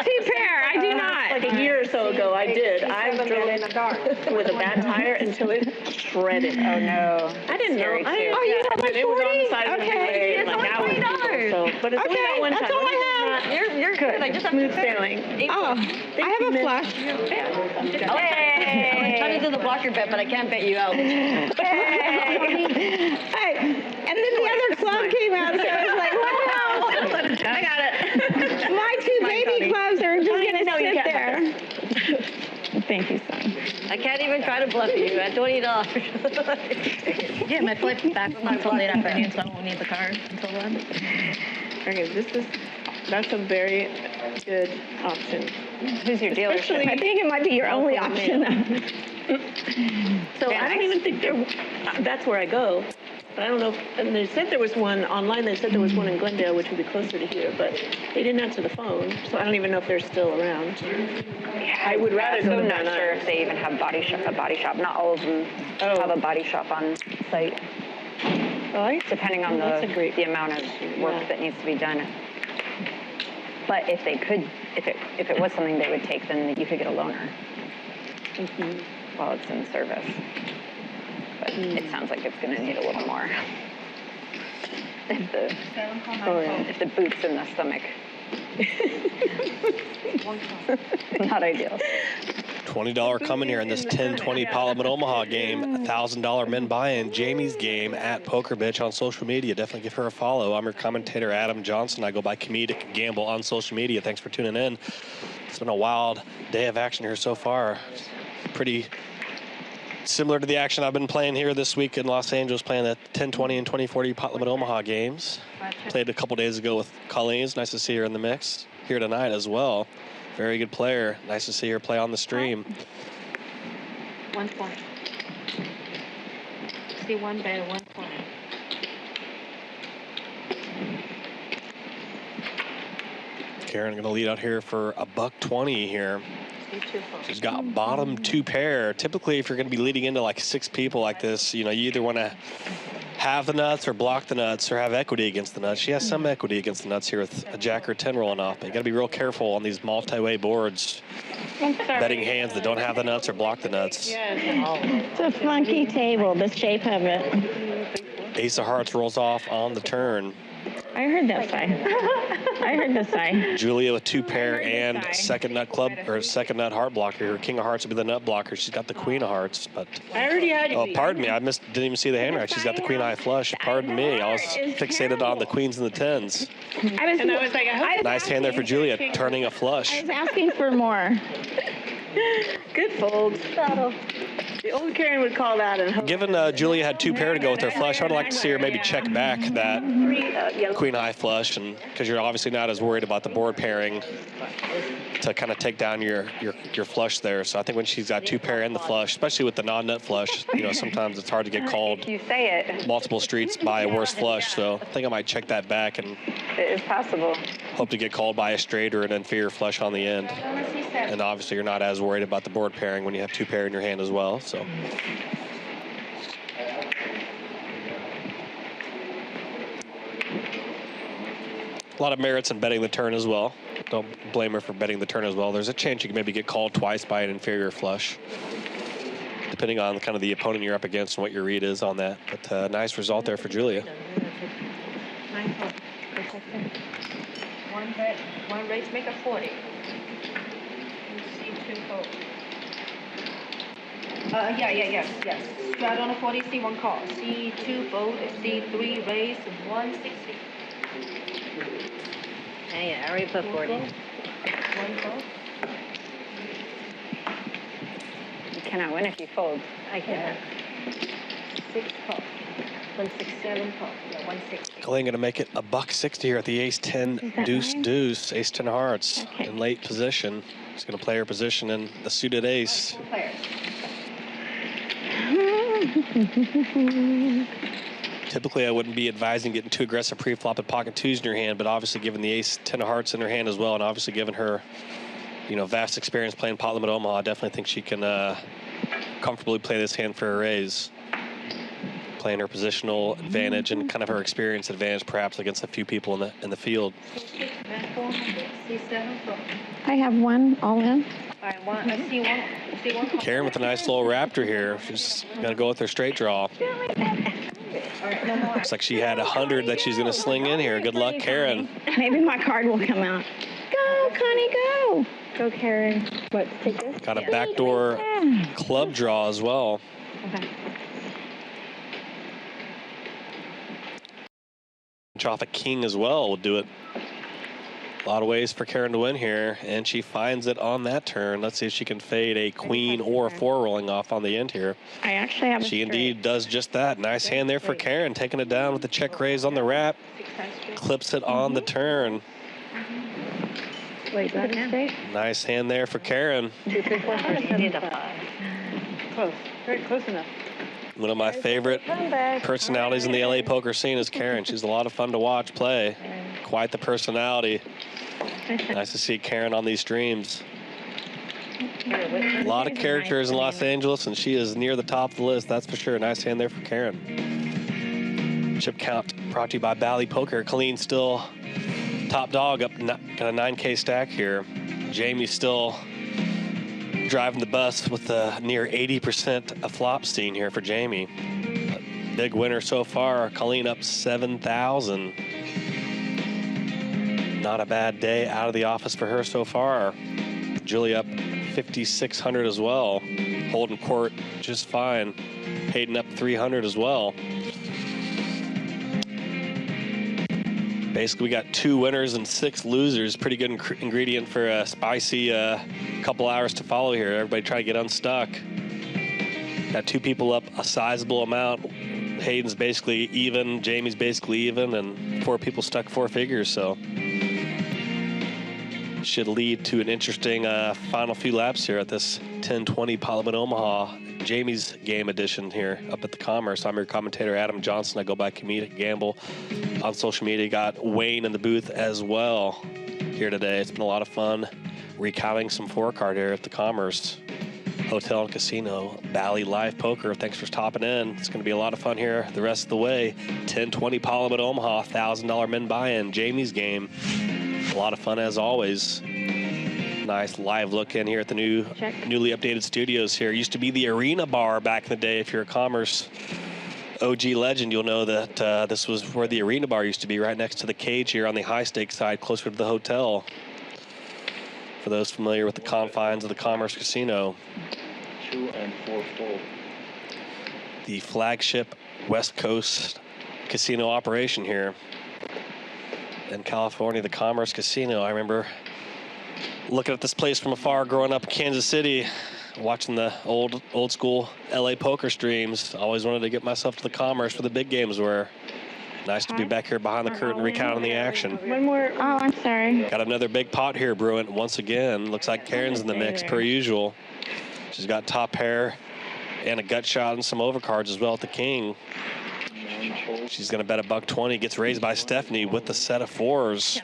two pair. I do not. Like a year or so ago, I did. I drove with a bad tire until it shredded. Oh no. I didn't know. Oh, you have like 40? It was on the side of the freeway. It's only $20. So, but it's only that one time. That's all I have. You're good. I just have Smooth sailing. Oh, I have a flash. I'm trying to do the blocker bet, but I can't bet you out. Hey, and then the other club came out, so I was like, what the hell? I got it. My two baby clubs are just going to sit there. Thank you, son. I can't even try to bluff you at $20. Yeah, my flight's back until late afternoon, so I won't need the car until then. Okay, that's a very good option. Who's your dealer? I think it might be your only option. So I don't even think that's where I go. But I don't know and they said there was one online, they said there was one in Glendale, which would be closer to here, but they didn't answer the phone, so I don't even know if they're still around. Yeah, I would rather go to I'm not Van Nuys. sure if they even have a body shop. Not all of them have a body shop on site. Depending on the amount of work that needs to be done. But if they could, if it was something they would take, then you could get a loaner while it's in service. But it sounds like it's going to need a little more. If the boot's in the stomach. Not ideal. $20 coming here in this 10-20 Parliament Omaha game. $1,000 men buy-in. Jamie's game at Poker Bitch on social media. Definitely give her a follow. I'm your commentator, Adam Johnson. I go by Comedic Gamble on social media. Thanks for tuning in. It's been a wild day of action here so far. Pretty similar to the action I've been playing here this week in Los Angeles, playing the 10-20 and 20-40 Parliament Omaha games. Played a couple days ago with Colleen. It's nice to see her in the mix here tonight as well. Very good player. Nice to see her play on the stream. 1 point. See one bet, 1 point. Karen going to lead out here for $120 here. She's got bottom 2 pair. Typically, if you're going to be leading into like 6 people like this, you know, you either want to have the nuts or block the nuts or have equity against the nuts. She has some equity against the nuts here with a jack or 10 rolling off. But you got to be real careful on these multi-way boards. Betting hands that don't have the nuts or block the nuts. It's a funky table, the shape of it. Ace of Hearts rolls off on the turn. I heard that sigh. I heard the sigh. Julia with 2 pair and second nut club or second nut heart blocker. Her king of hearts would be the nut blocker. She's got the queen of hearts, but I already had you. oh, pardon me, I didn't even see the hand rack. She's got the queen high flush. Pardon me, I was fixated on the queens and the tens. I was like, Nice hand there for Julia, turning a flush. I was asking for more. Good fold. The old Karen would call that. And Given Julia had 2 pair to go with her flush, I would like to see her maybe check back that queen high flush, and because you're obviously not as worried about the board pairing to kind of take down your flush there. So I think when she's got 2 pair and the flush, especially with the non-nut flush, you know, sometimes it's hard to get called You say it. multiple streets by a worse flush. So I think I might check that back and It is possible. hope to get called by a straight or an inferior flush on the end. And obviously you're not as worried about the board pairing when you have 2 pair in your hand as well. So. A lot of merits in betting the turn as well. Don't blame her for betting the turn as well. There's a chance you can maybe get called twice by an inferior flush, depending on kind of the opponent you're up against and what your read is on that. But nice result there for Julia. 9 fold. One raise, make a 40. C2 fold. Yes. Start on a 40, C1 call. C2 fold, C3 raise, 160. Hey, I already put 40. 1 fold. You cannot win if you fold. I can't. 6 call. 167 call. Yeah, 160. Colleen going to make it a $160 here at the ace 10 deuce right? deuce, ace 10 hearts Okay. in late position. She's going to play her position in the suited ace. 4 players. Typically, I wouldn't be advising getting too aggressive pre-flop and pocket twos in your hand, but obviously given the ace 10 of hearts in her hand as well, and obviously given her, vast experience playing pot limit Omaha, I definitely think she can comfortably play this hand for a raise. Playing her positional advantage and kind of her experience advantage, perhaps against a few people in the field. C7 fold. I have one all in. All right, C1 call. Karen with a nice little raptor here. She's gonna go with her straight draw. All right, no more. Looks like she had 100 that she's gonna sling in here. Good luck, Karen. Maybe my card will come out. Go, Connie, go. Go, Karen. What, take this? Got a backdoor club draw as well. Okay. Off a king as well will do it. A lot of ways for Karen to win here, and she finds it on that turn. Let's see if she can fade a queen or a 4 rolling off on the end here. I actually have a She straight. indeed does just that. Nice hand there for Karen, taking it down with the check raise on the wrap. Clips it on the turn. Wait, is that a straight? Nice hand there for Karen. 2, 3, 4, 5. You need a 5. Close. Very close enough. One of my favorite personalities in the LA poker scene is Karen. She's a lot of fun to watch play. Quite the personality. Nice to see Karen on these streams. A lot of characters in Los Angeles, and she is near the top of the list, that's for sure. Nice hand there for Karen. Chip count brought to you by Bally Poker. Colleen still top dog, got a 9K stack here. Jamie's still driving the bus with a near 80% of flop scene here for Jamie. But big winner so far. Colleen up 7,000. Not a bad day out of the office for her so far. Julie up 5,600 as well. Holding court just fine. Hayden up 300 as well. Basically, we got 2 winners and 6 losers. Pretty good ingredient for a spicy couple hours to follow here. Everybody try to get unstuck. Got 2 people up a sizable amount. Hayden's basically even, Jamie's basically even, and 4 people stuck 4 figures, so should lead to an interesting final few laps here at this 1020 Parliament Omaha. Jamie's game edition here up at the Commerce. I'm your commentator, Adam Johnson. I go by Comedic Gamble on social media. Got Wayne in the booth as well here today. It's been a lot of fun recounting some 4-card here at the Commerce Hotel and Casino. Bally Live Poker. Thanks for stopping in. It's going to be a lot of fun here the rest of the way. 1020 Parliament Omaha, $1,000 min buy-in. Jamie's game. A lot of fun as always. Nice live look in here at the newly updated studios here. Used to be the Arena Bar back in the day. If you're a Commerce OG legend, you'll know that this was where the Arena Bar used to be, right next to the cage here on the high stakes side, closer to the hotel. For those familiar with the confines of the Commerce Casino. 2 and 4 fold. The flagship West Coast casino operation here in California, the Commerce Casino. I remember looking at this place from afar growing up in Kansas City, watching the old school LA poker streams. Always wanted to get myself to the Commerce where the big games were. Nice to be back here behind the curtain recounting the action. One more. Oh, I'm sorry. Got another big pot here brewing once again. Looks like Karen's in the mix per usual. She's got top pair and a gut shot and some overcards as well at the king. She's going to bet $120. Gets raised by Stephanie with the set of 4s.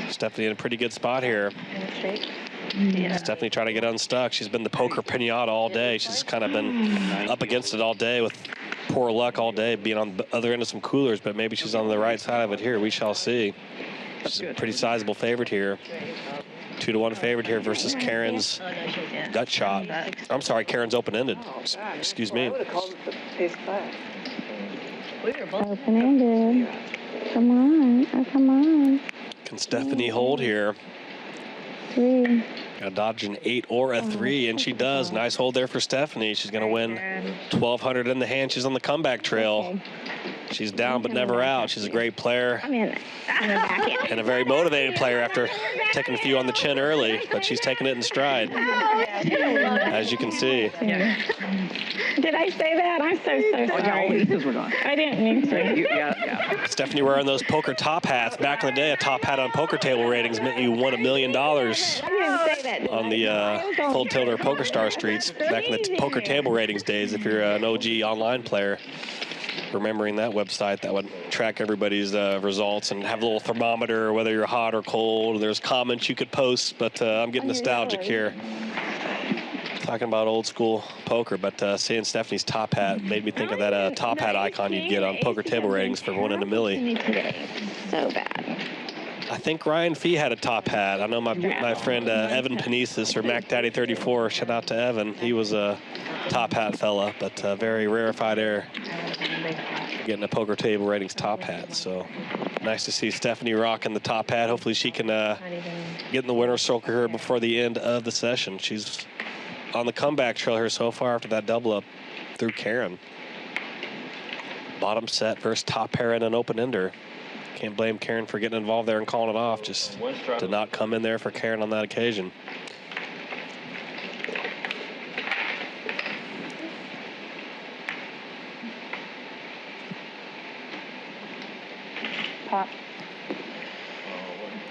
Stephanie in a pretty good spot here. Stephanie trying to get unstuck. She's been the poker pinata all day. She's kind of been up against it all day with poor luck all day, being on the other end of some coolers, but maybe she's on the right side of it here. We shall see. She's a pretty sizable favorite here. 2-1 favorite here versus Karen's gut shot. I'm sorry, Karen's open-ended. Excuse me. Open-ended. Come on. Oh, come on. Can Stephanie hold here? 3. Got to dodge an 8 or a 3, and she does. Nice hold there for Stephanie. She's going to win 1,200 in the hand. She's on the comeback trail. Okay. She's down but never out. She's a great player. I'm in. I'm back in. And a very motivated player after taking a few on the chin early, but she's taking it in stride, as you can see. Did I say that? I'm so sorry. We're gone. I didn't mean to. Yeah. Stephanie wearing those poker top hats. Back in the day, a top hat on poker table ratings meant you won $1 million I didn't say that. on the Full Tilt or Poker Star streets back in the poker table ratings days. If you're an OG online player, remembering that website that would track everybody's results and have a little thermometer, whether you're hot or cold. There's comments you could post, but I'm getting nostalgic here. Talking about old school poker, but seeing Stephanie's top hat made me think of that top hat icon you'd get on poker table ratings for winning $1 million. So bad. I think Ryan Fee had a top hat. I know my friend Evan Panisis, or Mac Daddy 34, shout out to Evan. He was a top hat fella, but very rarefied air getting a poker table ratings top hat. So nice to see Stephanie rocking the top hat. Hopefully she can get in the winner's circle here before the end of the session. She's on the comeback trail here so far after that double up through Karen. Bottom set versus top pair and an open ender. Can't blame Karen for getting involved there and calling it off. Just did not come in there for Karen on that occasion. Pot.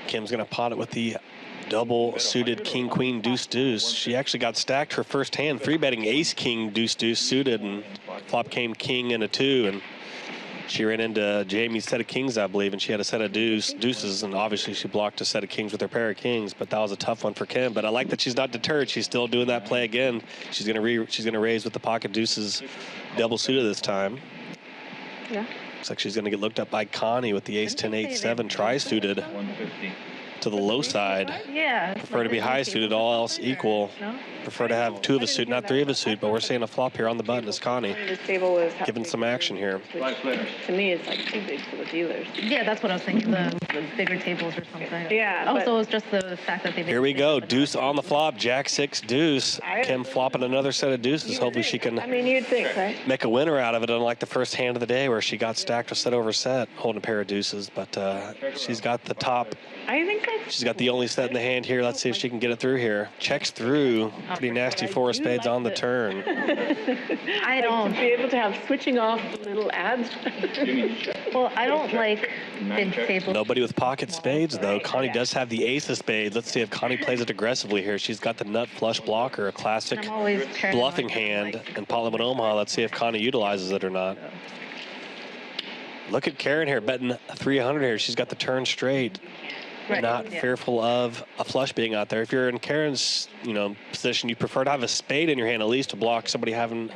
Kim's going to pot it with the double suited king, queen, deuce, deuce. She actually got stacked her first hand, 3-betting ace, king, deuce, deuce suited, and flop came king and a 2, and she ran into Jamie's set of kings, I believe, and she had a set of deuces, and obviously she blocked a set of kings with her pair of kings, but that was a tough one for Kim. But I like that she's not deterred. She's still doing that play again. She's gonna raise with the pocket deuces double suited this time. Yeah. Looks like she's gonna get looked up by Connie with the ace 10 8 7 tri-suited to the low side. Yeah. Prefer to be high suited, all else equal. Prefer to have 2 of a suit, not 3 of a suit, but we're seeing a flop here on the button as Connie This table was giving some action here. to me, it's like too big for the dealers. Yeah, that's what I was thinking. The bigger tables or something. Yeah, Oh, but- so it was just the fact that they. Here we go, deuce on the flop, jack 6 deuce. Kim flopping another set of deuces. Hopefully she can I mean, you'd think, right? make a winner out of it, unlike the first hand of the day where she got stacked or set over set, holding a pair of deuces. But she's got the top. I think that's. She's got the only set in the hand here. Let's see if she can get it through here. Checks through. Pretty nasty 4 of spades on the turn. I don't. To be able to have switching off little ads. Well, I don't like big tables. Nobody with pocket spades, though. Connie does have the ace of spades. Let's see if Connie plays it aggressively here. She's got the nut flush blocker, a classic I'm always paranoid bluffing that, hand like, in Parliament Omaha. Let's see if Connie utilizes it or not. Look at Karen here, betting 300 here. She's got the turn straight. Right, Not yeah. fearful of a flush being out there. If you're in Karen's, position, you prefer to have a spade in your hand at least to block somebody having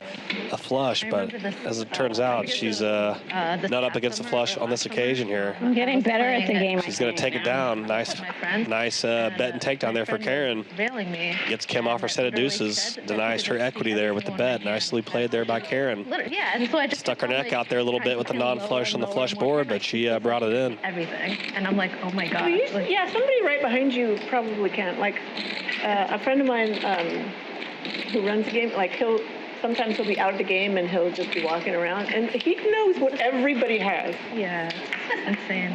a flush. But as it turns out, she's not up against a flush on this occasion here. I'm getting better at the game. She's going to take it down. Nice bet and takedown there for Karen. Railing me. Gets Kim off her set of deuces. Denies her equity there with the bet. Nicely played there by Karen. Yeah, and so I just Stuck her neck out there a little bit with the non-flush on the flush board, but she brought it in. Everything, and I'm like, oh my god. Yeah, somebody right behind you probably can't. Like a friend of mine who runs a game, like sometimes he'll be out of the game and he'll just be walking around, and he knows what everybody has. Yeah, it's insane.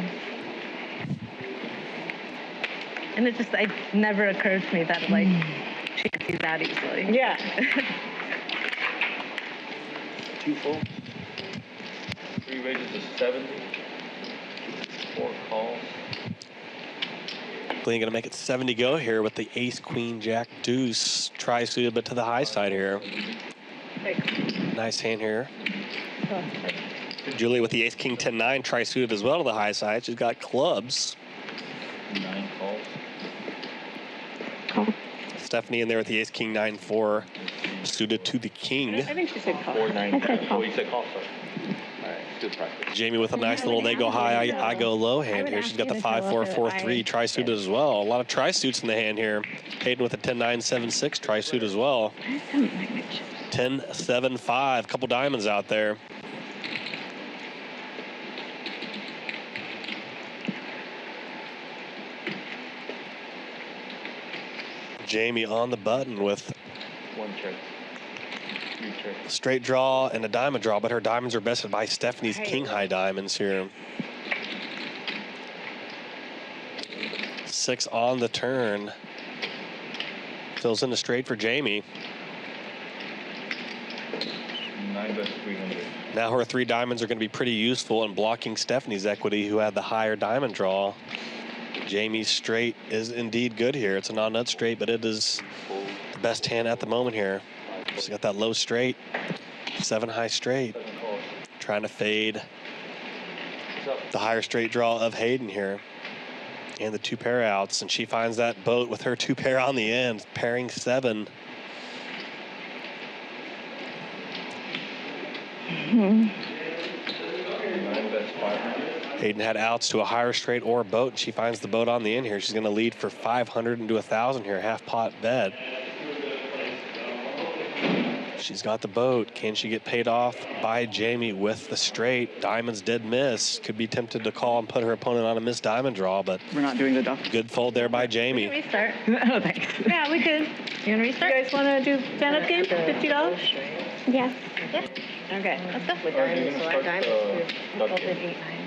And it never occurred to me that she could see that easily. Yeah. 2 full. 3 raises to 70. 4 calls. Colleen going to make it 70 go here with the ace, queen, jack, deuce. Tri-suited, but to the high side here. Nice hand here. Julie with the ace, king, 10, 9. Tri-suited as well to the high side. She's got clubs. 9 calls. Stephanie in there with the ace, king, 9, 4. Suited to the king. I think she said call. 4, 9, 10. Oh, you said call, sorry. All right, good practice. Jamie with a nice little they go high, I go low hand here. She's got the 5, 4, 4, 3 tri-suited as well. A lot of tri-suits in the hand here. Hayden with a 10, 9, 7, 6 tri-suit as well. 10, 7, 5. Couple diamonds out there. Jamie on the button with One trick. Three tricks. a straight draw and a diamond draw, but her diamonds are bested by Stephanie's king high diamonds here. 6 on the turn. Fills in the straight for Jamie. 9 bets 300. Now her 3 diamonds are going to be pretty useful in blocking Stephanie's equity, who had the higher diamond draw. Jamie's straight is indeed good here. It's a non-nut straight, but it is the best hand at the moment here. She's got that low straight, 7 high straight. Trying to fade the higher straight draw of Hayden here. And the 2 pair outs, and she finds that boat with her 2 pair on the end, pairing 7. Hayden had outs to a higher straight or a boat, and she finds the boat on the end here. She's going to lead for 500 into 1,000 here, half pot bet. She's got the boat. Can she get paid off by Jamie with the straight? Diamond's dead miss. Could be tempted to call and put her opponent on a missed diamond draw, but we're not doing the duck. Good fold there by Jamie. Restart. Oh, thanks. Yeah, we could. You want to restart? You guys want to do stand-up game? $50? Yes. Yeah. Okay. Let's go. With diamonds, so our diamonds, we folded 8, 9.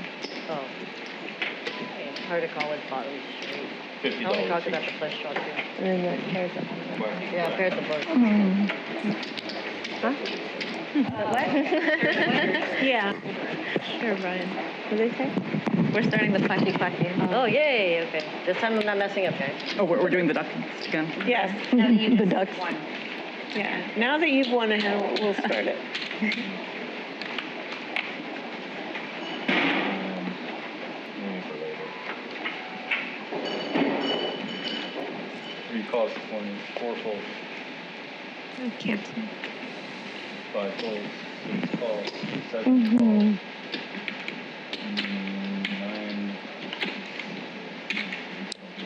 Oh. Okay, hard to call with bottom straight. $50. I only talked about the flush draw too. And then the pairs up on the Yeah, pairs of both. Huh? What? Yeah. Sure, Brian. What did they say? We're starting the clacky clacky. Oh, yay, okay. This time I'm not messing up, guys. Oh, we're doing the duck again. Yes. The ducks. Yeah. Now that you've won a hand, we'll start it. 3 calls, 20. 4 folds. I can't. 5 folds. 6 calls. 7 Mm-hmm. calls. 9.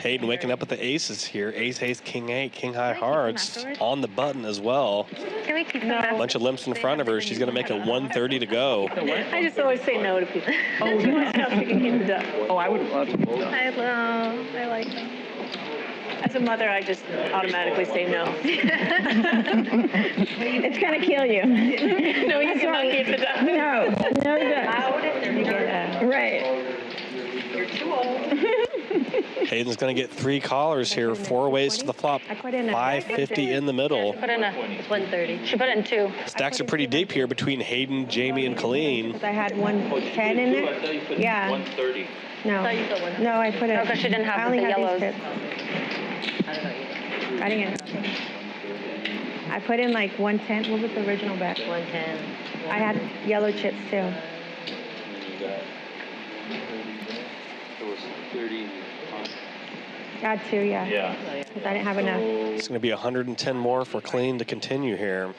Hayden waking up with the aces here. Ace, king 8, king high hearts on the button as well. Can we keep A bunch of limps in front of her. She's going to make it 130 to go. I just always say no to people. Oh, you must not picking him the duck. Oh, I would love to. I like them. As a mother, I just automatically say no. It's going to kill you. No, you cannot keep the duck. No, right. You're too old. Hayden's going to get 3 callers here. 4 ways to the flop. I put in a 550 in the middle. Put in it's 130. She put it in 2. Stacks are pretty deep here between Hayden, Jamie, and Colleen. I had 110 in there. Yeah. 130. No. thought you put 100. No, I put it. Oh, 'cause she didn't have I only the had yellows. these chips. I don't know either. I didn't. I put in like 110. What was the original bet? 110. I had yellow chips too. It was 30. Got 2, yeah. Yeah. Because I didn't have enough. It's going to be 110 more for Colleen to continue here.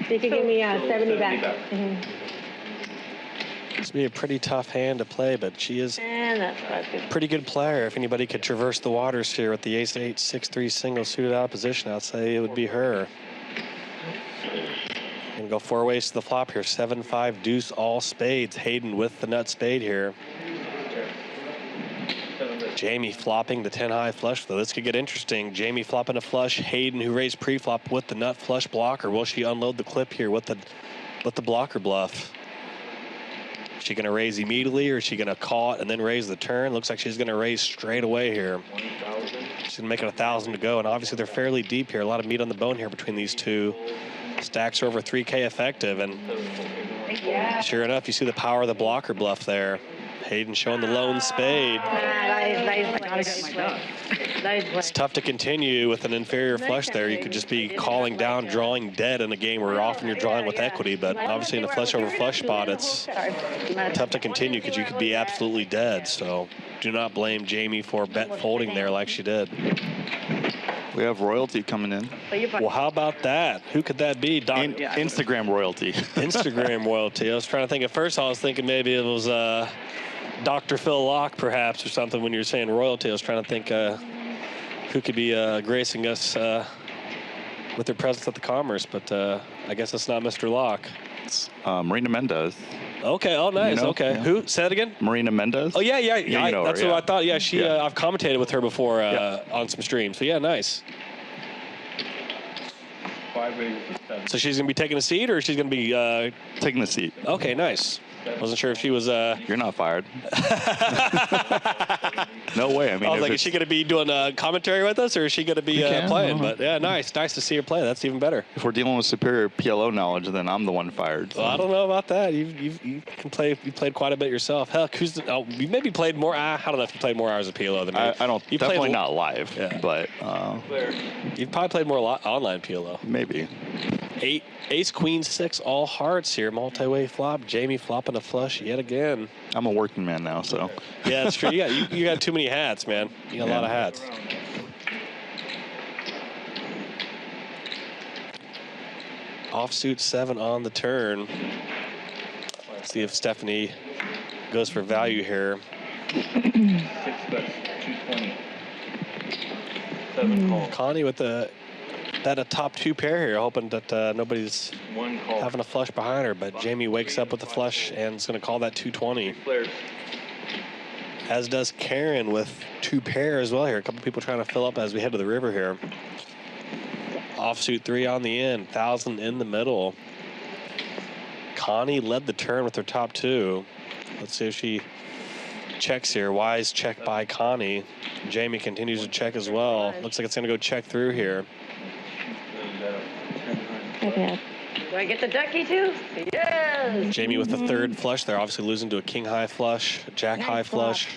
They could give me 70 back. 70 back. Mhm. This would be a pretty tough hand to play, but she is And that's what I a pretty good player. If anybody could traverse the waters here with the ace-8, 6-3 single suited out position, I'd say it would be her. And go 4 ways to the flop here. 7-5 deuce all spades. Hayden with the nut spade here. Jamie flopping the 10 high flush though. This could get interesting. Jamie flopping a flush. Hayden, who raised pre-flop with the nut flush blocker. Will she unload the clip here with the blocker bluff? Is she going to raise immediately, or is she going to call it and then raise the turn? Looks like she's going to raise straight away here. She's going to make it 1,000 to go, and obviously they're fairly deep here. A lot of meat on the bone here between these two. Stacks are over 3K effective, and sure enough, you see the power of the blocker bluff there. Hayden showing the lone spade. It's tough to continue with an inferior flush there. You could just be calling down, drawing dead in a game where often you're drawing with equity, but obviously in a flush over flush spot, it's tough to continue because you could be absolutely dead. So do not blame Jamie for bet folding there like she did. We have royalty coming in. Well, how about that? Who could that be? Instagram royalty. Instagram royalty. I was trying to think. At first, I was thinking maybe it was Dr. Phil Locke, perhaps, or something. When you were saying royalty, I was trying to think who could be gracing us with their presence at the Commerce. But I guess it's not Mr. Locke. It's Marina Mendez. Okay. Oh, nice. You know? Okay. Yeah. Say that again. Marina Mendez. Oh, yeah. Yeah, you know that's her, what yeah. I thought. Yeah, she. Yeah. I've commentated with her before on some streams. So yeah, nice. So she's gonna be taking a seat, or she's gonna be taking the seat. Okay, nice. Wasn't sure if she was. You're not fired. No way. I mean, I was like, is she going to be doing commentary with us, or is she going to be playing? But yeah, nice to see her play. That's even better. If we're dealing with superior PLO knowledge, then I'm the one fired. So. Well, I don't know about that. You can play. You played quite a bit yourself. Heck, you maybe played more. I don't know if you played more hours of PLO than me. I don't. You definitely not live. Yeah. But you've probably played more online PLO. Maybe. Ace, Queen, 6, all hearts here. Multi-way flop. Jamie flopping a flush yet again. I'm a working man now, so. Yeah, that's true. You got too many hats, man. You got a lot of hats. Offsuit 7 on the turn. Let's see if Stephanie goes for value here. 6 bets, 220. 7 calls. Connie with a top 2 pair here, hoping that nobody's having a flush behind her, but Jamie wakes up with the flush and is going to call that 220. As does Karen with 2 pair as well here. A couple people trying to fill up as we head to the river here. Offsuit 3 on the end, 1,000 in the middle. Connie led the turn with her top 2. Let's see if she checks here. Wise check by Connie. Jamie continues to check as well. Looks like it's going to go check through here. Okay. Do I get the ducky too? Yes! Jamie with the 3rd flush there, obviously losing to a king high flush, jack high flush.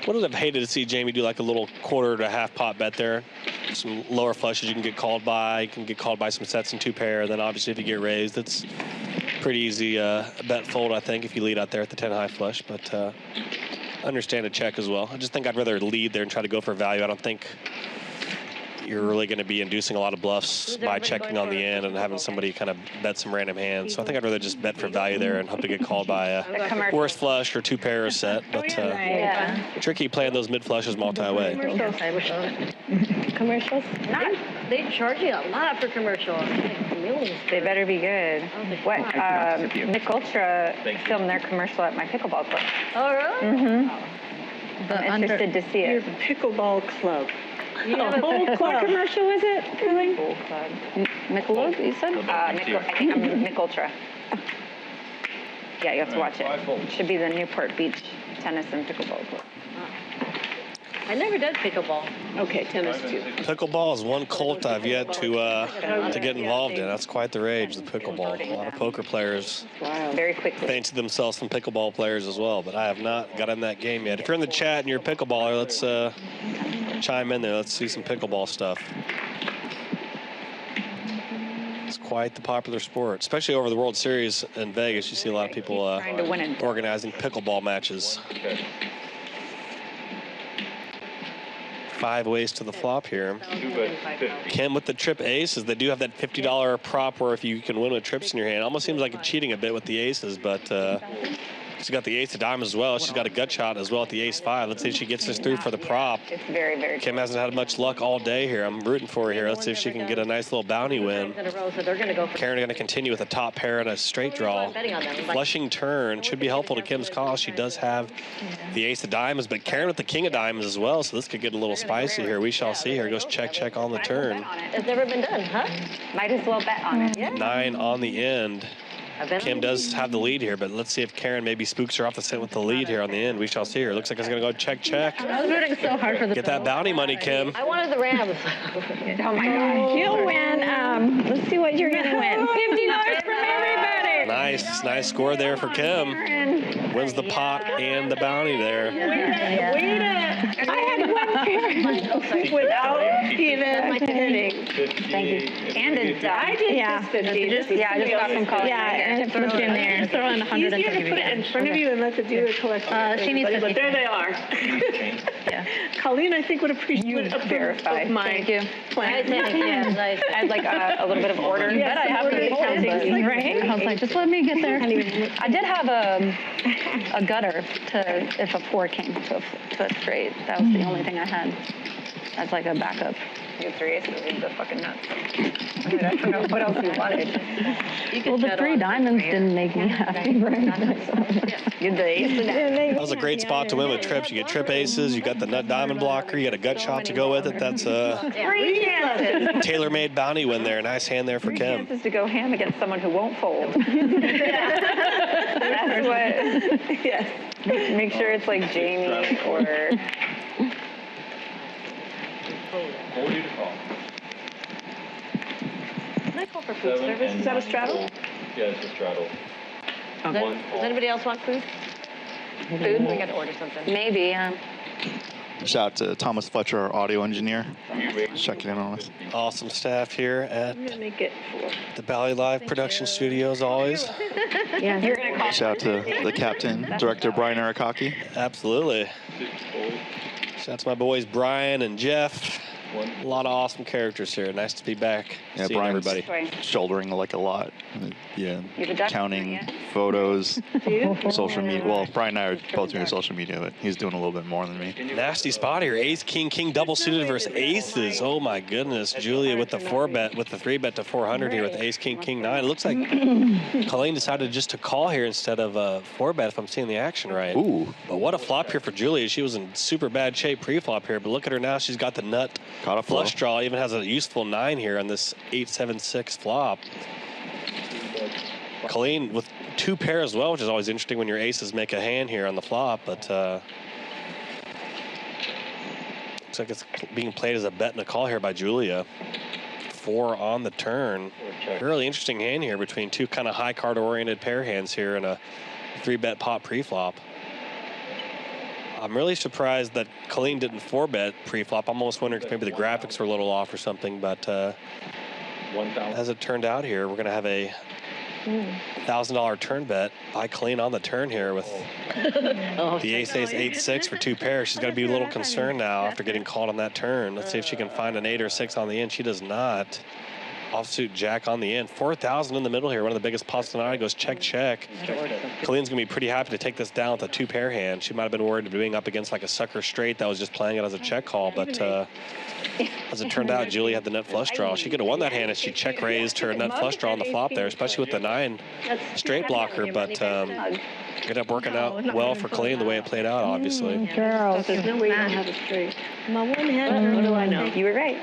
Wouldn't have hated to see Jamie do like a little quarter to half pot bet there. Some lower flushes you can get called by. You can get called by some sets and 2 pair. Then obviously if you get raised, it's pretty easy bet fold, I think, if you lead out there at the 10 high flush. But understand a check as well. I just think I'd rather lead there and try to go for value. I don't think you're really going to be inducing a lot of bluffs by checking on the end and having somebody kind of bet some random hands. So I think I'd rather just bet for value there and hope to get called by a worse flush or 2 pair or set. But tricky playing those mid flushes multi-way. Commercials? They charge you a lot for commercials. Millions. They better be good. What? Nick Ultra filmed their commercial at my pickleball club. Oh, really? Mm-hmm. I'm interested to see it. Pickleball club. You have a whole club. What commercial was it, Colleen? Full club. Michelob, you said? I think I'm Nick Ultra. Yeah, you have to watch it. It should be the Newport Beach Tennis and Pickleball Club. I never did pickleball. Okay, tennis too. Pickleball is one cult I've yet to get involved in. That's quite the rage, the pickleball. A lot of poker players very quickly fancy themselves some pickleball players as well, but I have not got in that game yet. If you're in the chat and you're a pickleballer, let's chime in there. Let's see some pickleball stuff. It's quite the popular sport, especially over the World Series in Vegas. You see a lot of people organizing pickleball matches. 5 ways to the flop here. Kim with the trip aces. They do have that $50 prop where if you can win with trips in your hand. Almost seems like cheating a bit with the aces, but she's got the ace of diamonds as well. She's got a gut shot as well at the ace 5. Let's see if she gets this through for the prop. It's very, very Kim hasn't had much luck all day here. I'm rooting for her here. Let's see if she can get a nice little bounty win. Karen going to continue with a top pair and a straight draw. Flushing turn should be helpful to Kim's cause. She does have the ace of diamonds, but Karen with the king of diamonds as well, so this could get a little spicy here. We shall see. Here goes check, check on the turn. It's never been done, huh? Might as well bet on it. 9 on the end. Kim does have the lead here, but let's see if Karen maybe spooks her off the set with the lead here on the end. We shall see her. Looks like it's going to go check, check. I was rooting so hard for the Get that bounty money, Kim. I wanted the Rams. Oh my God. You'll win. Let's see what you're going to win. $50 from everybody. Nice score there for Kim. Wins the pot and the bounty there. I had 1 pair. Without even hitting. Thank you. And a die. I did just 50. Yeah, I just got from Colleen. Yeah, and throw it in there. Throw in 100 Easier to put it in front of you and let the dealer collect it. She needs but there they are. Yeah. Colleen, I think would appreciate verify. my plan. Nice. I'd like a little bit of order. Yes, I have to counting, right? I was like, just let me get there. I did have a gutter if a 4 came to a straight. That was the only thing I had. That's like a backup. You get 3 aces, he's a fucking nuts. I mean, I don't know what else you wanted. Well, the 3 diamonds didn't make me happy. You're the ace of diamonds. That was a great spot to win with trips. You get trip aces, you got the nut diamond blocker, you got a gut shot to go with it. That's a 3 chances. tailor-made bounty win there. Nice hand there for 3 Kim. chances to go ham against someone who won't fold. That's what. Yes. Make sure it's like Jamie or. Hold you to call. Can I call for food service? Is that a straddle? Yeah, it's a straddle. Does anybody else want food? Food? We gotta order something. Maybe. Shout out to Thomas Fletcher, our audio engineer. Checking in on us. Awesome staff here at I'm gonna make it 4. the Bally Live production studio as always. Yeah, you're gonna call. Shout out to the captain, director Brian Arakaki. Absolutely. Shout out to my boys Brian and Jeff. A lot of awesome characters here. Nice to be back. Yeah, seeing Brian's everybody. shouldering like a lot. Yeah, You have a duck? counting Not yet. photos, social media. Well, Brian and I are both doing social media, but he's doing a little bit more than me. Nasty spot here. Ace, king, king, double suited versus aces. Oh my goodness. Julia with the 4-bet, with the 3-bet to 400 here with ace, king, king, 9. It looks like Colleen decided just to call here instead of 4-bet if I'm seeing the action right. Ooh. But what a flop here for Julia. She was in super bad shape pre-flop here, but look at her now. She's got the nut Caught a flush draw. Even has a useful 9 here on this 8-7-6 flop. Colleen with 2 pair as well, which is always interesting when your aces make a hand here on the flop, but looks like it's being played as a bet and a call here by Julia. 4 on the turn. Really interesting hand here between 2 kind of high card oriented pair hands here and a 3-bet pot pre-flop. I'm really surprised that Colleen didn't 4-bet pre-flop. I'm almost wondering if maybe the graphics were a little off or something, but as it turned out here, we're going to have a $1,000 turn bet by Colleen on the turn here with the ace-ace 8-6 for 2 pairs. She's going to be a little concerned now after getting called on that turn. Let's see if she can find an 8 or 6 on the end. She does not. Offsuit jack on the end. 4,000 in the middle here. One of the biggest pots tonight goes check, check. Colleen's going to be pretty happy to take this down with a 2-pair hand. She might have been worried of being up against like a sucker straight that was just playing it as a check call, but as it turned out, Julie had the nut flush draw. She could have won that hand if she check raised her nut flush draw on the flop there, especially with the 9 straight blocker, but ended up working out well for Colleen the way it played out, obviously. Girls. There's no way you don't have it straight. My one hand. What do I know? You were right.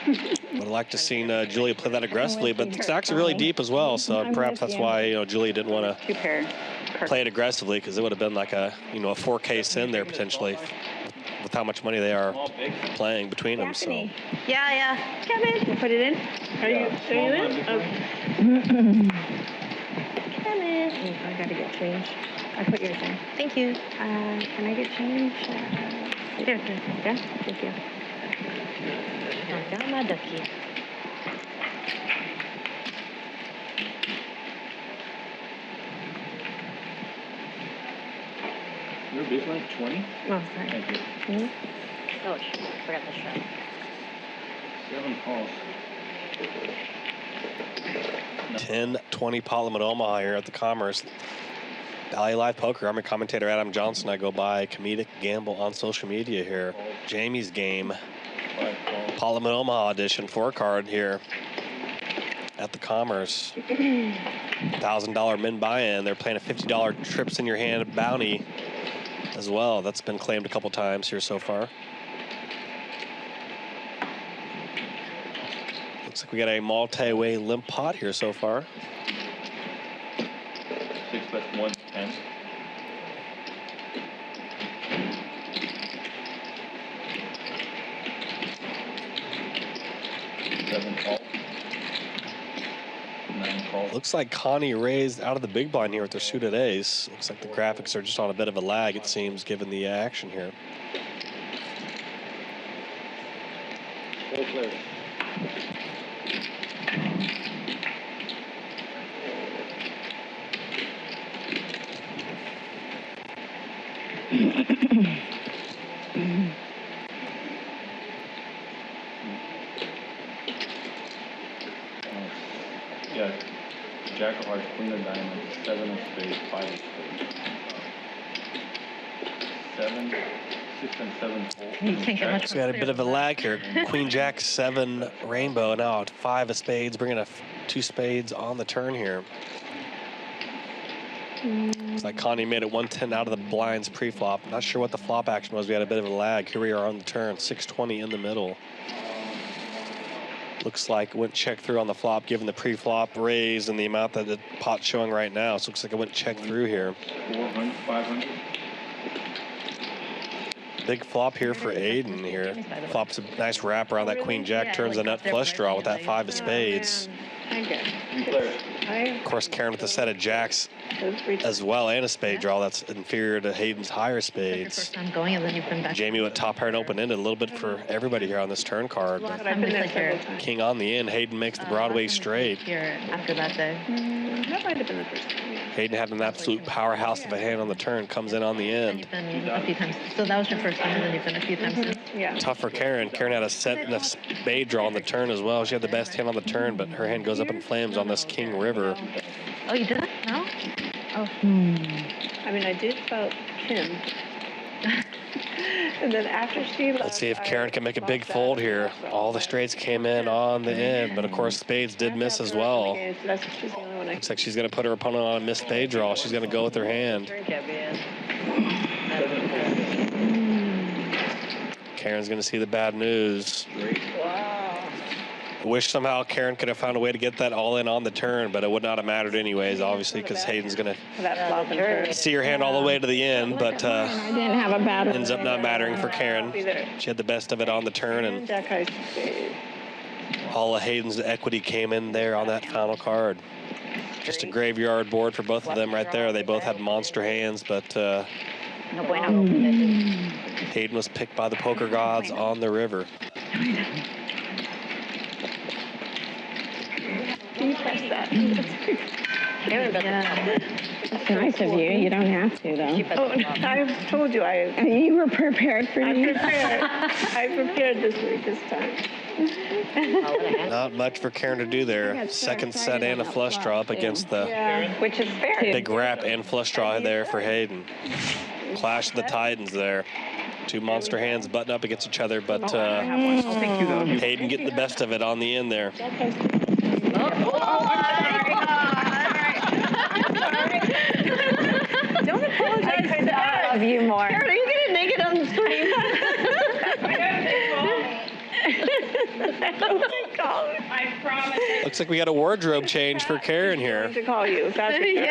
Would have liked to seen Julia play that aggressively, but the stacks are really deep as well, so perhaps that's why Julia didn't want to 2-pair. play it aggressively, because it would have been like a a 4K sin there potentially with how much money they are playing between them. So Yeah. Kevin. Put it in. Are you in? Kevin. I gotta get change. I put yours in. Thank you. Can I get change? Here. Yeah, thank you. Down my ducky. Your baseline 20? Oh, sorry. Thank you. Oh, shit, I forgot the shot. 7 calls. 10-20 pot limit Omaha here at the Commerce. Bally Live Poker. I'm your commentator, Adam Johnson. I go by Comedic Gamble on social media here. Jamie's game. Pot limit Omaha edition 4-card here at the Commerce. $1,000 min buy-in. They're playing a $50 trips in your hand bounty as well. That's been claimed a couple times here so far. Looks like we got a multi-way limp pot here so far. 6-bet 110. Looks like Connie raised out of the big blind here with their suited ace. Looks like the graphics are just on a bit of a lag, it seems, given the action here. Yeah, Jack of Hearts, Queen of Diamonds, 7 of Spades, 5 of Spades. 7, 6 and 7 You can't get much So we had a bit of a lag here. Queen Jack 7 rainbow. Now 5 of spades, bringing 2 spades on the turn here. Looks like Connie made it 110 out of the blinds pre-flop. Not sure what the flop action was. We had a bit of a lag. Here we are on the turn, 620 in the middle. Looks like it went check through on the flop, given the pre-flop raise and the amount that the pot's showing right now. So it looks like it went check through here. 400, 500. Big flop here for Aiden here. Flops a nice wrap around that Queen Jack, turns a nut flush draw with that 5 of spades. Of course, Karen with a set of jacks as well, and a spade draw that's inferior to Hayden's higher spades. First time going, and then you've been back. Jamie with top pair and open-ended, a little bit for everybody here on this turn card. Last time it's like your King on the in, Hayden makes the Broadway straight. here after that day. That might have been the first time. Hayden had an absolute powerhouse of a hand on the turn, comes in on the And end. you've been a few times. So that was your first time, and then you've been a few times since. Yeah. Tough for Karen. Karen had a set and a spade draw on the turn as well. She had the best hand on the turn, but her hand goes up in flames on this King River. Oh, you didn't? No? Oh. I mean, I did about Kim. And then after she left, Let's see if Karen can make a big fold here. All the straights came in on the end, but of course spades did miss as well. Looks like she's going to put her opponent on a missed spade draw. She's going to go with her hand. Karen's going to see the bad news. I wish somehow Karen could have found a way to get that all in on the turn, but it would not have mattered anyways, obviously, because Hayden's going to see her hand all the way to the end, but I didn't have a bad ends up not mattering for Karen. She had the best of it on the turn, and all of Hayden's equity came in there on that final card. Just a graveyard board for both of them right there. They both had monster hands, but Hayden was picked by the poker gods on the river. Can you press that? That's nice of you. You don't have to, though. Oh, I've told you You were prepared for me. I prepared this time. Not much for Karen to do there. Second set and a flush draw up against the Which is fair. big wrap and flush draw there for Hayden. Clash of the Titans there. 2 monster hands button up against each other, but Hayden getting the best of it on the end there. Don't apologize for that. I love you more. Karen, are you getting naked on the screen? I promise. Looks like we got a wardrobe change for Karen here. To call you. You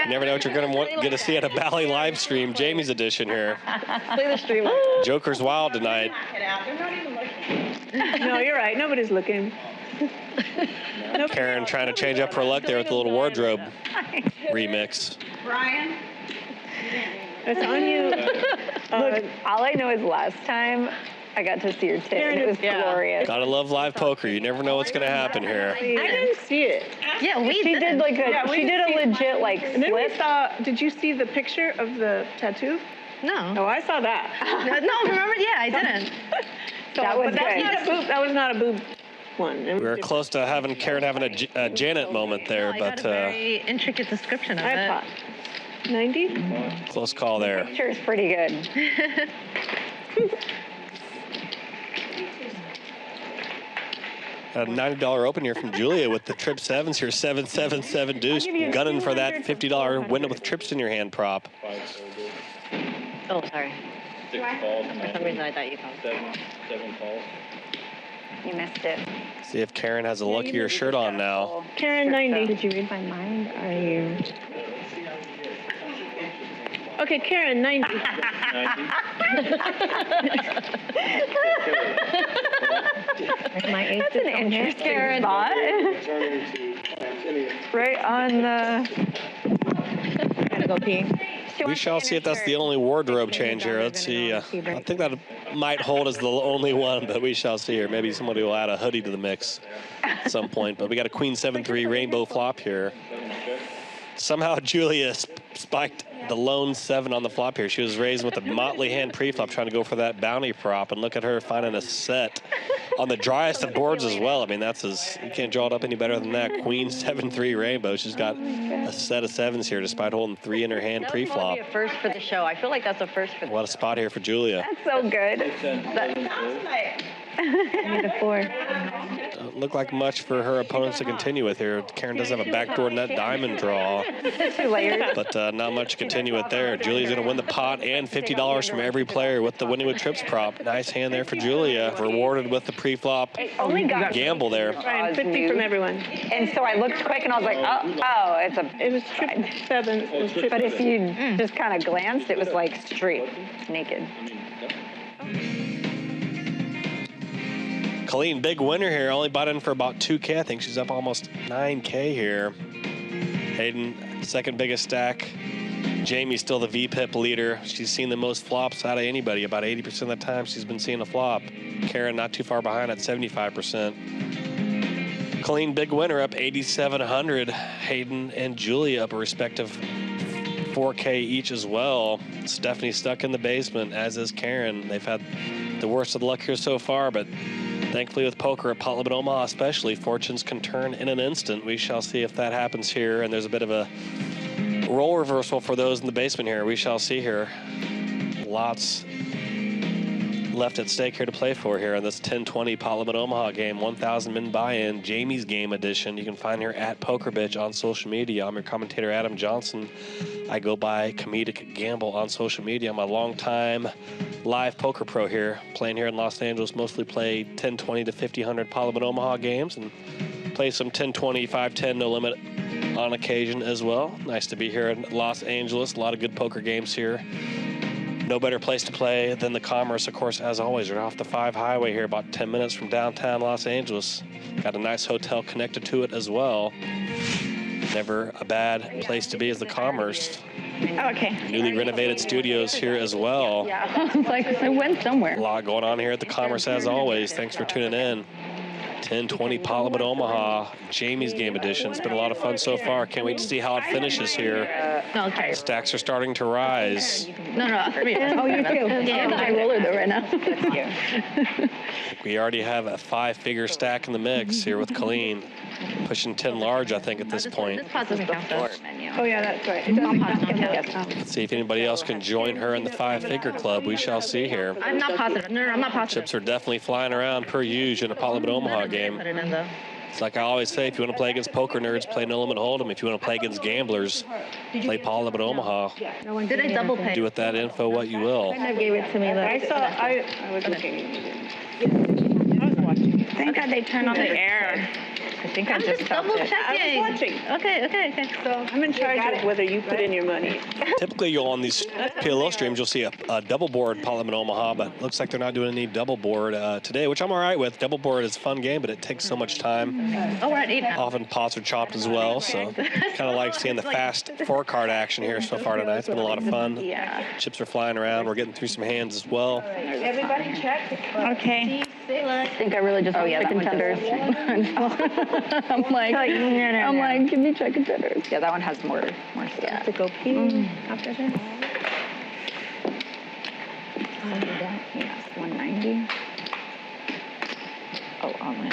never know what you're going to get to see at a Bally live stream, Jamie's edition here. Play the stream. Joker's wild tonight. No, you're right. Nobody's looking. Karen trying to change up her luck there with the little wardrobe remix. Brian. It's on you. Look, all I know is last time I got to see her tit, and it was glorious. Gotta love live poker. You never know what's gonna happen here. I didn't see it. Yeah, She did like a, she did a legit like And then we flip. saw, did you see the picture of the tattoo? No. Oh, I saw that. No, remember? Yeah, I didn't. That was But that's good. not a boob. That was not a boob one. We were close to having Karen having a Janet moment there, I got but a very intricate description of I it. thought 90. close call there. Picture is pretty good. A $90 open here from Julia with the trip sevens here, 7-7-7 deuce, gunning for that $50 window with trips in your hand prop. Oh, sorry. 6 calls. For some reason, I thought you called. 7 calls. You missed it. See if Karen has a luckier shirt on now. Karen 90. Did you read my mind? Are you? Okay, Karen 90. My age That's an interesting spot. Right on the. Gotta go pee. We shall see if that's the only wardrobe change here. Let's see. I think that might hold as the only one, but we shall see here. Maybe somebody will add a hoodie to the mix at some point. But we got a Queen 7-3 rainbow flop here. Somehow Julia spiked the lone 7 on the flop here. She was raised with a motley hand pre-flop trying to go for that bounty prop, and look at her finding a set on the driest of boards as well. I mean, that's you can't draw it up any better than that. Queen 7-3 rainbow. She's got a set of sevens here despite holding 3 in her hand pre-flop. That would be a first for the show. I feel like that's a first for the What a spot here for Julia. That's so good. I need a 4. Don't look like much for her opponents to continue with here. Karen does have a backdoor nut diamond draw, 2 layers. but not much to continue with there. Julia's going to win the pot and $50 from every player with the winning with trips prop. Nice hand there for Julia. Rewarded with the pre-flop Only got gamble there. Ryan, 50 from everyone. And so I looked quick and I was like, oh, It was trip 7. It was trip But if you just kind of glanced, it was like straight, naked. Colleen, big winner here. Only bought in for about 2K. I think she's up almost 9K here. Hayden, second biggest stack. Jamie's still the VPIP leader. She's seen the most flops out of anybody. About 80% of the time she's been seeing a flop. Karen not too far behind at 75%. Colleen, big winner, up 8,700. Hayden and Julia up a respective 4K each as well. Stephanie stuck in the basement, as is Karen. They've had the worst of the luck here so far, but thankfully with poker at Pot Limit Omaha especially, fortunes can turn in an instant. We shall see if that happens here, and there's a bit of a role reversal for those in the basement here. We shall see here. Lots left at stake here to play for here in this 10-20 Pot Limit Omaha game. 1,000 min buy-in, Jamie's game edition. You can find her at PokerBitch on social media. I'm your commentator, Adam Johnson. I go by Comedic Gamble on social media. I'm a long-time live poker pro here, playing here in Los Angeles. Mostly play 10-20 to 50-100 Pot Limit Omaha games and play some 10-20, 5-10 no limit on occasion as well. Nice to be here in Los Angeles. A lot of good poker games here. No better place to play than the Commerce, of course, as always. We're off the 5 highway here, about 10 minutes from downtown Los Angeles. Got a nice hotel connected to it as well. Never a bad place to be is the Commerce. Okay. Newly renovated studios here as well. Yeah, I was like, I went somewhere. A lot going on here at the Commerce as always. Thanks for tuning in. 10-20 Pot Limit Omaha, Jamie's game edition. It's been a lot of fun so far. Can't wait to see how it finishes here. Okay. Stacks are starting to rise. No. Oh, you too. Yeah, I'm high roller though right now. We already have a 5-figure stack in the mix here with Colleen. Pushing 10 large, I think, at this point. This pot doesn't count though. Oh, yeah, that's right. It doesn't count. Let's see if anybody else can join her in the 5-figure club. We shall see here. I'm not positive. No, I'm not positive. Chips are definitely flying around per usual in a Pot Limit Omaha game. Put it in though. It's like I always say, if you want to play against poker nerds, play No Limit Hold'em. If you want to play against gamblers, play Pot Limit Omaha. Did I double pay? Do with that info what you will. Kind of gave it to me. I was looking. I was watching. Thank God they turned on the air. I think I'm just double checking. I was watching. Okay. So I'm in charge of whether you put in your money. Typically, you'll on these PLO streams, you'll see a double board Pot Limit Omaha, but looks like they're not doing any double board today, which I'm all right with. Double board is a fun game, but it takes so much time. Oh, we're at 8 now. Often pots are chopped as well, so kind of like seeing the fast 4-card action here so far tonight. It's been a lot of fun. Yeah. Chips are flying around. We're getting through some hands as well. Everybody check. Okay. I think I really just want chicken tenders. I'm like, give me chicken tenders. Yeah, that one has more stuff. To go pee after this. Yes, 190. Oh, all in.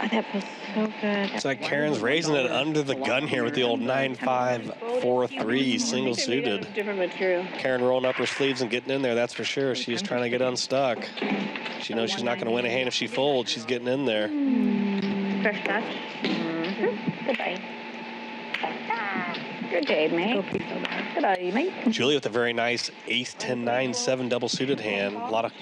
Oh, that feels so good. It's like Karen's raising it under the gun here with the old 9-5-4-3 single suited. Different material. Karen rolling up her sleeves and getting in there, that's for sure. She's trying to get unstuck. She knows she's not going to win a hand if she folds. She's getting in there. Fresh batch. Goodbye. Good day, mate. Good day, mate. Julie with a very nice ace 10-9-7 double suited hand. A lot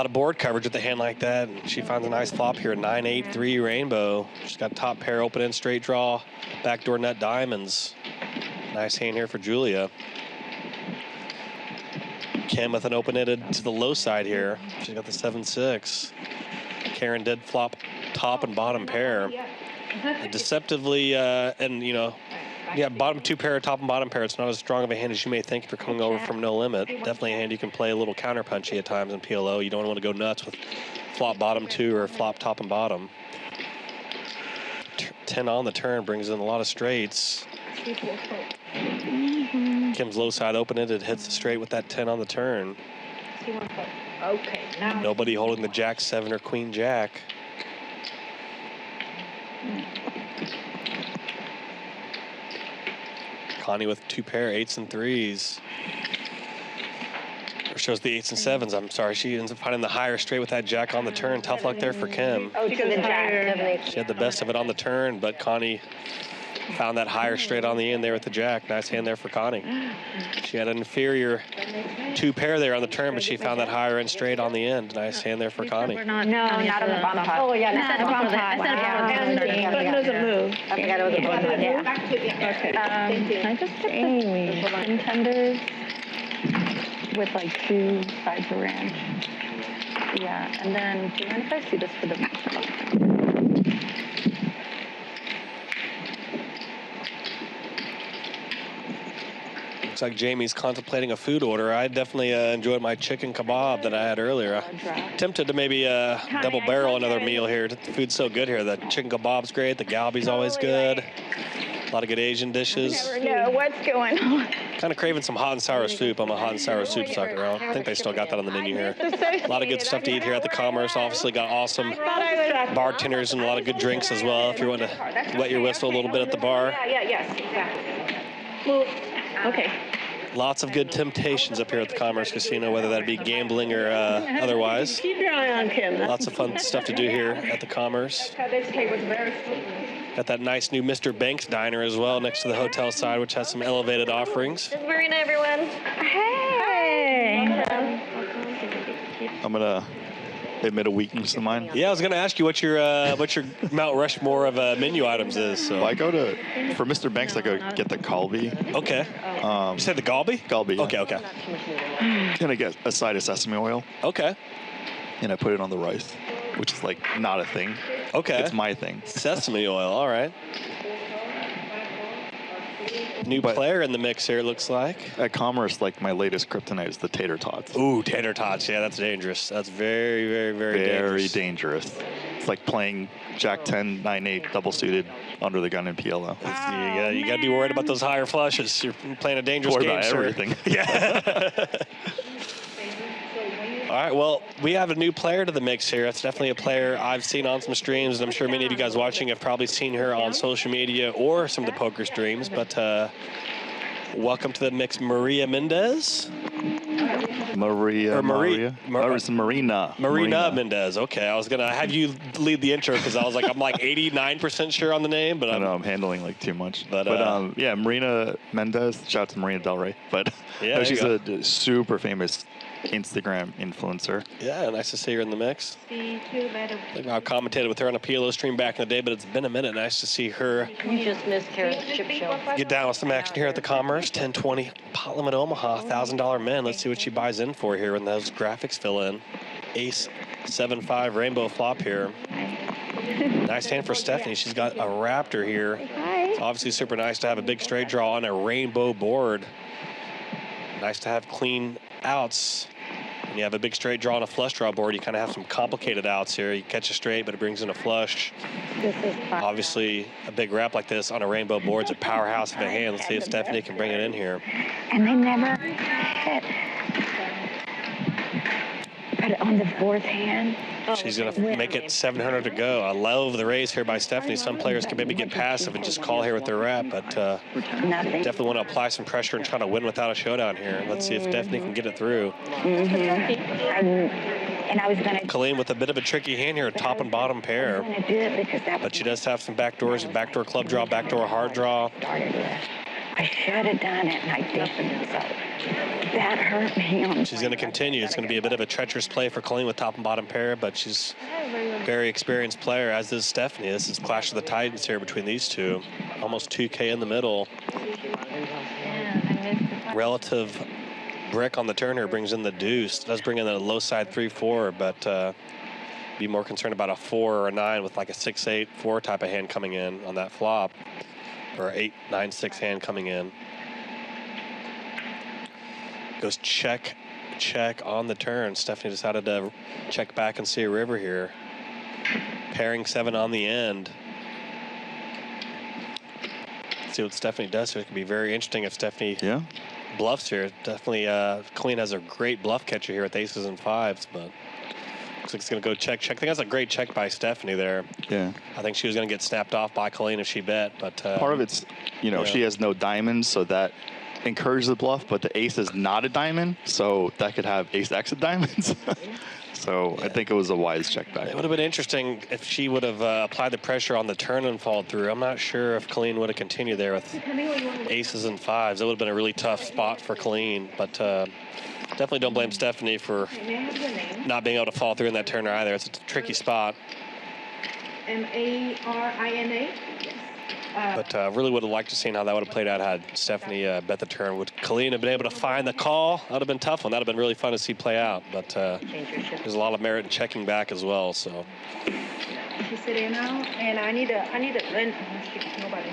of board coverage with a hand like that. And she finds a nice flop here, 9-8-3 rainbow. She's got top pair open in straight draw, backdoor nut diamonds. Nice hand here for Julia. Kim with an open-ended to the low side here. She's got the 7-6. Karen did flop top and bottom pair. And deceptively, bottom 2 pair, top and bottom pair. It's not as strong of a hand as you may think if you're coming over from no limit. Definitely a hand you can play a little counter punchy at times in PLO. You don't want to go nuts with flop bottom 2 or flop top and bottom. 10 on the turn brings in a lot of straights. Kim's low side open-ended hits the straight with that 10 on the turn. Okay, now. Nobody holding the jack 7 or queen jack. Connie with 2 pair 8s and 3s. Or shows the 8s and 7s. I'm sorry. She ends up finding the higher straight with that jack on the turn. Tough luck there for Kim. Oh, to the jack. She had the best of it on the turn, but Connie found that higher straight on the end there with the jack. Nice hand there for Connie. She had an inferior 2 pair there on the turn, but she found that higher end straight on the end. Nice hand there for Connie. No, not on the bottom pot. Oh, yeah, Not not on the on bottom pot. And the button doesn't move. I forgot it was a bottom. Yeah. Okay. Can I just get the contenders with like 2 sides of ranch? Yeah, and then do you mind if I see this for the matchup? Looks like Jamie's contemplating a food order. I definitely enjoyed my chicken kebab that I had earlier. Tempted to maybe double barrel another meal here. The food's so good here. The chicken kebab's great. The galbi's always good. A lot of good Asian dishes. I never know what's going on. Kind of craving some hot and sour soup. I'm a hot and sour soup sucker. I think they still got that on the menu here. A lot of good stuff to eat here at the Commerce. Obviously got awesome bartenders and a lot of good drinks as well if you want to wet your whistle a little bit at the bar. Yes, exactly. Well, okay. Lots of good temptations up here at the Commerce Casino, whether that be gambling or otherwise. Keep your eye on Kim. Lots of fun stuff to do here at the Commerce. This cake was very sweet. Got that nice new Mr. Banks diner as well next to the hotel side, which has some elevated offerings. It's Marina, everyone. Hey! I'm gonna admit a weakness of mine. Yeah, I was gonna ask you what your Mount Rushmore of menu items is. So Well, I go to, for Mr. Banks, I go get the kalbi. okay. You said the galbi? Galbi. Yeah. Okay, okay, And I get a side of sesame oil, okay, and I put it on the rice, which is like not a thing. okay. It's my thing. Sesame oil. All right. New player in the mix here, it looks like. At Commerce, like my latest kryptonite is the tater tots. Ooh, tater tots. Yeah, that's dangerous. That's very, very, very Very dangerous. dangerous. It's like playing Jack 10, 9-8 double suited under the gun in PLO. You got to be worried about those higher flushes. You're playing a dangerous Worried game, about sir. everything. Yeah. All right, well, we have a new player to the mix here. It's definitely a player I've seen on some streams, and I'm sure many of you guys watching have probably seen her on social media or some of the poker streams. But welcome to the mix, Maria Mendez. Marina. Marina Mendez. Okay, I was going to have you lead the intro because I was like, I'm like 89% sure on the name, but I know I'm handling like too much. But, yeah, Marina Mendez. Shout out to Marina Del Rey. But Yeah, no, there she's you a super famous Instagram influencer. yeah, nice to see her in the mix. See, too bad. I think I've commentated with her on a PLO stream back in the day, but it's been a minute. Nice to see her You just missed Karen's chip show. get down with some action here at the Commerce. 1020 Parliament Omaha, $1,000 men. Let's see what she buys in for here when those graphics fill in. Ace 7-5 rainbow flop here. Nice hand for Stephanie. She's got a raptor here. It's obviously super nice to have a big straight draw on a rainbow board. Nice to have clean outs. When you have a big straight draw on a flush draw board, you kind of have some complicated outs here. You catch a straight, but it brings in a flush. Obviously, a big wrap like this on a rainbow board is a powerhouse of a hand. Let's see if Stephanie can bring it in here. And they never hit. But on the 4th hand. She's going to make it 700 to go. I love the raise here by Stephanie. Some players can maybe get passive and just call here with their wrap, but definitely want to apply some pressure and try to win without a showdown here. Let's see if Stephanie can get it through. And I was going to. Colleen with a bit of a tricky hand here, top and bottom pair. do it because that But she does have some backdoors, backdoor club draw, backdoor hard draw. I should have done it, and I didn't. So that hurt me. She's going to continue. It's going to be a bit of a treacherous play for Colleen with top and bottom pair, but she's a very experienced player, as is Stephanie. This is Clash of the Titans here between these two. Almost 2K in the middle. Relative brick on the turn here brings in the deuce. Does bring in a low side 3-4, but be more concerned about a 4 or a 9 with like a 6-8, 4 type of hand coming in on that flop. Or 8-9-6 hand coming in. Goes check, check on the turn. Stephanie decided to check back and see a river here. Pairing 7 on the end. Let's see what Stephanie does here. It could be very interesting if Stephanie bluffs here. Definitely, Colleen has a great bluff catcher here with aces and fives, but looks like it's going to go check. I think that's a great check by Stephanie there. Yeah. I think she was going to get snapped off by Colleen if she bet, but part of it's, she has no diamonds, so that encourages the bluff, but the ace is not a diamond, so that could have ace X of diamonds. So I think it was a wise check back. It would have been interesting if she would have applied the pressure on the turn and followed through. I'm not sure if Colleen would have continued there with aces and fives. That would have been a really tough spot for Colleen, but definitely don't blame Stephanie for not being able to follow through in that turn either. It's a tricky spot. Marina? But really would have liked to see how that would have played out had Stephanie bet the turn. Would Colleen have been able to find the call? That would have been a tough one. That would have been really fun to see play out. But there's a lot of merit in checking back as well. So. She's sitting now, and I need a nobody.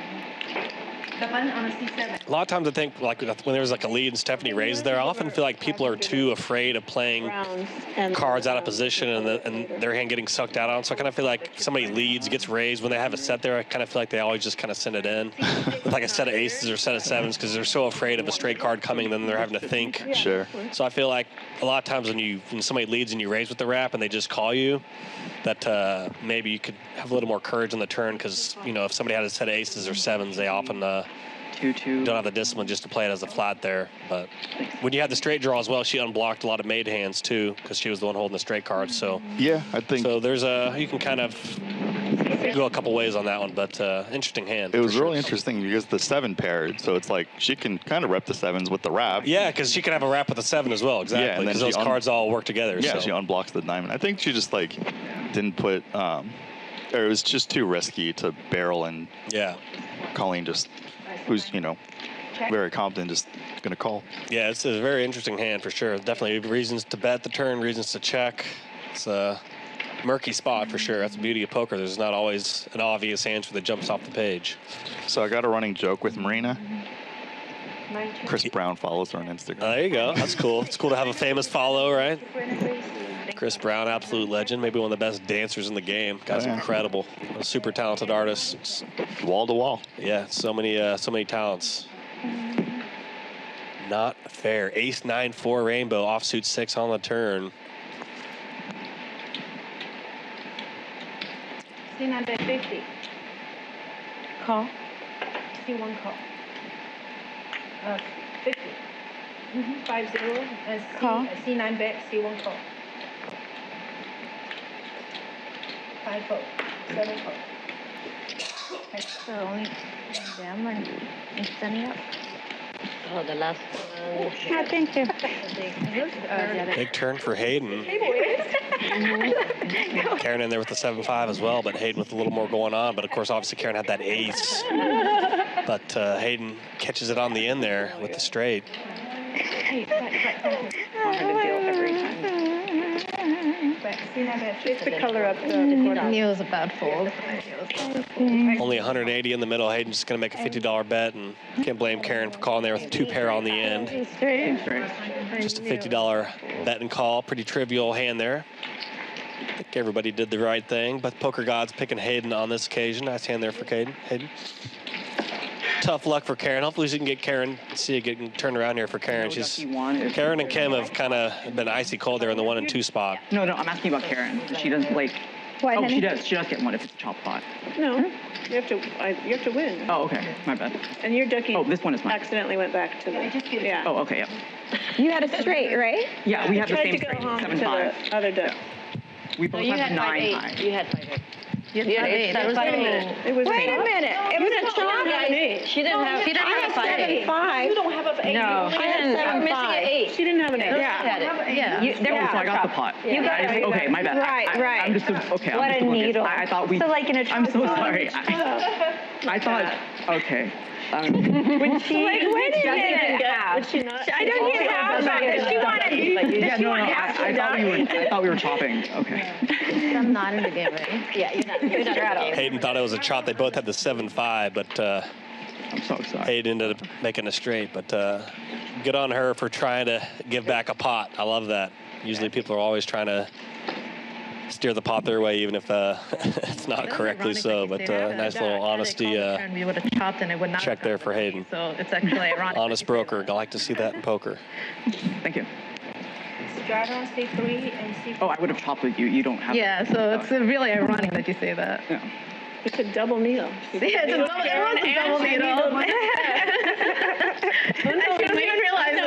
The button on a C7. A lot of times I think, like when there's like a lead and Stephanie raises there, I often feel like people are too afraid of playing cards out of position and their hand getting sucked out on. So I kind of feel like somebody leads, gets raised when they have a set there. I kind of feel like they always just kind of send it in with like a set of aces or a set of sevens because they're so afraid of a straight card coming, then they're having to think. Sure. So I feel like a lot of times when somebody leads and you raise with the wrap and they just call you, that maybe you could have a little more courage on the turn because if somebody had a set of aces or sevens, they often don't have the discipline just to play it as a flat there. But when you had the straight draw as well, she unblocked a lot of made hands too because she was the one holding the straight cards. So yeah, I think so. There's you can kind of go a couple ways on that one, but interesting hand. It was really interesting because the 7 paired, so it's like she can kind of rep the 7s with the wrap. Yeah, because she can have a wrap with a 7 as well. Exactly, because those cards all work together. Yeah, so. she unblocks the diamond. I think she just didn't put, or it was just too risky to barrel, and Colleen just, who's very confident, just gonna call. Yeah, it's a very interesting hand for sure. Definitely reasons to bet the turn, reasons to check. It's a murky spot for sure. That's the beauty of poker. There's not always an obvious answer that jumps off the page. So I got a running joke with Marina. Chris Brown follows her on Instagram. There you go. That's cool. It's cool to have a famous follow, right? Chris Brown, absolute legend. Maybe one of the best dancers in the game. Guy's incredible. A super talented artist. Wall to wall. Yeah, so many talents. Not fair. Ace 9-4 rainbow, offsuit 6 on the turn. C9 bet 50. Call. C1 call. 50. 50. Call. C9 bet, C1 call. 5 fold. 7 fold. So only them and standing up. Oh, the last one. Yeah, thank you. Big turn for Hayden. Karen in there with the 7-5 as well, but Hayden with a little more going on. But of course, obviously Karen had that ace. But Hayden catches it on the end there with the straight. It's the color up the corner. Knew it was a bad fold. Only 180 in the middle. Hayden's just going to make a $50 bet, and can't blame Karen for calling there with a 2-pair on the end. Just a $50 bet and call. Pretty trivial hand there. I think everybody did the right thing, but poker gods picking Hayden on this occasion. Nice hand there for Hayden. Tough luck for Karen. Hopefully she can get Karen, see it getting turned around here for Karen. Karen and Kim have kind of been icy cold there in the 1 and 2 spot. No, I'm asking about Karen. She doesn't like. What, honey? She does get one if it's a chop pot. No, you have to win. Oh, okay, my bad. And your ducky. Oh, this one is mine. Accidentally went back to the. Yeah. Oh, okay, yep. You had a straight, right? Yeah, we have the same straight. straight. Tried to go home to the other duck. We both have 9 high. You had 5-8. You had 8. Wait a minute. It was Wait a minute. It was a chop. She didn't have. She didn't have a 5-8. 7-5. You don't have a 8. No, I had missing an 8. She didn't have an 8. Yeah. So I got the pot. You got it. Okay, my bad. Right. I'm just okay. What I'm just a focused. needle. I thought we. So like in a I'm so sorry. I thought. Okay. When she Like, wait a minute. Would she not? I don't get half of it. She wanted. Yeah, no. I thought we were chopping. Okay. I'm not in the game, right? Yeah, you're not straddle. Hayden thought it was a chop. They both had the 7-5, but I'm so sorry. Hayden ended up making a straight. But good on her for trying to give back a pot. I love that. Usually people are always trying to steer the pot their way, even if it's not correctly so. But nice little honesty We would have chopped and it would not check there for Hayden. So it's actually ironic. Honest broker. I like to see that in poker. Thank you. Straddle C3 and C4. Oh, I would have chopped with you. You don't have. Yeah, so it's really ironic that you say that. Yeah. It's a double needle. Yeah, it's a double needle. I didn't even realize it.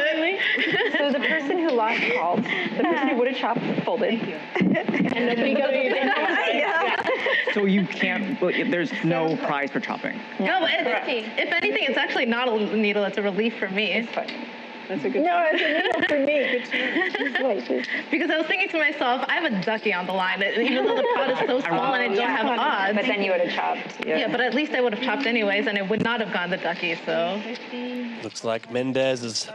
So the person who lost called, the person who would have chopped folded. And nobody got it. So you can't. Well, there's no prize for chopping. No, but if anything, it's actually not a needle. It's a relief for me. That's a good. No, it's a needle for me. Good Because I was thinking to myself, I have a ducky on the line. Even though the pot is so small and I don't have odds. But then you would have chopped. Yeah, but at least I would have chopped anyways, and it would not have gone the ducky. So Looks like Mendez is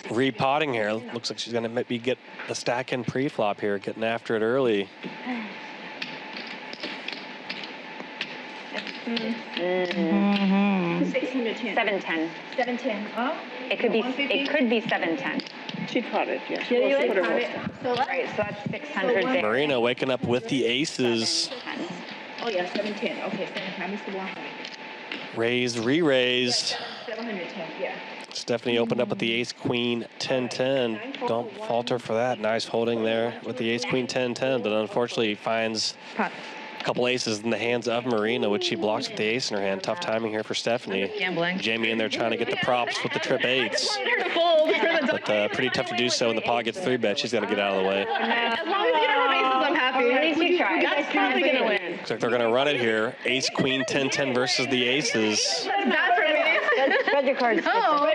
repotting here. Looks like she's going to maybe get the stack in pre-flop here, getting after it early. 7-10. 7-10. Oh? It could be 7-10. She potted, yeah. So Right, so that's 600 there. Marina waking up with the aces. Oh, yeah, 7-10. Okay, 7 times 100. Raise, re-raise. 710, yeah. Stephanie opened up with the ace, queen, 10-10. Don't falter for that. Nice holding there with the ace, queen, 10-10, but unfortunately finds a couple aces in the hands of Marina, which she blocks with the ace in her hand. Tough timing here for Stephanie. Gambling. Jamie in there trying to get the props with the trip eights. But pretty tough to do so when the pot gets 3-bet. She's got to get out of the way. As long as you don't have aces, I'm happy. At least you tried. That's probably going to win. Looks like they're going to run it here. Ace, queen, 10-10 versus the aces. That's bad for me. Spread your cards. Oh,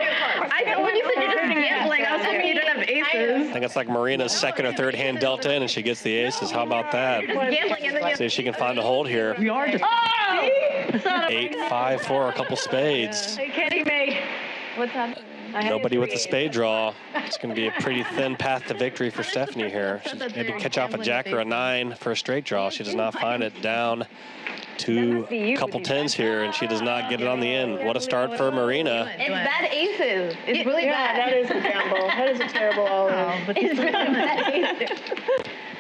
I know when you said you're just gambling, I was hoping you didn't have aces. I think it's like Marina's second or third hand dealt in, and she gets the aces. How about that? Gambling and then See if she can find a hold here. We are just. 8-5-4, a couple spades. kidding me. What's happening? Nobody with a spade draw. It's going to be a pretty thin path to victory for Stephanie here. She'll maybe catch off a jack or a 9 for a straight draw. She does not find it. Down to a couple 10s here, and she does not get it on the end. What a start for Marina. It's bad aces. It's really bad. That is a gamble. That is a terrible all-in. It's really bad aces.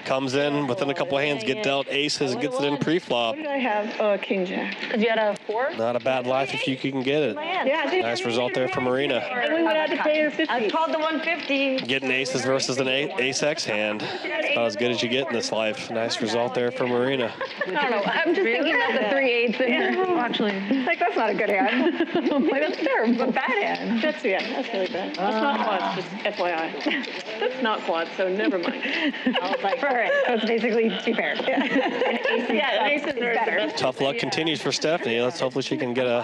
Comes in within a couple hands, get dealt aces, gets it in pre-flop. What did I have? Oh, king jack. Because you had a 4? Not a bad life if you can get it. Yeah, I did. Nice result there for Marina. And we would have to pay her 50. I called the 150. Getting aces versus an ace-X hand. It's about as good as you get in this life. Nice result there for Marina. I don't know. I'm just thinking about the 3-8s. Actually. Like, that's not a good hand. Like, that's terrible. It's a bad hand. That's really bad. That's not quads, just FYI. That's not quads, so never mind. For her, so it's basically 2 pairs. Yeah, aces are better. Tough luck continues for Stephanie. Let's hopefully she can get a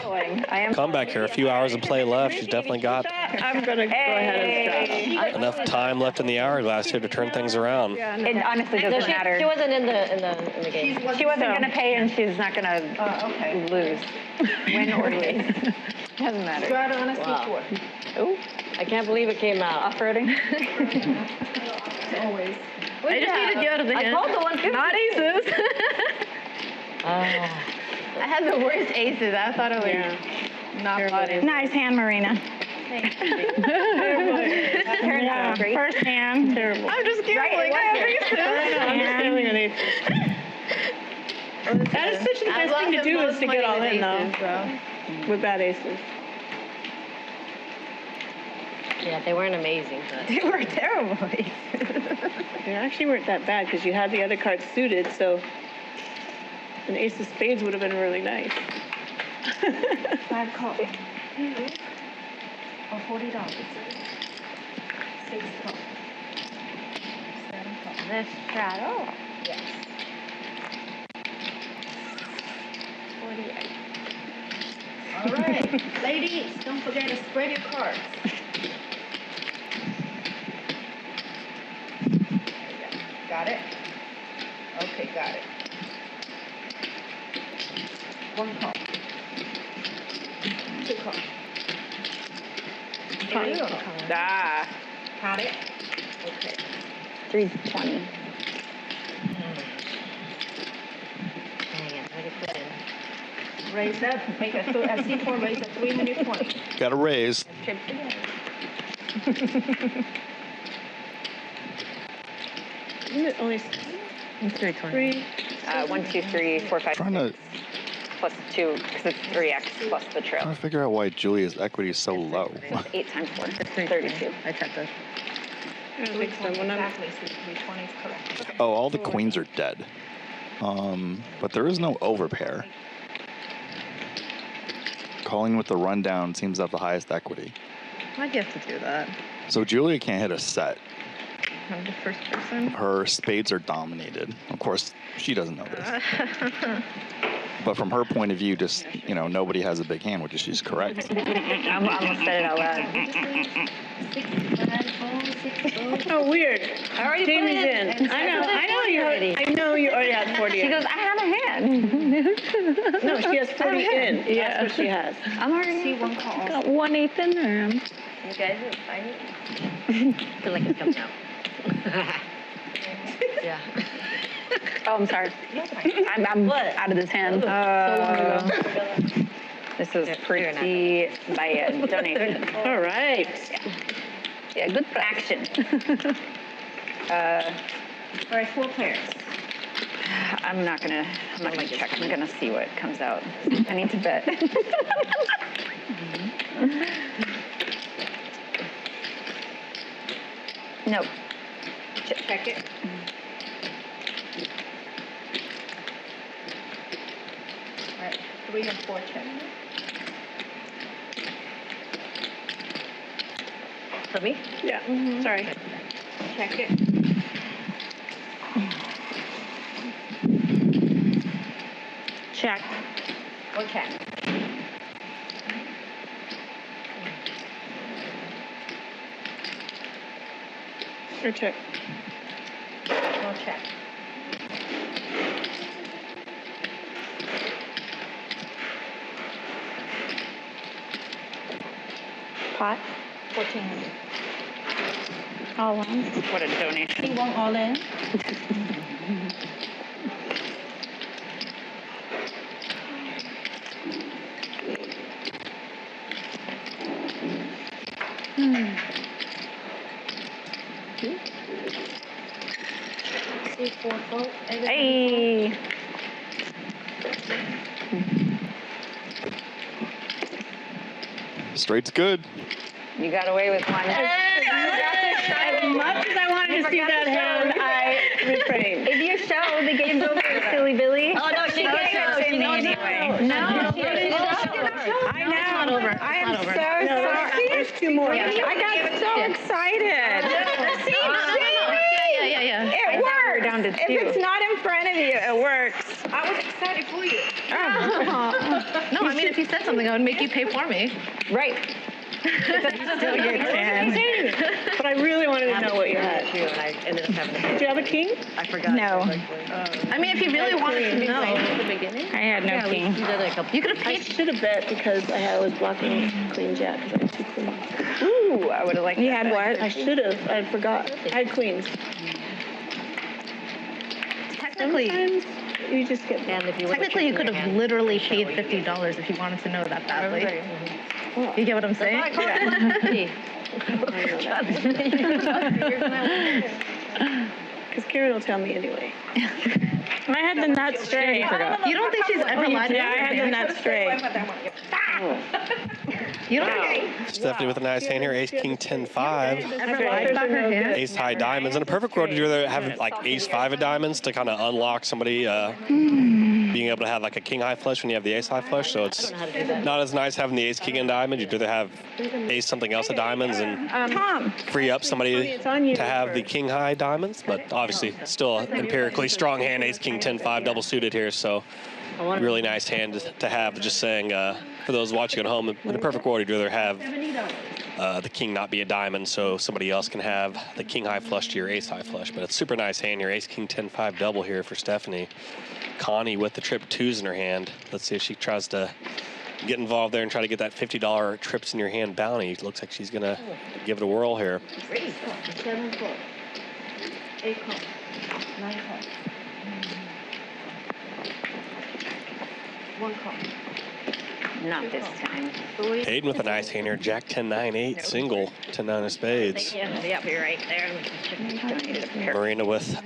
comeback here. A few hours of play left. She's definitely got I'm going to go ahead and stop. enough time left in the hours here to turn things around. It honestly doesn't matter. She wasn't in the game. She wasn't going to pay, and she's not going to lose. Win or lose. Doesn't matter. Straddle on a C4. Oh, I can't believe it came out. Off-roading. Always. I just needed you out of the hand. I called the 150. Not aces. I had the worst aces. I thought it was not bad. Nice hand, Marina. Yeah. First hand. Terrible. I'm just gambling. I have aces. I'm just gambling on aces. That is such the best thing to do is to get all in, though, with bad aces. Yeah, they weren't amazing. But. They were terrible aces. They actually weren't that bad because you had the other cards suited, so an ace of spades would have been really nice. 5 calls. Or $40. 6 calls. 7 calls. This straddle. Yes. 48. All right, ladies, don't forget to spread your cards. Got it? Okay, got it. 1 call. 2 calls. Got it? Okay. 320. Dang it, what did I put in? Raise up, make a C4, raise at 320. Got a raise. Trip together. Isn't it only 320. 1, 2, 3, 4, 5, Trying to 6, plus 2, because it's 3x plus the trip. trying to figure out why Julia's equity is so low. 8 times 4, 32. I checked it. Exactly, so 320 is correct. Oh, all the queens are dead. But there is no overpair. Colleen with the rundown seems to have the highest equity. Why'd you have to do that? So Julia can't hit a set. I'm the first person. Her spades are dominated. Of course, she doesn't know this. But from her point of view, just, you know, nobody has a big hand, which is she's correct. I almost said it out loud. 6, 5, 4, 6, 4. Oh, weird. I already Jamie's put it in. in. I know you already had 40 She in. goes, I have a hand. No, she has 40 in. That's what she has. I'm already. See one call. Got 1/8 in there. You guys are excited? feel like it's coming out. Yeah. Oh, I'm sorry. I'm out of this hand. This is pretty bad. Donation. All right. Yeah, good action. All right, 4 pairs. I'm not gonna check. I'm gonna see what comes out. I need to bet. Nope. Check it. All right, 3 and 4 check. For me? Yeah. Sorry. Check it. Check. Or check. Or check. No check. Pot. 1400. All in. What a donation. See one all in. See 4, 4. Hey. Straight's good. You got away with one. As much as I wanted to see that hand, I refrained. If you show, the game's over, silly Billy. Oh, no, she gave it to me anyway. No. I know. I am so sorry. There's 2 more. I got so excited. See, Yeah. it works. Down to 2. If it's not in front of you, it works. I was excited for you. No, I mean, if you said something, I would make you pay for me. Right. Still your chance. But I really wanted to know what you had. Too, and I ended up having to Do you have a king? I forgot. No. I mean, if you really wanted to know. At the beginning? I had no king. You did like a couple. You could have I paid. should have bet because I was blocking queen jack because I had 2 queens. Ooh, I would have liked You that. had what? I should have. I forgot. I had queens. Technically, Sometimes you just get. And if you would've technically, you checked could your have hand, literally show paid you. $50 if you wanted to know that badly. Well, You get what I'm saying? because Karen will tell me anyway. I had the nuts straight. You don't think she's ever lied to you? Yeah, I had the nuts straight. You don't think Stephanie with a nice hand here. Ace, King, 10, 5. ever lied about her hand? Ace high diamonds. In a perfect world, you'd rather have like ace 5 of diamonds to kind of unlock somebody being able to have like a king high flush when you have the ace high flush. So it's not as nice having the ace king and diamond. You'd rather have ace something else of diamonds and Tom. free up somebody to have the king high diamonds. But obviously, still an empirically strong hand. Ace, King, 10, 5 double suited here. So really nice hand to have. Just saying, for those watching at home, in a perfect world, you'd rather have the king not be a diamond so somebody else can have the king high flush to your ace high flush. But it's super nice hand here. Ace, King, 10, 5 double here for Stephanie. Connie with the trip 2s in her hand. Let's see if she tries to get involved there and try to get that $50 trips in your hand bounty. Looks like she's going to give it a whirl here. 7 4. 8 call. 9 call. 1 call. Not this time. Hayden with a nice hand here. Jack 10-9-8 single. 10-9 of spades. Yep, you're right there. Marina with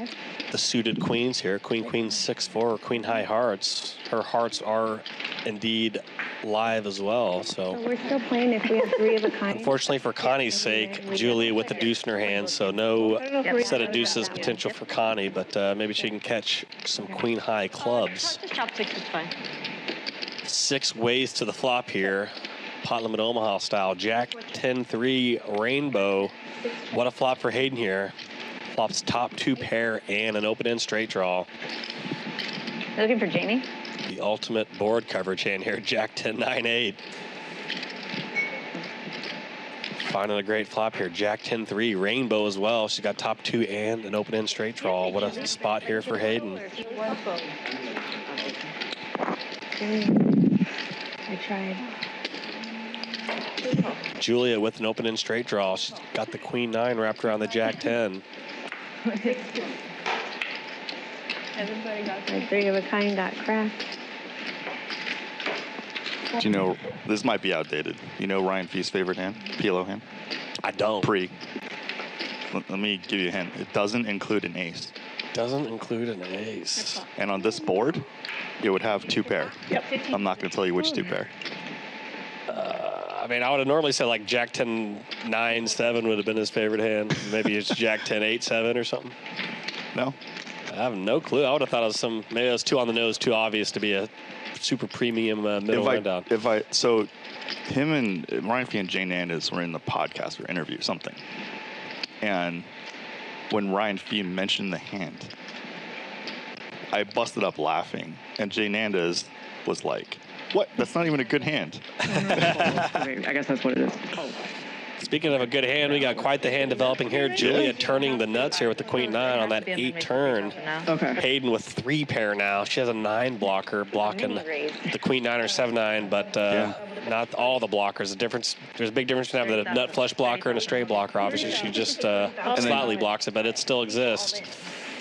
the suited queens here. Queen 6-4, queen high hearts. Her hearts are indeed live as well. So we're still playing if we have 3 of a kind. unfortunately for Connie's sake, Julia with the deuce in her hand, so no set of deuces potential for Connie, but maybe she can catch some queen high clubs. Just chop 6 is fine. 6 ways to the flop here, pot limit Omaha style. Jack 10-3 rainbow. What a flop for Hayden here. Flops top 2 pair and an open end straight draw. Looking for Jamie? The ultimate board coverage hand here, Jack 10-9-8. Finding a great flop here, Jack 10-3 rainbow as well. She's got top 2 and an open end straight draw. What a spot here for Hayden. I tried. Julia with an open end straight draw. She's got the queen 9 wrapped around the Jack 10. My 3 of a kind got cracked. Do you know, this might be outdated. You know Ryan Fee's favorite hand? PLO hand? I don't. Let me give you a hint. It doesn't include an ace. Doesn't include an ace. And on this board, it would have 2 pair. Yep. I'm not going to tell you which 2 pair. I mean, I would have normally said like Jack 10-9-7 would have been his favorite hand. Maybe it's Jack 10-8-7 or something. No? I have no clue. I would have thought it was maybe it was too on the nose, too obvious to be a super premium middle rundown. So him and Ryan Fee and Jane Andes were in the podcast or interview, something. And when Ryan Fee mentioned the hand, I busted up laughing. And Jane Andes was like, what? That's not even a good hand. I guess that's what it is. Speaking of a good hand, we got quite the hand developing here. Julia turning the nuts here with the queen 9 on that 8 turn. Okay. Hayden with 3 pair now. She has a 9 blocker blocking the queen 9 or 7-9, but not all the blockers. There's a big difference between having a nut flush blocker and a straight blocker. Obviously, she just slightly blocks it, but it still exists.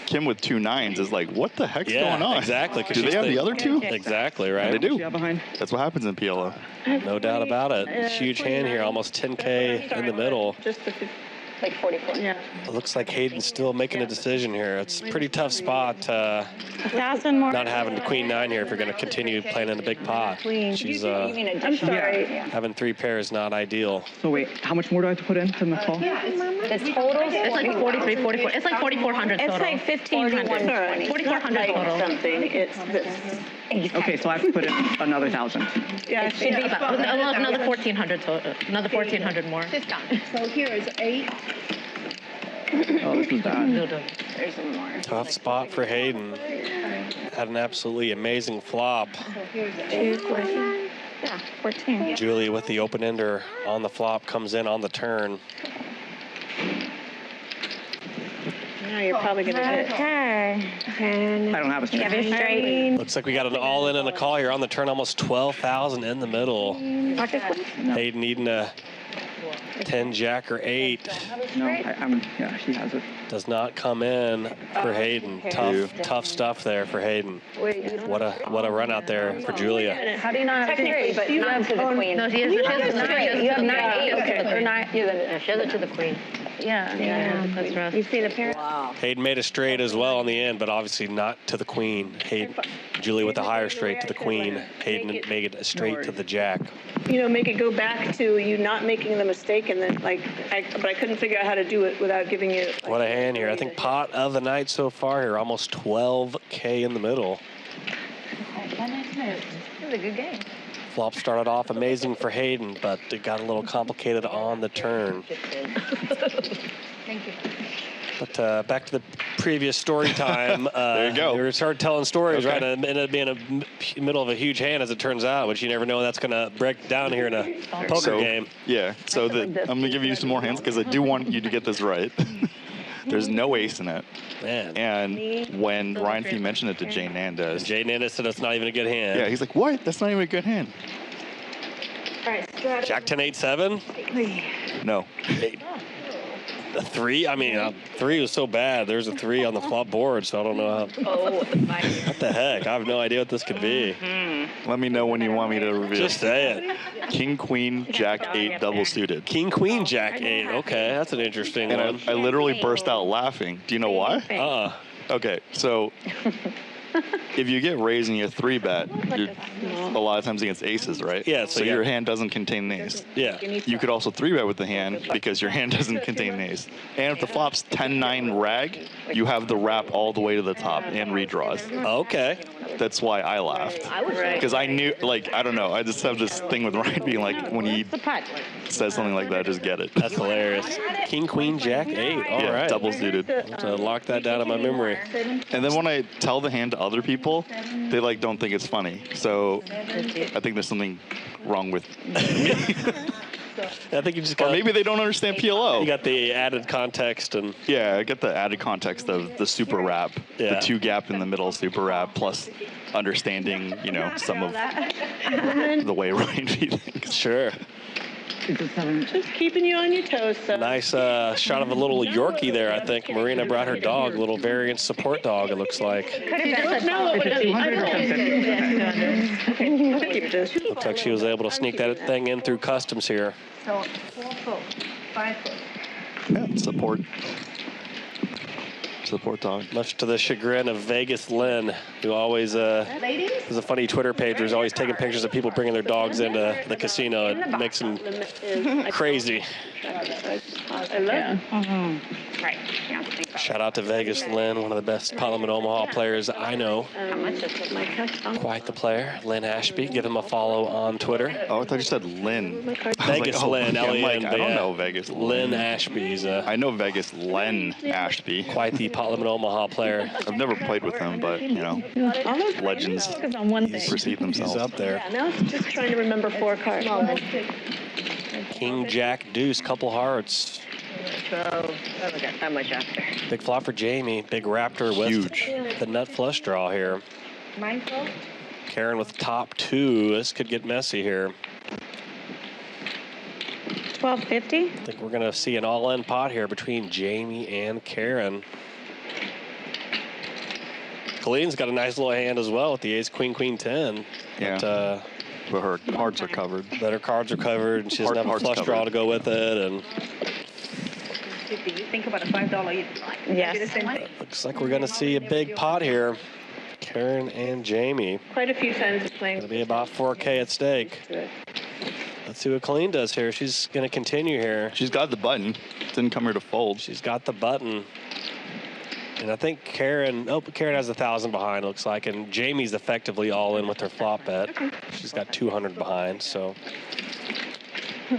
Kim with 2 9s is like, what the heck's going on? Exactly. Do they have the other 2? Exactly, right? They do. Behind? That's what happens in PLO. No doubt about it. Huge hand here, almost 10K in the middle. Just the Like 44. Yeah. It looks like Hayden's still making a decision here. It's a pretty tough spot, 1,000 more. not having the queen 9 here if you're going to continue playing in the big pot. She's I'm sorry. having 3 pairs not ideal. So wait, how much more do I have to put in to the call? The total? It's like 43, 44. It's like 4,400 total. It's like 1,500. 4,400 total. Something. It's this. Okay, so I have to put in another 1,000. Yeah, It should be about another 1,400 total. Another 1,400 more. So here is 8. Oh, this is bad. There's one more. Tough spot for Hayden. Had an absolutely amazing flop. Yeah, 14. Julie with the open ender on the flop comes in on the turn. Now you're probably going to hit. Okay. And I don't have a straight. you have your straight. Looks like we got an all-in and a call here on the turn, almost 12,000 in the middle. Hayden needing a 10 jack or 8. No, yeah, she has it. Does not come in for Hayden. Tough stuff there for Hayden. What a run out there for Julia. How do you not have to but not to the queen? No, she has You have 9-8. Okay. Or 9. She has it to the queen. Yeah, that's rough. You see the pair? Wow. Hayden made a straight as well in the end, but obviously not to the queen. Julie with the higher straight to the queen. Hayden made it a straight to the jack. Make it go back to you not making the mistake, and then but I couldn't figure out how to do it without giving you. What a hand here. I think pot of the night so far here, almost 12K in the middle. This is a good game. Flop started off amazing for Hayden, but it got a little complicated on the turn. Thank you. But back to the previous story time. There you go. We started telling stories, Okay. right? And it ended up being a middle of a huge hand, as it turns out, which you never know when that's going to break down here in a poker game. Yeah, so I'm going to give you some more hints because I do want you to get this right. There's no ace in it. Man. And when Ryan Fee mentioned it to Jane Andes, Jane Andes said it's not even a good hand. yeah, he's like, what? That's not even a good hand. All right, Jack 10-8-7? No. A 3? I mean, 3 was so bad. There's a 3 on the flop board, so I don't know how. Oh, What the heck? I have no idea what this could be. Let me know when you want me to reveal. Just say it. King, Queen, Jack 8 double suited. King, Queen, Jack 8. Okay, that's an interesting one. And I literally burst out laughing. Do you know why? Okay, so if you get raised and you 3-bet, you're a lot of times against aces, right? Yeah, So your hand doesn't contain the ace. Yeah. You could also 3-bet with the hand because your hand doesn't contain the ace. And if the flop's 10-9 rag, you have the wrap all the way to the top and redraws. Okay. That's why I laughed. Because I knew, like, I don't know. I just have this thing with Ryan being like, when he says something like that, just get it. That's hilarious. King, Queen, Jack 8. All right. Double suited. To lock that down in my memory. And then when I tell the hand to other people, they like don't think it's funny. So I think there's something wrong with me. I think you just got. Or maybe they don't understand PLO. You got the added context and. Yeah, I get the added context of the super wrap, the 2 gap in the middle super wrap, plus understanding, you know, some of the way Ryan thinks. Sure. Just keeping you on your toes, son. Nice shot of a little Yorkie there, I think. Marina brought her dog, a little variant support dog, it looks like. Looks like she was able to sneak that thing in through customs here. So 4 foot, 5 foot. Yeah, support dog. Much to the chagrin of Vegas Lynn, who always has a funny Twitter page where he's always taking pictures of people bringing their dogs into the casino. It makes him crazy. I love Right. Shout out to Vegas Lynn, one of the best Parliament Omaha players I know. Quite the player, Lynn Ashby. Give him a follow on Twitter. Oh, I thought you said Lynn. Vegas Lynn, L-E-N. I don't know Vegas Lynn. Lynn Ashby's I know Vegas Len Ashby. Quite the Parliament Omaha player. I've never played with him, but, you know, legends precede themselves. He's up there. Yeah, now it's just trying to remember 4 cards. King, Jack, Deuce, couple hearts. So, I don't got that much after. Big flop for Jamie. Big Raptor with the nut flush draw here. Mindful. Karen with top 2. This could get messy here. 1250. I think we're going to see an all-in pot here between Jamie and Karen. Colleen's got a nice little hand as well with the ace, queen, queen, 10. Yeah. But her cards are covered. But her cards are covered, and she doesn't have a flush draw to go with it. And You think about a $5 Yes. looks like we're going to see a big pot here. Karen and Jamie. Quite a few times playing. It'll be about 4K at stake. Let's see what Colleen does here. She's going to continue here. She's got the button. Didn't come here to fold. She's got the button. And I think Karen has 1,000 behind, looks like, and Jamie's effectively all in with her flop bet. She's got 200 behind, so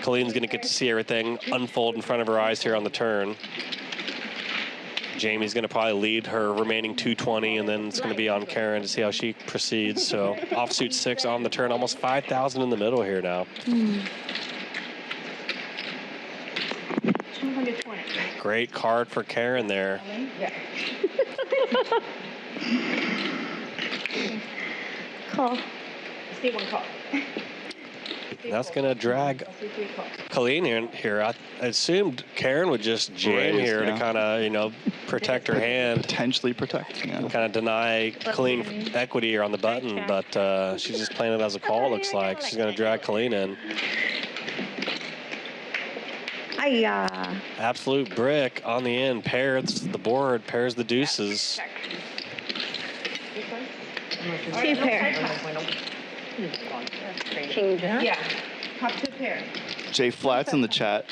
Colleen's going to get to see everything unfold in front of her eyes here on the turn. Jamie's going to probably lead her remaining 220, and then it's going to be on Karen to see how she proceeds. So offsuit 6 on the turn, almost 5,000 in the middle here now. 220. Great card for Karen there. Yeah. Call. See 1 call. That's going to drag Colleen in here. I assumed Karen would just jam here to kind of, you know, protect her hand. Potentially protect. Yeah. And kind of deny Colleen equity here on the button, but she's just playing it as a call, looks like. She's going to drag Colleen in. Absolute brick on the end. Pairs the board, pairs the deuces. 2 pair. King Jack? Yeah. Top 2 pair. Jay Flats in the chat.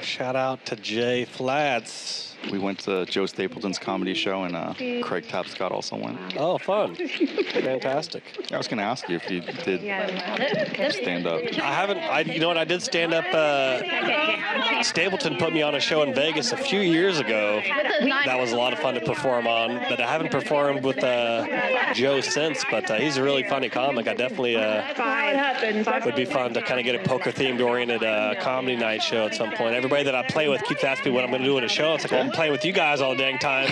Shout out to Jay Flats. We went to Joe Stapleton's comedy show, and Craig Tapscott also went. Oh, fun. Fantastic. I was going to ask you if you did stand up. I haven't. You know what? I did stand up. Stapleton put me on a show in Vegas a few years ago. That was a lot of fun to perform on. But I haven't performed with Joe since. But he's a really funny comic. I definitely would be fun to kind of get a poker-themed oriented comedy night show at some point. Everybody that I play with keeps asking me what I'm going to do in a show. It's like, well, I'm playing with you guys all the dang time.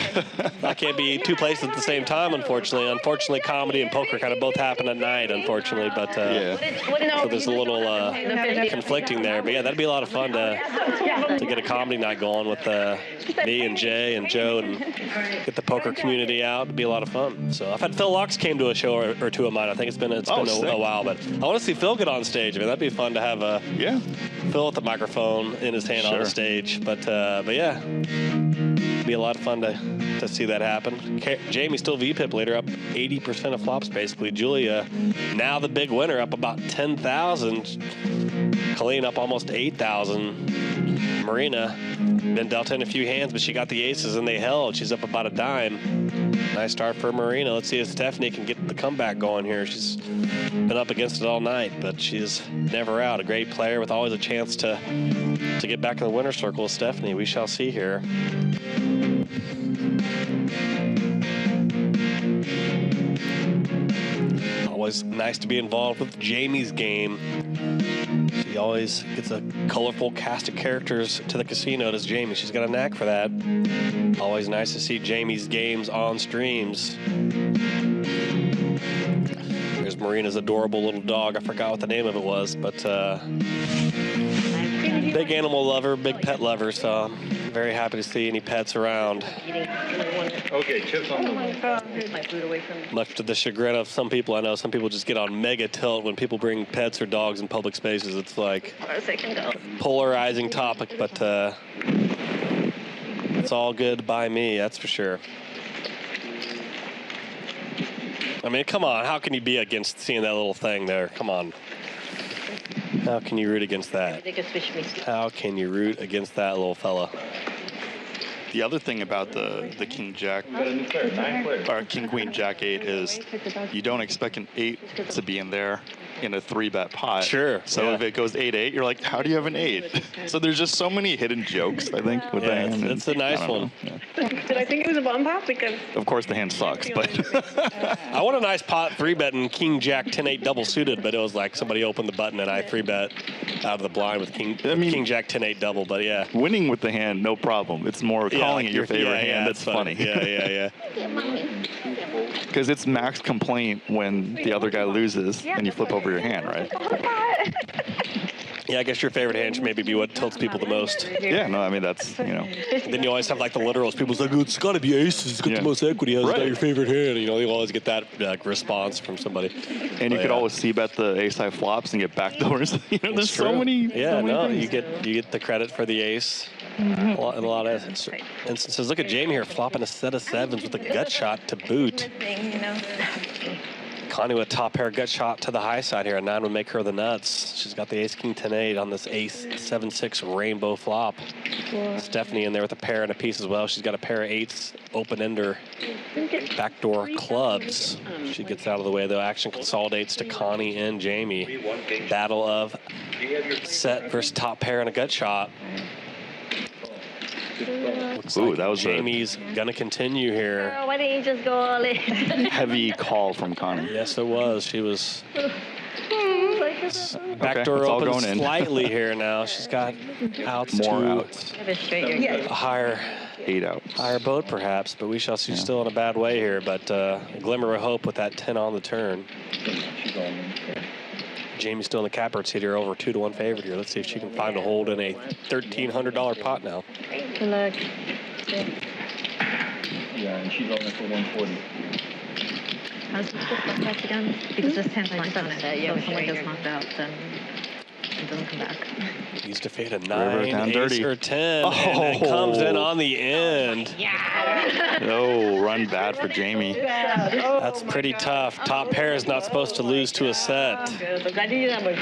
I can't be two places at the same time, unfortunately. Unfortunately, comedy and poker kind of both happen at night, unfortunately. But so there's a little conflicting there. But yeah, that'd be a lot of fun to get a comedy night going with me and Jay and Joe and get the poker community out. It'd be a lot of fun. So I've had Phil Lux came to a show or two of mine. I think it's been a while, but I want to see Phil get on stage. I mean, that'd be fun to have Phil with the microphone in his hand on the stage. But yeah, it'd be a lot of fun to see that happen. Jamie still VPIP later, up 80% of flops basically. Julia, now the big winner, up about 10,000. Colleen up almost 8,000. Marina been dealt in a few hands, but she got the aces and they held. She's up about a dime. Nice start for Marina. Let's see if Stephanie can get the comeback going here. She's been up against it all night, but she's never out. A great player with always a chance to get back in the winner's circle. Stephanie, we shall see here. Always nice to be involved with Jamie's game. She always gets a colorful cast of characters to the casino, does Jamie. She's got a knack for that. Always nice to see Jamie's games on streams. There's Marina's adorable little dog. I forgot what the name of it was, but big animal lover, big pet lover, so I'm very happy to see any pets around. Okay, chips on the Much to the chagrin of some people I know. Some people just get on mega tilt when people bring pets or dogs in public spaces. It's like polarizing topic, but it's all good by me, that's for sure. I mean, come on. How can you be against seeing that little thing there? Come on. How can you root against that? How can you root against that little fella? The other thing about the King Jack or King Queen Jack 8 is you don't expect an 8 to be in there in a 3-bet pot. Sure. So if it goes 8-8, you're like, how do you have an 8? So there's just so many hidden jokes, I think, with the hand. It's a nice one. Yeah. Did I think it was a bum pop? Because of course the hand sucks, but I want a nice pot 3-betting King Jack 10-8 double suited, but it was like somebody opened the button and I 3-bet out of the blind with King Jack 10-8 double. But yeah, winning with the hand, no problem. It's more calling it your favorite hand. That's funny. Yeah. Because it's max complaint when the other guy loses and you flip over your hand, right? Yeah, I guess your favorite hand should maybe be what tilts people the most. Yeah, no, I mean, that's, Then you always have like the literals. People's like, oh, it's got to be aces. It's got the most equity. How's that your favorite hand? You always get that response from somebody. And you could always see bet the ace-high flops and get backdoors. There's so many. Yeah, things. you get the credit for the ace. In a lot of instances. Look at Jamie here flopping a set of sevens with a gut shot to boot. Connie with top pair gut shot to the high side here. A 9 would make her the nuts. She's got the ace king 10-8 on this ace 7-6 rainbow flop. Stephanie in there with a pair and a piece as well. She's got a pair of 8s open ender backdoor clubs. She gets out of the way though. Action consolidates to Connie and Jamie. Battle of set versus top pair and a gut shot. Looks like that was Jamie's gonna continue here. Why didn't you just go all in? Heavy call from Connie. Yes, it was. She was backdoor open slightly here now. She's got outs outs. A higher 8 outs. Higher boat perhaps, but we shall see. Still in a bad way here, but a glimmer of hope with that 10 on the turn. Jamie's still in the catbird seat here, over 2-1 favorite here. Let's see if she can find a hold in a $1,300 pot now. Good luck. Yeah, and she's on there for 140. How does this flip back again? Because this hand's knocked out. So if someone gets knocked out, then it doesn't come back. He's to fade a 9, ace, or 10, and then comes in on the end. Oh, run bad for Jamie. That's pretty tough. Top pair is not supposed to lose to a set,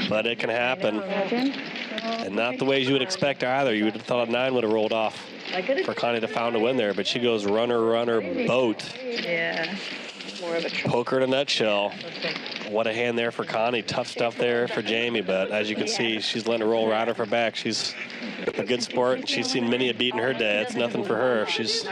but it can happen. And not the ways you would expect either. You would have thought a 9 would have rolled off for Connie to found a win there, but she goes runner, boat. Yeah. More of a poker in a nutshell. What a hand there for Connie. Tough stuff there for Jamie, but as you can see, she's letting her roll right off her back. She's a good sport, and she's seen many a beat in her day. It's nothing for her. She's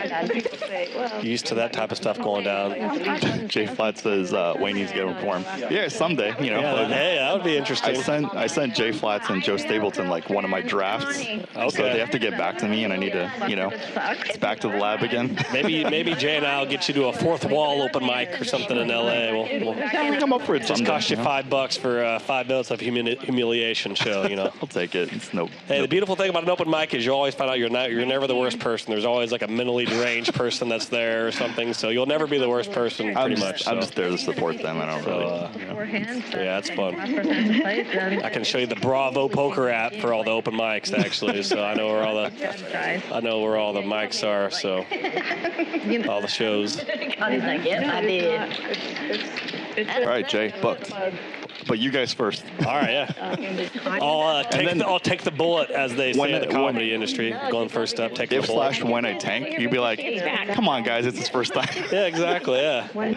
used to that type of stuff going down. Jay Flat says Wayne needs to get reformed. Yeah, someday, you know. Yeah, hey, that would be interesting. I sent Jay Flats and Joe Stapleton like one of my drafts. Okay. So they have to get back to me, and I need to, you know, it's back to the lab again. Maybe Jay and I'll get you to a fourth wall open mic or something in LA. We'll come up for it. Just cost you $5 for 5 minutes of humiliation show, you know. I'll take it. It's no. Hey, the beautiful thing about an open mic is you always find out you're never the worst person. There's always like a mentally deranged person that's there or something, so you'll never be the worst person pretty much. I'm just there to support them. I don't really. Yeah, it's fun. I can show you the Bravo poker app for all the open mics actually, so I know where all the mics are, so all the shows. Connie's like, yep, I did. All right, Jay, booked. But you guys first. All right, yeah. I'll take the bullet, as they say in the comedy industry. Going first up, take the bullet. If / when I tank, you'd be like, come on, guys, it's his first time. Yeah, exactly, yeah. Right,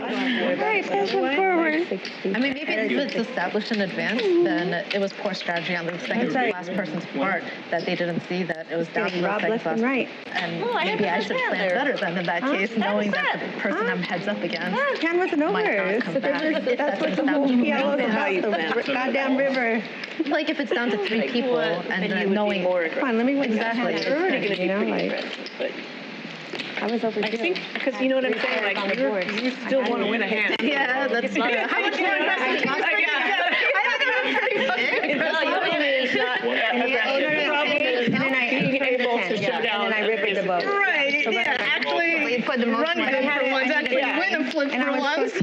push it forward. I mean, maybe if it's established in advance, then it was poor strategy on the last person's part that they didn't see that it was down to Rob left and right. And maybe I should plan better then in that case, knowing that the person I'm heads up against Ken wasn't over. might not come back. That's what the whole PLO is about. The goddamn river. Like if it's down to 3 people and then knowing Come on, let me win exactly. that. You're already going to be like, but I was over I think, because you know what I'm saying, like, you still want to win a hand. Yeah, that's not how much more impressive. And I ripped the boat. Right, yeah, actually put the run for once, actually win and flip for once.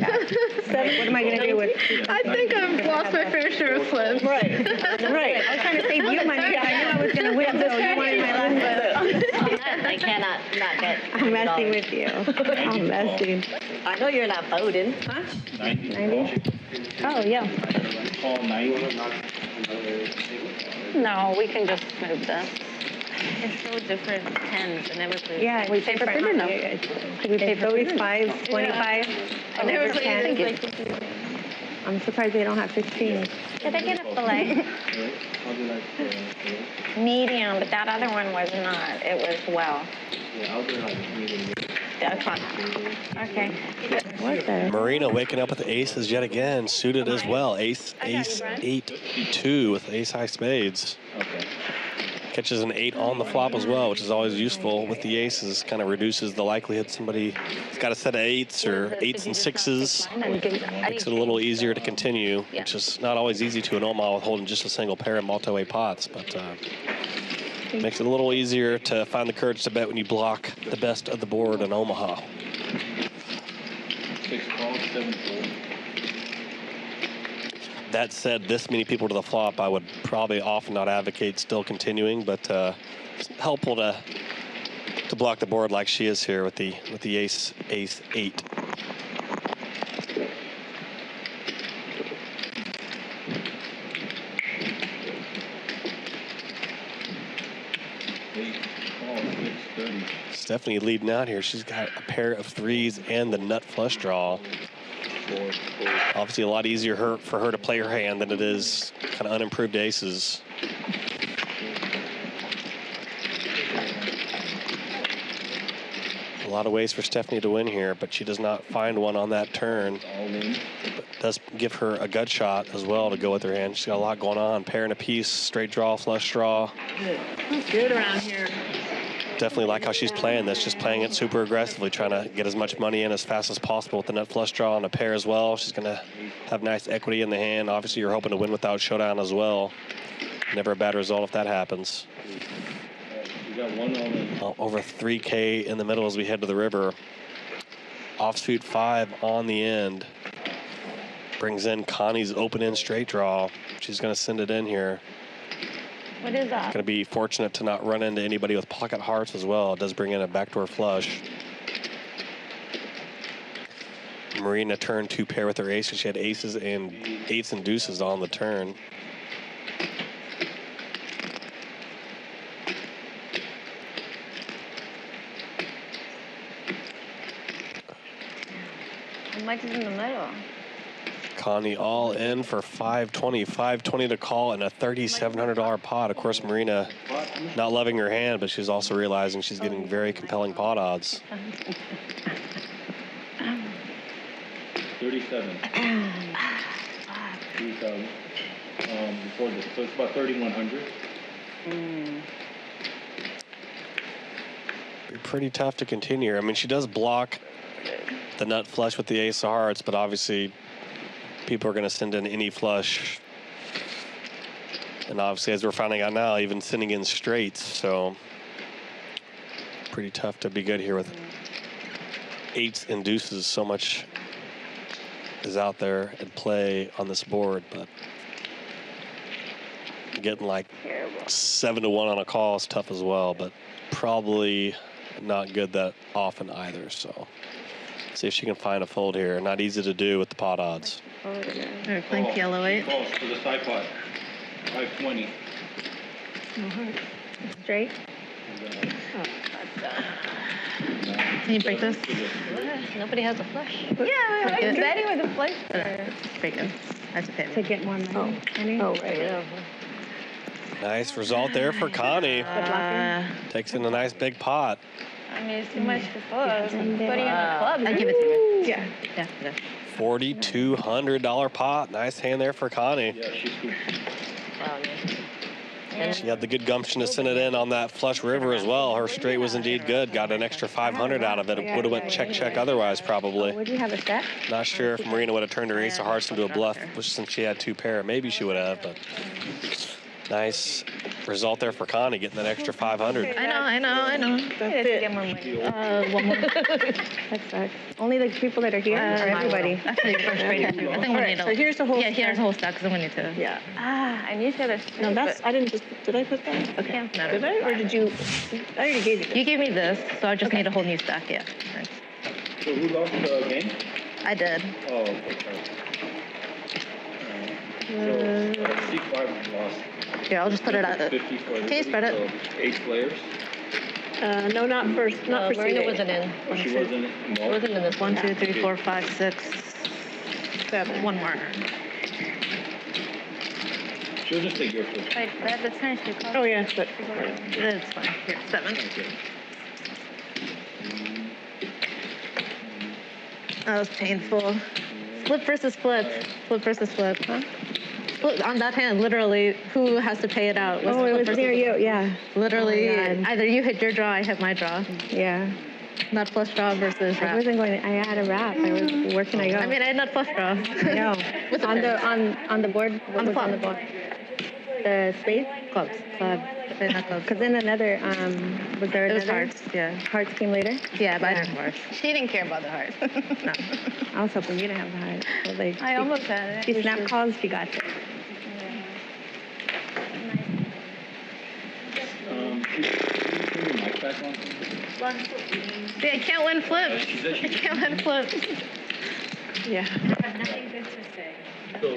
What am I going to do with? I think I've lost my fair share of flips. Right. I was trying to save you money. I knew I was going to win, so you wanted my last. I cannot not bet. I'm messing with you. I'm messing. I know you're not voting. Huh? 90? Oh, yeah. No, we can just move this. It's so different. Tens. I never played. Yeah, We pay for dinner. Could we pay for always 5, 25? I never can. I'm surprised they don't have 15. Did I get a fillet? Medium, but that other one was not. It was well. Yeah, I'll do like medium. That's fine. Okay. What the? Marina waking up with the aces yet again, suited as well. Ace 8-2 with ace high spades. Okay. Catches an 8 on the flop as well, which is always useful with the aces. Kind of reduces the likelihood somebody's got a set of 8s or 8s and 6s. Makes it a little easier to continue, which is not always easy to in Omaha with holding just a single pair of multi-way pots, but makes it a little easier to find the courage to bet when you block the best of the board in Omaha. 6 calls, 7 folds. That said, this many people to the flop, I would probably often not advocate still continuing, but it's helpful to block the board like she is here with the ace 8. Stephanie leading out here. She's got a pair of 3s and the nut flush draw. Obviously a lot easier for her to play her hand than it is kind of unimproved aces. A lot of ways for Stephanie to win here, but she does not find one on that turn. But does give her a gut shot as well to go with her hand. She's got a lot going on. Pair and a piece, straight draw, flush draw. Good around here. Definitely like how she's playing this, just playing it super aggressively, trying to get as much money in as fast as possible with the nut flush draw on a pair as well. She's going to have nice equity in the hand. Obviously, you're hoping to win without showdown as well. Never a bad result if that happens. Over 3K in the middle as we head to the river. Offsuit 5 on the end. Brings in Connie's open-end straight draw. She's going to send it in here. What is that? Going to be fortunate to not run into anybody with pocket hearts as well. It does bring in a backdoor flush. Marina turned 2 pair with her aces. She had aces and 8s and deuces on the turn. How much is in the middle? Connie all in for 520. 520 to call and a $3,700 pot. Of course, Marina not loving her hand, but she's also realizing she's getting very compelling pot odds. 37. 3,000. Before this, so it's about 3,100. Be pretty tough to continue. I mean, she does block the nut flush with the ace of hearts, but obviously people are going to send in any flush. And obviously, as we're finding out now, even sending in straights. So pretty tough to be good here with eights and deuces. So much is out there at play on this board, but getting like 7 to 1 on a call is tough as well, but probably not good that often either. So see if she can find a fold here. Not easy to do with the pot odds. We're playing PLO 8. Calls for the side pot. 520. Straight. Can you break this? Nobody has a flush. Yeah, Break it. Betty with a flush. Break it. I have to pay. To get more money. Oh, right. Yeah. Nice result there for Connie. Takes in a nice big pot. I mean, it's too much to fuss. Putting in the club. I give it to you. Yeah. Yeah. $4,200 pot. Nice hand there for Connie. Yeah, she's good. She had the good gumption to send it in on that flush river as well. Her straight was indeed good. Got an extra 500 out of it. It would have went check otherwise probably. Would you have a set? Not sure if Marina would have turned her ace of hearts into a bluff, since she had 2 pair. Maybe she would have, but nice result there for Connie, getting that extra 500. I know. That's it. Get more money. One more. That sucks. Only the people that are here or everybody? Actually, I'm straight. I think we need So here's the whole Yeah, here's the whole stack because I'm going to need to. Yeah. I need to have a No, that's, I didn't just, did I put that? Okay. Did I, or did you, I already gave you this. You gave me this, so I just need a whole new stack, yeah. Thanks. So who lost the game? I did. Oh, okay. So C5 lost. Here, I'll just put it out. 50 for Can you spread it? So 8 players. No, not first, not for Marina C8. wasn't in. Oh, she wasn't involved? Wasn't in this 1, 2, 3, 4, 5, 6, 7. one more. She'll just take your first. Wait, that's finish your call. Oh, yeah, but, It's fine. Here, 7. That was painful. Flip versus flip. Flip versus flip. Huh? Flip, on that hand, literally, who has to pay it out? Oh, it was near you, yeah. Literally, Oh my God. either you hit your draw, I hit my draw. Yeah. Nut flush draw versus I wrap. wasn't going to, I had a wrap. Where can I go? I mean, I had nut flush draw. No. With a on pair. the board? What On the was flop. on the board? The spade? Clubs. Club. Not clubs. Because then another, was there It was another? hearts, yeah. Hearts came later? Yeah, but I didn't hearts. She didn't care about the hearts. No. I was hoping you didn't have the hearts. I was like, I almost had it. She snapped calls, she got it. Can you turn your mic back on? See, I can't win flips. She said she I can't win flips. yeah. Nothing good to say. So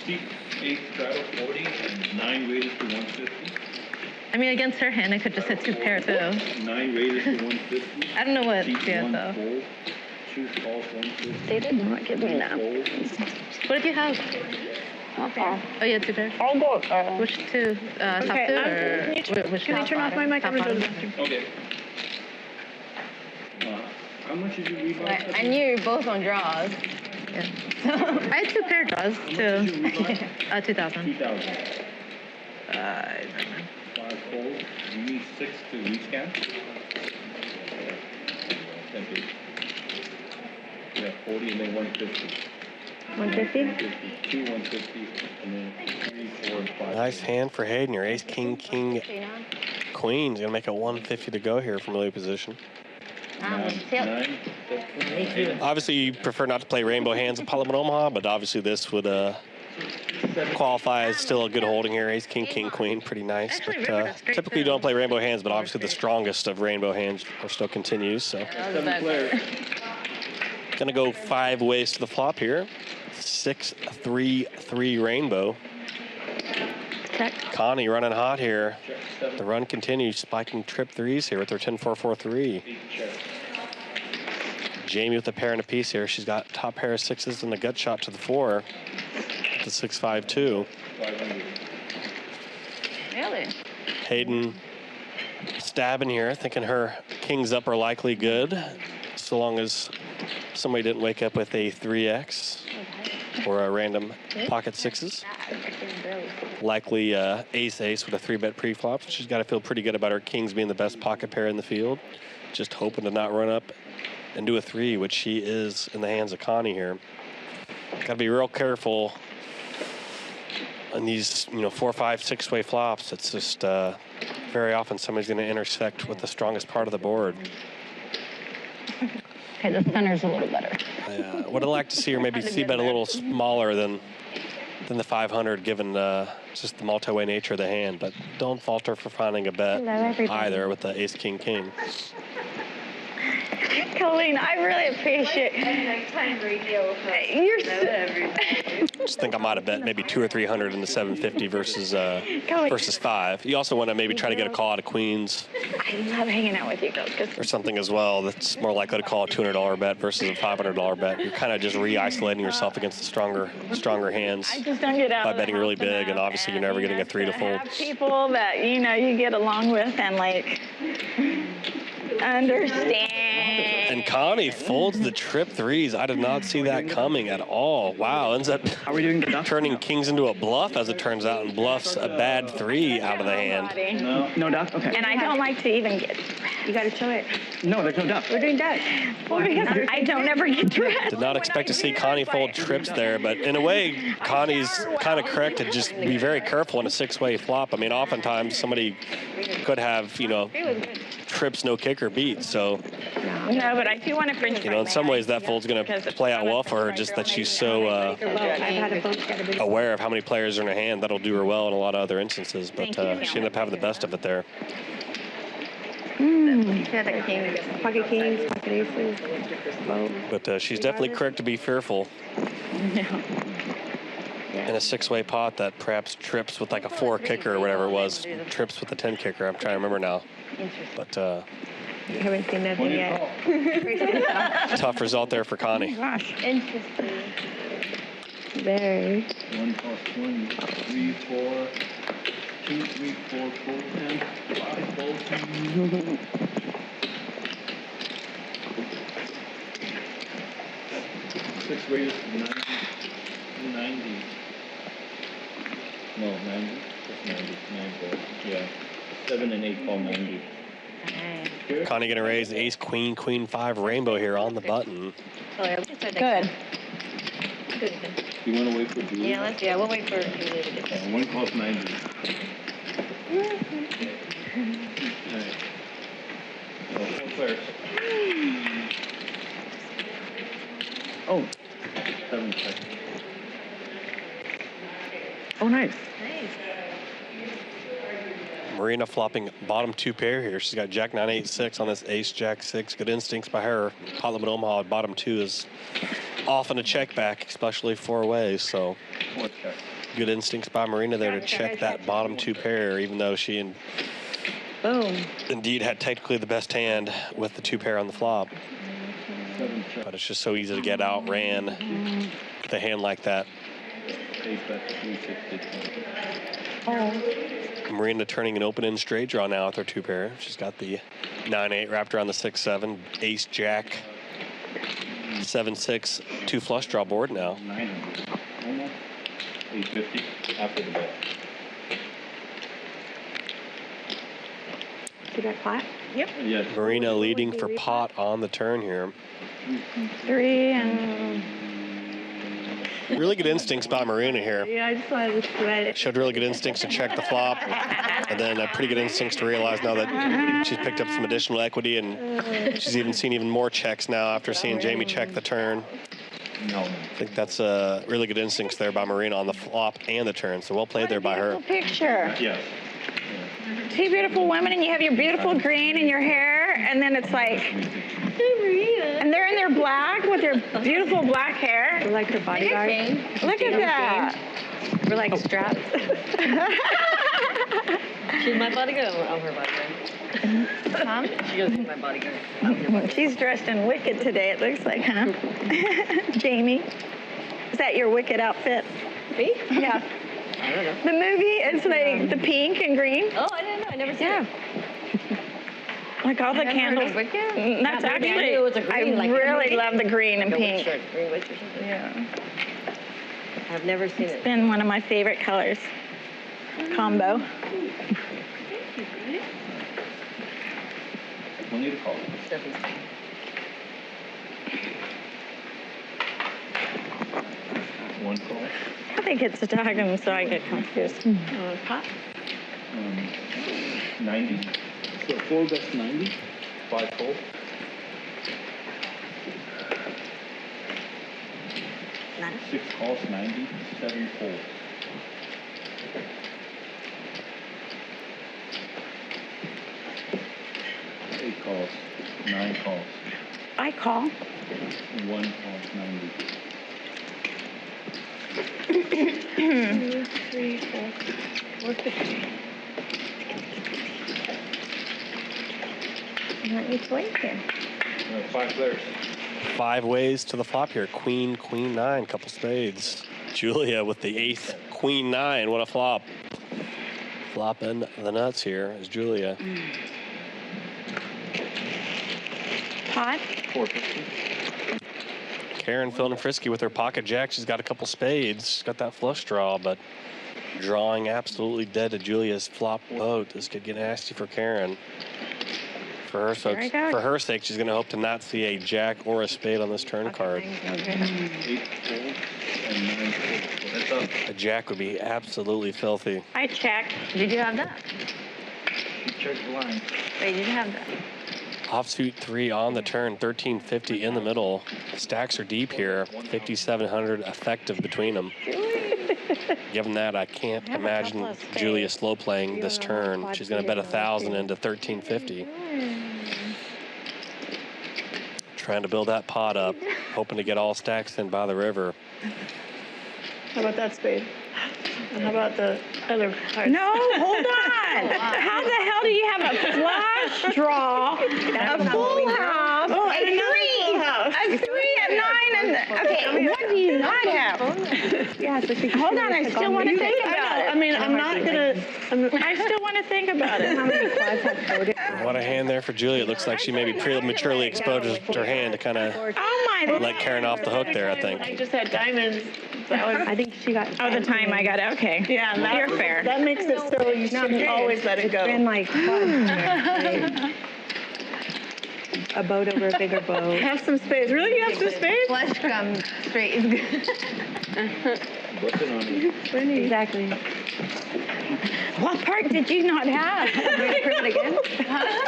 C8 straddle 40 and 9 rated to 150. I mean, against her hand, I could just hit 2 pair too. 9 rated to 150. I don't know what Seat yeah, 1 though. fold. 2 calls 150. They did not give me that. Fold. What did you have? Oh, yeah, 2 pairs. I'll go. Which 2? Top 2 Okay, or which Can I turn off my mic? I'm top going to bottom? Okay. How much did you read last I knew you were both on draws. Yeah. I had 2 pair draws How much did you too. read last? 2,000. 2,000. I don't know. 5 fold. You need 6 to rescan. Thank you. Yeah, 40 and then 150. 150? 2 150 and then 3, 4, and 5. Nice hand for Hayden. Your ace, king, queen's gonna make it 150 to go here from early position. 9. Obviously, you prefer not to play rainbow hands in Parliament Omaha, but obviously this would qualify as still a good holding here. Ace, king, queen, pretty nice. Actually, But typically you don't play rainbow hands, but obviously the strongest of rainbow hands still continues. So 7 players. gonna go 5 ways to the flop here. 6, 3, 3 rainbow. Check. Connie running hot here. The run continues, spiking trip 3s here with their 10-4-4-3. Jamie with a pair and a piece here. She's got top pair of sixes and a gut shot to the 4. The 6-5-2. Really? Hayden stabbing here, thinking her kings up are likely good, so long as somebody didn't wake up with a 3X or a random pocket sixes. Likely ace-ace with a 3-bet pre-flop. So she's got to feel pretty good about her kings being the best pocket pair in the field. Just hoping to not run up and do a 3, which she is in the hands of Connie here. Got to be real careful on these, 4, 5, 6-way flops. It's just very often somebody's going to intersect with the strongest part of the board. Okay, the center's a little better. Would have liked to see her maybe c-bet a little smaller than the 500, given just the multi-way nature of the hand. But don't falter for finding a bet either with the ace-king-king. Colleen, I really appreciate Nighttime radio. Just think I might have bet maybe 200 or 300 in the 750 versus 5. You also want to maybe try to get a call out of queens. I love hanging out with you girls. Or something as well that's more likely to call a $200 bet versus a $500 bet. You're kind of just re-isolating yourself against the stronger hands I just don't get out by of the betting really house big, and enough, obviously you're never getting a 3 to fold. have people that you get along with and understand. And Connie folds the trip 3s. I did not see that coming at all. Wow, ends up turning kings into a bluff, as it turns out, and bluffs a bad 3 out of the hand. No duck? Okay. And I don't like to even get You got to show it. No, there's no duck. We're doing duck. well, because I don't ever get dressed. Did not expect to see Connie fold trips there, but in a way, Connie's kind of correct to just be very careful in a 6-way flop. I mean, oftentimes somebody could have, trips, no kicker beat. So, No, but I do want to fringe. in some ways that fold's going to play out well for her, just that she's so aware of how many players are in her hand. That'll do her well in a lot of other instances, but she ended up having the best of it there. Pocket kings, pocket aces. But she's definitely correct to be fearful in a 6-way pot that perhaps trips with like a 4 kicker or whatever it was. Trips with a 10 kicker. I'm trying to remember now. But You haven't seen nothing yet. tough result there for Connie. Gosh. Interesting. Very. 1 plus 1, 3, 4, 2, 3, 4, 4, 10, 5, 12, 6 ways to 90. No, 90. That's 90. 9 balls. Yeah. 7 and 8 call 90. Connie going to raise ace, queen, queen 5 rainbow here on the button. Good. You want to wait for Julie? Yeah, we'll wait for Julie to get there. 1 cost 90. Oh. 7 seconds. Oh, nice. Marina flopping bottom 2 pair here. She's got Jack 9, 8, 6 on this ace, Jack 6. Good instincts by her. Pot limit Omaha at bottom 2 is often a check back, especially 4 ways. So good instincts by Marina there to check that bottom 2 pair, even though she indeed had technically the best hand with the 2 pair on the flop. But it's just so easy to get outran with a hand like that. Marina turning an open-end straight draw now with her 2 pair. She's got the 9-8 wrapped around the 6-7, ace, jack, 7-6, 2 flush draw board now. 900. 850 after the bet. See that pot? Yep. Yes. Marina leading for pot on the turn here. 3 and... Really good instincts by Marina here. Yeah, I just wanted to sweat it. Showed really good instincts to check the flop, and then pretty good instincts to realize now that she's picked up some additional equity, and she's even seen even more checks now after seeing Jamie check the turn. No. I think that's really good instincts there by Marina on the flop and the turn, so well played there by her. Picture. Yes. 2 beautiful women, and you have your beautiful green in your hair, and then it's like, and they're in their black with their beautiful black hair. We're like her bodyguard. Look at that. We're like strapped. She's my bodyguard. I'm her bodyguard. Tom? She goes with my bodyguard. She's dressed in Wicked today, it looks like, huh? Jamie, is that your Wicked outfit? Me? Yeah. I don't know. The movie, it's like the pink and green. Oh, I didn't know. I never seen it. Like all the candles. That's Yeah, maybe I knew it was a actually, I green, like really movie. love the green and Like a pink. witch or green witch or something. Yeah. I've never seen it. It's been one of my favorite colors. Combo. We'll need a call. Stephanie's fine. One call. I think it's a diagram, so I get confused. Pot? 90. So 4 bets 90. 5 call. 6 calls 90. 7 calls. 8 calls. 9 calls. I call. 1 calls 90. 2, 3, 4, 450. Let me play here. 5 players. 5 ways to the flop here. Queen, queen 9, couple spades. Julia with the 8th, queen 9. What a flop. Flopping the nuts here is Julia. Pot. 450. Karen feeling frisky with her pocket jack. She's got a couple spades. She's got that flush draw, but drawing absolutely dead to Julia's flop boat. This could get nasty for Karen. For her sake, she's going to hope to not see a jack or a spade on this turn card. 8 calls and 9 calls. That's up. A jack would be absolutely filthy. I check. Did you have that? Check the line. Wait, did you have that? Offsuit 3 on the turn, 1350 in the middle. Stacks are deep here, 5,700 effective between them. Given that, I can't imagine Julia slow playing this turn. She's going to bet 1,000 into 1350. Trying to build that pot up, hoping to get all stacks in by the river. How about that spade? And how about the other card? No, hold on. How the hell do you have a flush draw, a full house, Oh, I a didn't know three, full house. a 3, a 9, and okay, what do you not have? Yeah, so she Hold on, I still want to think about it. I mean, I'm not gonna. I still want to think about it. How many quads have coded? What a hand there for Julia. It looks like she maybe prematurely exposed her hand to kind of Oh my! let Karen off the hook there, I I think. just had diamonds. That was. I think she got. Oh, the time I got it. Okay. Yeah, that, You're fair. That makes it so you shouldn't always let it go. Been like fun. A boat over a bigger boat. Have some space. Really, you have some space? Flush come straight is good. Working on it. Exactly. What part did you not have? Prove it again?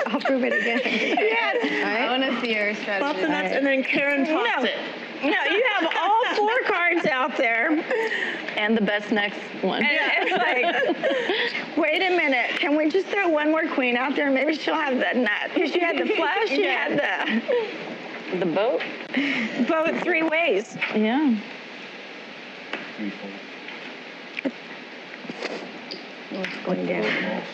I'll prove it again. Yes. I want to see your strategy. Flop the nuts and then Karen pops it. No, you have all 4 cards out there. And the best next one. And it's like, wait a minute, can we just throw one more queen out there? Maybe she'll have the nut. Because you had the flush, you had The boat? the both 3 ways. Yeah. 3 calls. Oh, it's going down. 4 calls.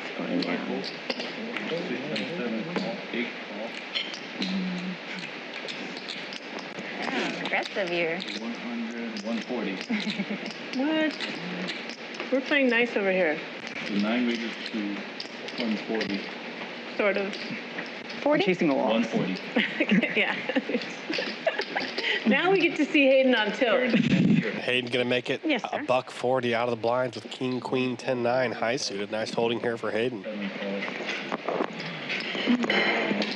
It's going 5 down. calls. 6 and 7 calls. 8 calls. Aggressive year. 100. 140. What? We're playing nice over here. The 9 raises to 140. Sort of. 40? Chasing the wall. 140. Yeah. Now we get to see Hayden on tilt. Hayden gonna make it Yes, a sir. $140 out of the blinds with king, queen, 10-9 high suited. Nice holding here for Hayden. 7 calls.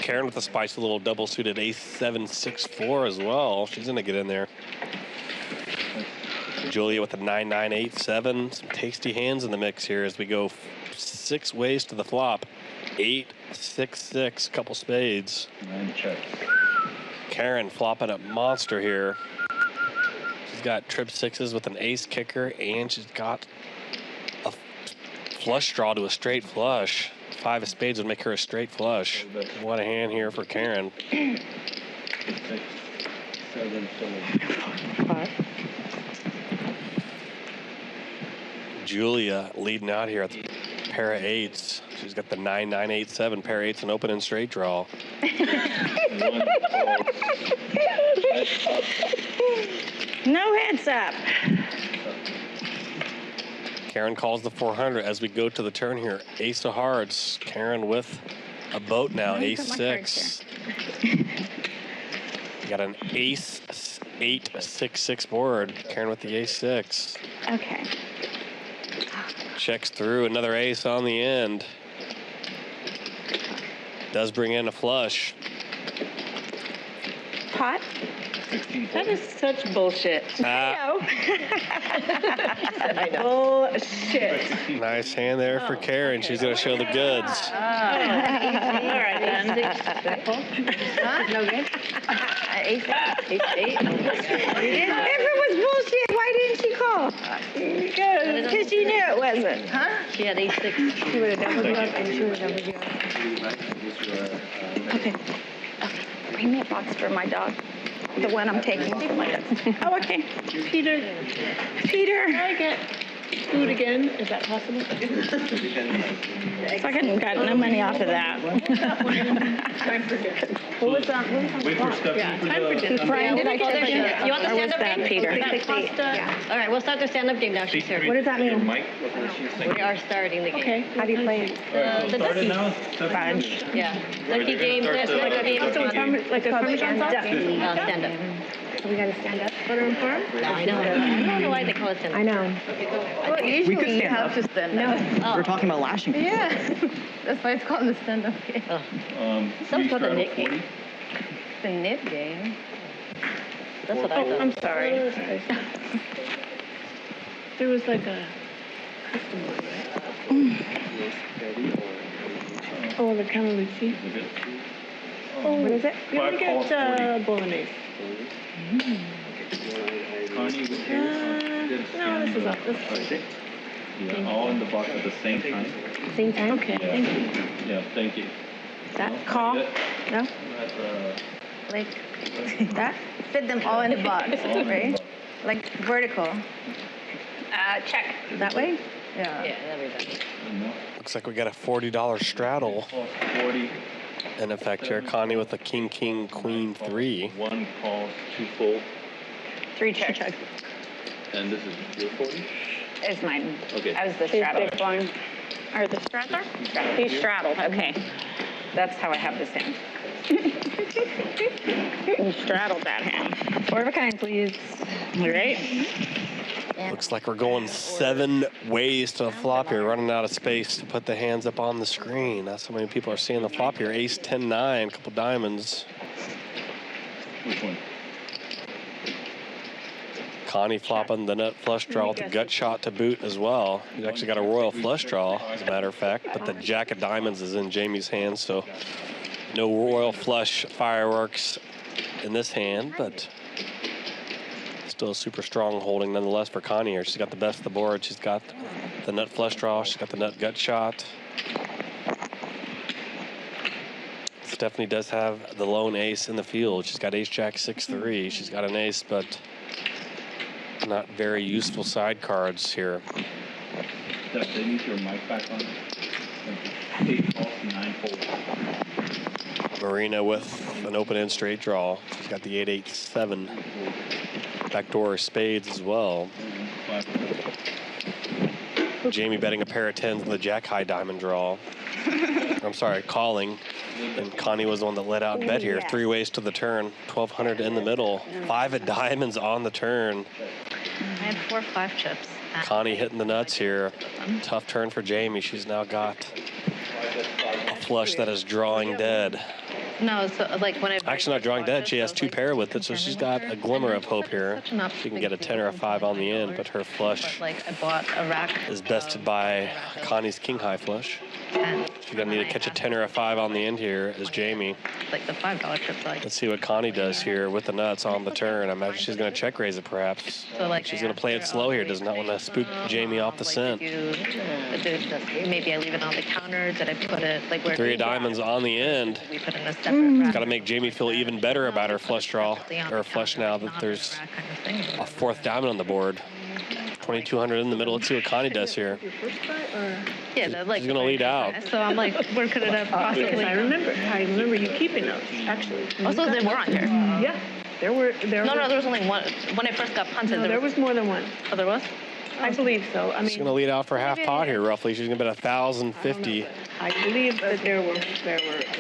Karen with a spicy little double suited ace 7-6-4 as well. She's gonna get in there. Julia with a 9-9-8-7. Some tasty hands in the mix here as we go 6 ways to the flop. 8-6-6, couple spades. 9 checks. Karen flopping a monster here. She's got trip 6s with an ace kicker, and she's got a flush draw to a straight flush. 5 of spades would make her a straight flush. What a hand here for Karen. 6, 7, 7. Julia leading out here at pair of eights. She's got the 9-9-8-7 pair of eights and open and straight draw. No heads up. Karen calls the 400 as we go to the turn here. Ace of hearts. Karen with a boat now, ace 6. You got an ace 8-6-6 board. Karen with the ace 6. Okay. Checks through, another ace on the end. Does bring in a flush. Pot? That is such bullshit. No. Bullshit. Nice hand there for Karen. She's going to show the goods. All right, then. No good? Ace 8. If it was bullshit, why didn't she call? Because she knew it wasn't. Huh? She had ace 6. She would have doubled you up and she would have doubled you up. Okay. Bring me a box for my dog. The one I'm taking for my dog. Oh, okay. Peter, Peter. can I get food again? Is that possible? Fucking got no money off of that. Time for dinner. What was that? Wait for Stephanie Yeah, for time for the... dinner. Brian, did I Oh, say there she is. that? You want the Or was stand-up that game? Peter? All right, we'll start the stand-up game now. She's here. What does that Your mean? mic wasn't what she was saying. We are starting the game. Okay. How do you play it? All right, so The start it ducky. now. Stephanie. Yeah. Alright, Ducky they're game. gonna That's start like a the game. ducky game. Like a Parmesan sauce? Stand up. So we gotta stand up. Butter and farm? No, I don't know why they call it stand up. I know. Well, usually you have to stand up. No. We're talking about lashing. Yeah. That's why it's called the stand-up game. Some Three called the straddle knit 40. game. The knit game. That's what I Oh, thought. I'm sorry. There was like a custom one, right? Oh, the Camalucci. Oh, What is it? You want to Five get calls, bolognese? Connie, with yours. No, this is up. This is Okay. Yeah, all in the box at the same time. Same time? okay. Thank you. Yeah, thank you. That call? No? That's, Like that? Fit them all in the box, right? Like vertical. Check. That way? Yeah, everybody. Looks like we got a $40 straddle 40. in effect here. Connie with a king, king, queen 3. One calls, 2 fold. 3 checks. And this is your 40? Is mine. Okay. I was the straddle. Or the straddler? He straddled, okay. That's how I have this hand. You straddled that hand. 4 of a kind, please. All right. Looks like we're going 7 ways to the flop here, running out of space to put the hands up on the screen. That's how many people are seeing the flop here. Ace 10-9, couple diamonds. Which one? Connie flopping the nut flush draw with the gut shot to boot as well. He's actually got a royal flush draw, as a matter of fact, but the jack of diamonds is in Jamie's hand, so no royal flush fireworks in this hand, but still a super strong holding nonetheless for Connie here. She's got the best of the board. She's got the nut flush draw. She's got the nut gut shot. Stephanie does have the lone ace in the field. She's got ace jack 6-3. She's got an ace, but not very useful side cards here. Steph, they need your mic back on. 8 calls, 9 folds. Marina with an open end straight draw. She's got the 8-8-7. Backdoor spades as well. 5 Jamie betting a pair of 10s in the jack high diamond draw. I'm sorry, calling. And Connie was the one that let out bet here. 3 ways to the turn. 1,200 in the middle. 5 of diamonds on the turn. I had 4 5 chips. Connie hitting the nuts here. Tough turn for Jamie. She's now got a flush that is drawing dead. No, so like when I Actually not drawing dead. She has 2 pair with it, so she's got a glimmer of hope here. She can get a 10 or a 5 on the end, but her flush like I bought a rack is bested by Connie's king high flush. She's gonna need to catch a 10 or a 5 on the end here as Jamie. like the $5 chips. Like Let's see what Connie does here with the nuts on the turn. I imagine she's gonna check raise it perhaps. so like She's gonna play it slow here. Does not want to spook Jamie off the scent. Maybe I leave it on the counter. Did I put it like where? 3 of diamonds on the end. We put in a separate rack. Got to make Jamie feel even better about her flush draw, or flush now that there's a 4th diamond on the board. 2,200 in the middle. Let's see what Connie does here. Yeah, they're like. She's gonna lead out. So I'm like, where could it have possibly? I remember you keeping those, actually. Also, they were on here. Yeah, there were. No, there was only one. When I first got punted, No, there was more than one. Oh, there was? I believe so. I She's gonna lead out for half pot here, roughly. She's gonna bet 1,050. I believe that there were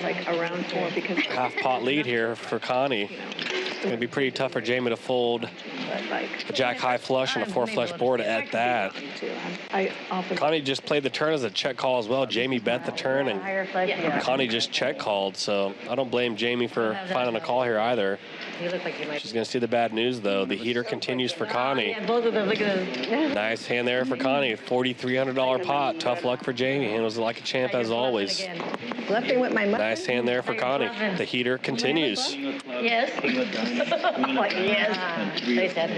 like around 4 because Half pot lead here for Connie. It's gonna be pretty tough for Jamie to fold a jack high flush and a 4 flush board at that. I often. Connie just played the turn as a check call as well. Jamie bet the turn and Connie just check called. So I don't blame Jamie for finding a call here either. She's gonna see the bad news though. The heater continues for Connie. Both of them, look at this. Nice hand there for Connie. $4,300 pot. Tough luck for Jamie. Handles it like a champ as always. Bluffing with my money. Nice hand there for Connie. The heater continues. Yes. Yes.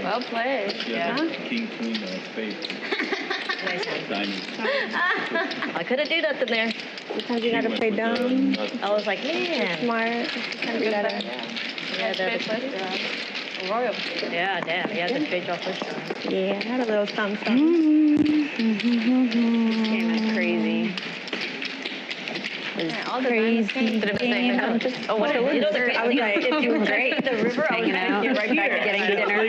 Well played. Yeah. King, queen, spade. I couldn't do nothing there. Sometimes you gotta play dumb. I was like, man. Smart. Sometimes you gotta. Yeah, that's royal. Yeah, damn. Yeah, the straight draw first draw. Yeah, I had a little something. Game is crazy. All the crazy game. Oh, what? You know, I was like, it's doing great. The river, I was hanging right back getting dinner,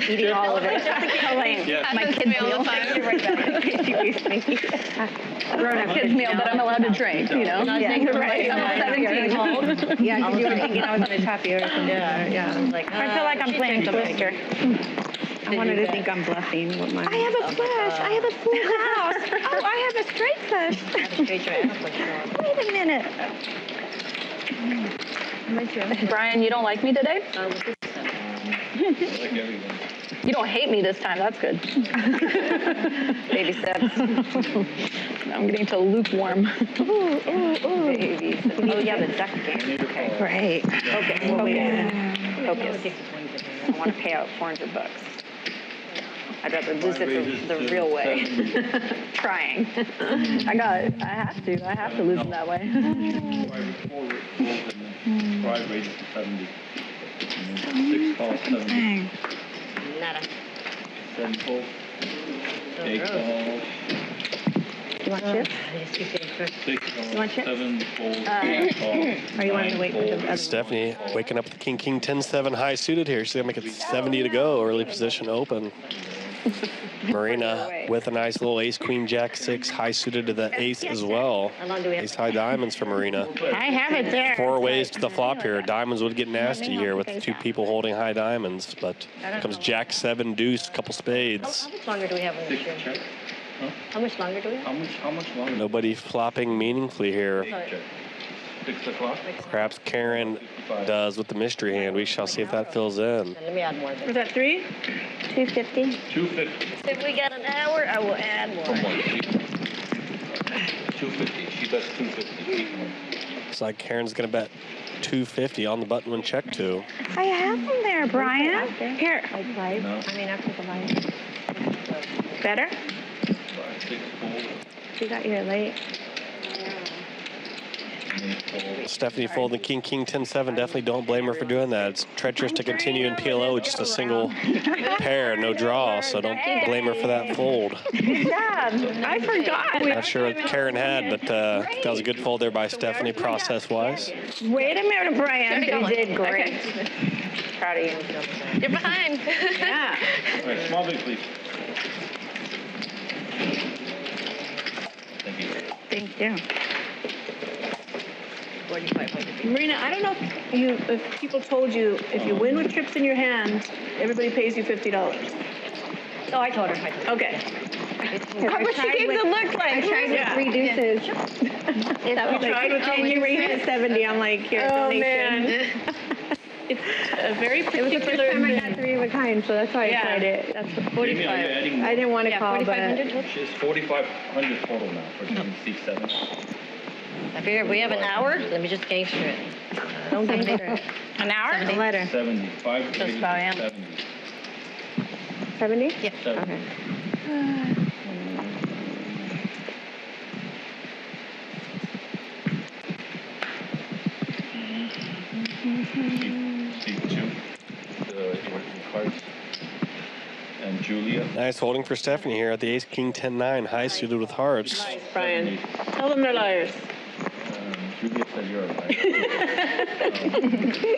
eating all of it. Colleen, my kids' meal. Grown-up kids' meal, but I'm allowed to drink, you know? Yeah, right. I'm 17. Yeah, because you were thinking I was gonna tap you or something. Yeah. I was like, I feel like I'm playing Twister. I wanted to think I'm bluffing with my. I have a flush. I have a full house. Oh, I have a straight flush. Wait a minute. Brian, you don't like me today? You don't hate me this time. That's good. Baby steps. I'm getting to lukewarm. Baby steps. Oh, yeah, the duck game. Okay. Right. Okay. Focus. I want to pay out $400. I'd rather lose it the real way. Trying. I have to lose it that way. Five raises to 70. 6 calls, 70. Nada. 7 calls. 8 calls. You want chips? 6 calls. You want chips? 7 calls. 8 calls. Or you want to wait for the other? Stephanie waking up with the king 10-7 high suited here. She's gonna make it 70 to go. Early position open. Marina with a nice little ace queen jack 6 high suited to the ace as well. Ace high diamonds for Marina. I have it there. 4 ways to the flop here. Diamonds would get nasty here with 2 people holding high diamonds, but comes jack 7 deuce, couple spades. How much longer do we have on the stream? Check. Huh? How much longer do we have? How much longer? Nobody flopping meaningfully here. Check. 6 o'clock. Perhaps Karen does with the mystery hand. We shall see if that fills in. Let me add more. Was that 3? 250. 250. If we got an hour, I will add more. 250. She does 250. Looks like Karen's gonna bet 250 on the button when check 2. I have them there, Brian. Here. No. After the light. Better? 5, 6 calls. You got here late. 8 calls. Stephanie folding king 10-7. Definitely don't blame her for doing that. It's treacherous to continue in PLO with just a single pair, no draw. So don't blame her for that fold. Good job. I forgot. Not sure what Karen had, but that was a good fold there by Stephanie process-wise. Wait a minute, Brian. You did great. Proud of you. You're behind. Yeah. All right, small big, please. Thank you. Thank you. Marina, I don't know if people told you if you win with trips in your hand, everybody pays you $50. Oh, I told her. Okay. How much you gave the look like? I tried with 3 deuces. You tried with and you raised it 70. I'm like, here, donation. It's a very It was the particular first time I got 3 of a kind, so that's why I tried it. That's Jamie, are you 45. adding more? I didn't want to call, but 4,500. She's 4,500 total now for King C7. I figure if we have an hour, let me just gauge through it. don't get it. An hour? The letter. 70. 5 Just raises about, to yeah. 70. 70? Yeah. 70. Okay. C2. The cards. And Juice. Julia. Nice holding for Stephanie here at the ace, king, 10-9, high suited with hearts. Nice, Brian. Tell them they're liars. Julia said you're a liar.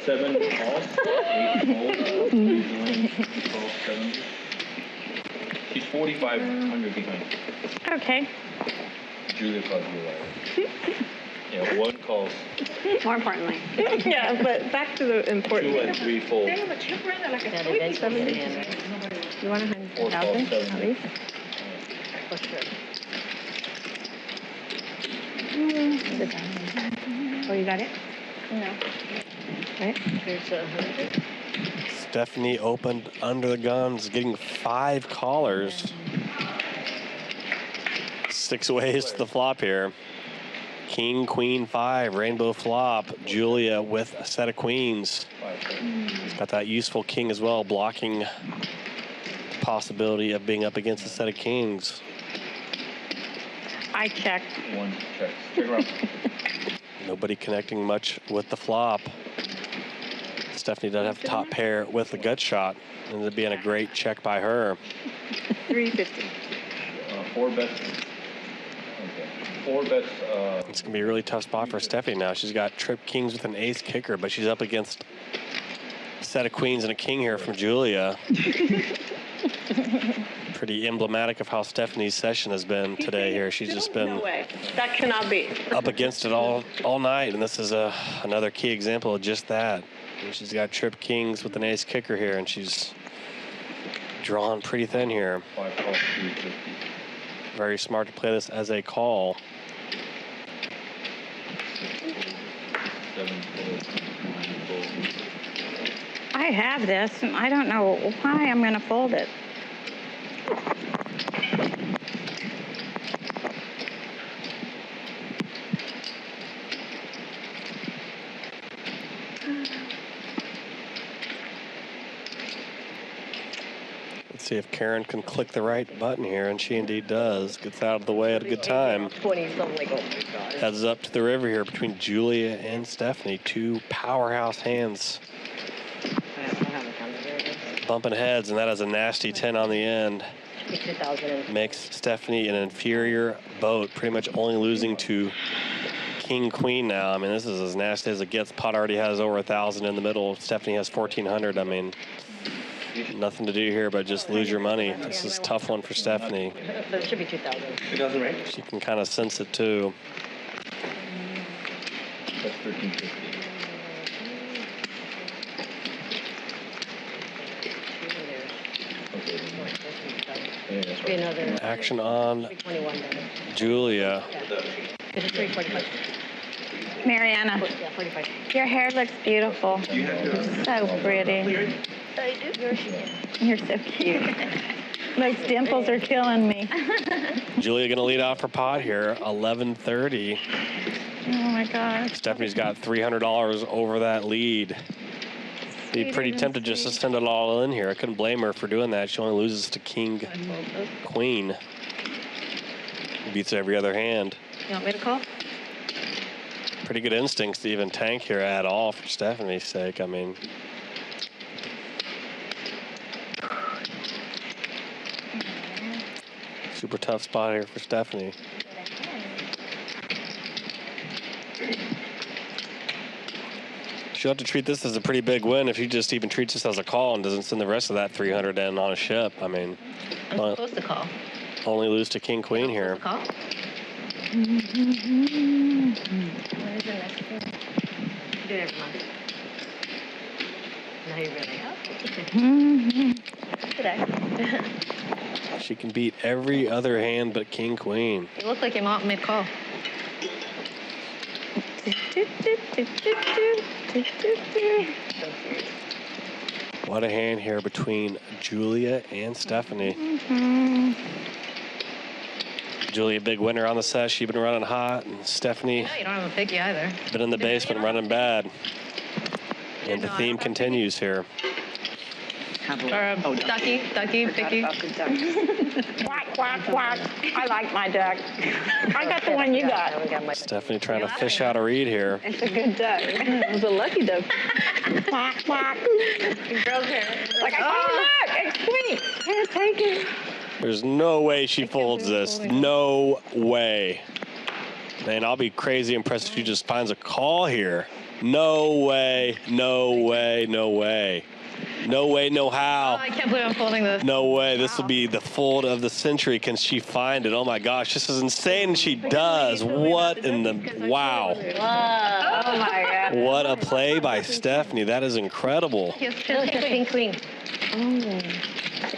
7 calls, 8 folds, 12, 70. She's 4,500 behind. Okay. Julia called you a liar. Yeah, 1 calls. More importantly. Yeah, but back to the important. 2 and 3 folds. Yeah, eventually, You want 100,000 at least? for sure. Oh, you got it? No. Right. Here's 100. Stephanie opened under the guns, getting 5 callers. 6 ways to the flop here. King, queen, 5, rainbow flop. Julia with a set of queens. She's got that useful king as well, blocking the possibility of being up against a set of kings. I checked. 1 check. Check around. Nobody connecting much with the flop. Stephanie does have the top pair with the gut shot. Ended up being a great check by her. 350. 4 bets. Okay. 4 bets. It's going to be a really tough spot for Stephanie now. She's got trip kings with an ace kicker, but she's up against a set of queens and a king here from Julia. Pretty emblematic of how Stephanie's session has been today here. She's just been No way. That cannot be. up against it all night, and this is another key example of just that. And she's got trip kings with an ace kicker here, and she's drawn pretty thin here. 5 calls, 350. Very smart to play this as a call. 7 folds, 9 folds. I have this, and I don't know why I'm going to fold it. Let's see if Karen can click the right button here, and she indeed does. Gets out of the way at a good time. 20, something like, oh my God. Heads up to the river here between Julia and Stephanie. 2 powerhouse hands bumping heads, and that is a nasty 10 on the end. 2,000. Makes Stephanie an inferior boat, pretty much only losing to king, queen now. I mean, this is as nasty as it gets. Pot already has over 1,000 in the middle. Stephanie has 1,400. I mean, nothing to do here but just lose your money. This is a tough one for Stephanie. But it should be 2,000. 2,000, right? She can kind of sense it too. That's 1,350. Okay. Yeah, that's Be right. another Action on 321 then. Julia. It's 345. Mariana, Yeah, 45. your hair looks beautiful. So pretty. I do. You're so cute. Those dimples are killing me. Julia going to lead off her pot here, 11:30. Oh my gosh. Stephanie's got $300 over that lead. Be pretty tempted just to send it all in here. I couldn't blame her for doing that. She only loses to king, queen. Beats every other hand. You want me to call? Pretty good instincts to even tank here at all for Stephanie's sake. I mean, super tough spot here for Stephanie. She'll have to treat this as a pretty big win if she just even treats this as a call and doesn't send the rest of that 300 in on a ship. I mean, I'm supposed to call. only lose to king, queen here. Call? What is the next one? Do it every month. Now you're really up. Today. She can beat every other hand but king, queen. You look like you want me to call. What a hand here between Julia and Stephanie. Julia, big winner on the set. She's been running hot, and Stephanie No, you don't have a piggy either. been in the basement running bad. And the theme continues here. Or ducky, picky. Quack, quack, quack. I like my duck. I got the one you got. Stephanie trying to fish out a read here. It's a good duck. It was a lucky duck. Quack, quack. Like, I got a duck. It's sweet. Here, take it. There's no way she folds this. No way. Man, I'll be crazy impressed if she just finds a call here. No way, no way, no way. No way, no how. Oh, I can't believe I'm folding this. No way. This will be the fold of the century. Can she find it? Oh my gosh, this is insane. She does. What in the wow. Oh, my God. What a play by Stephanie. That is incredible. Queen. Oh,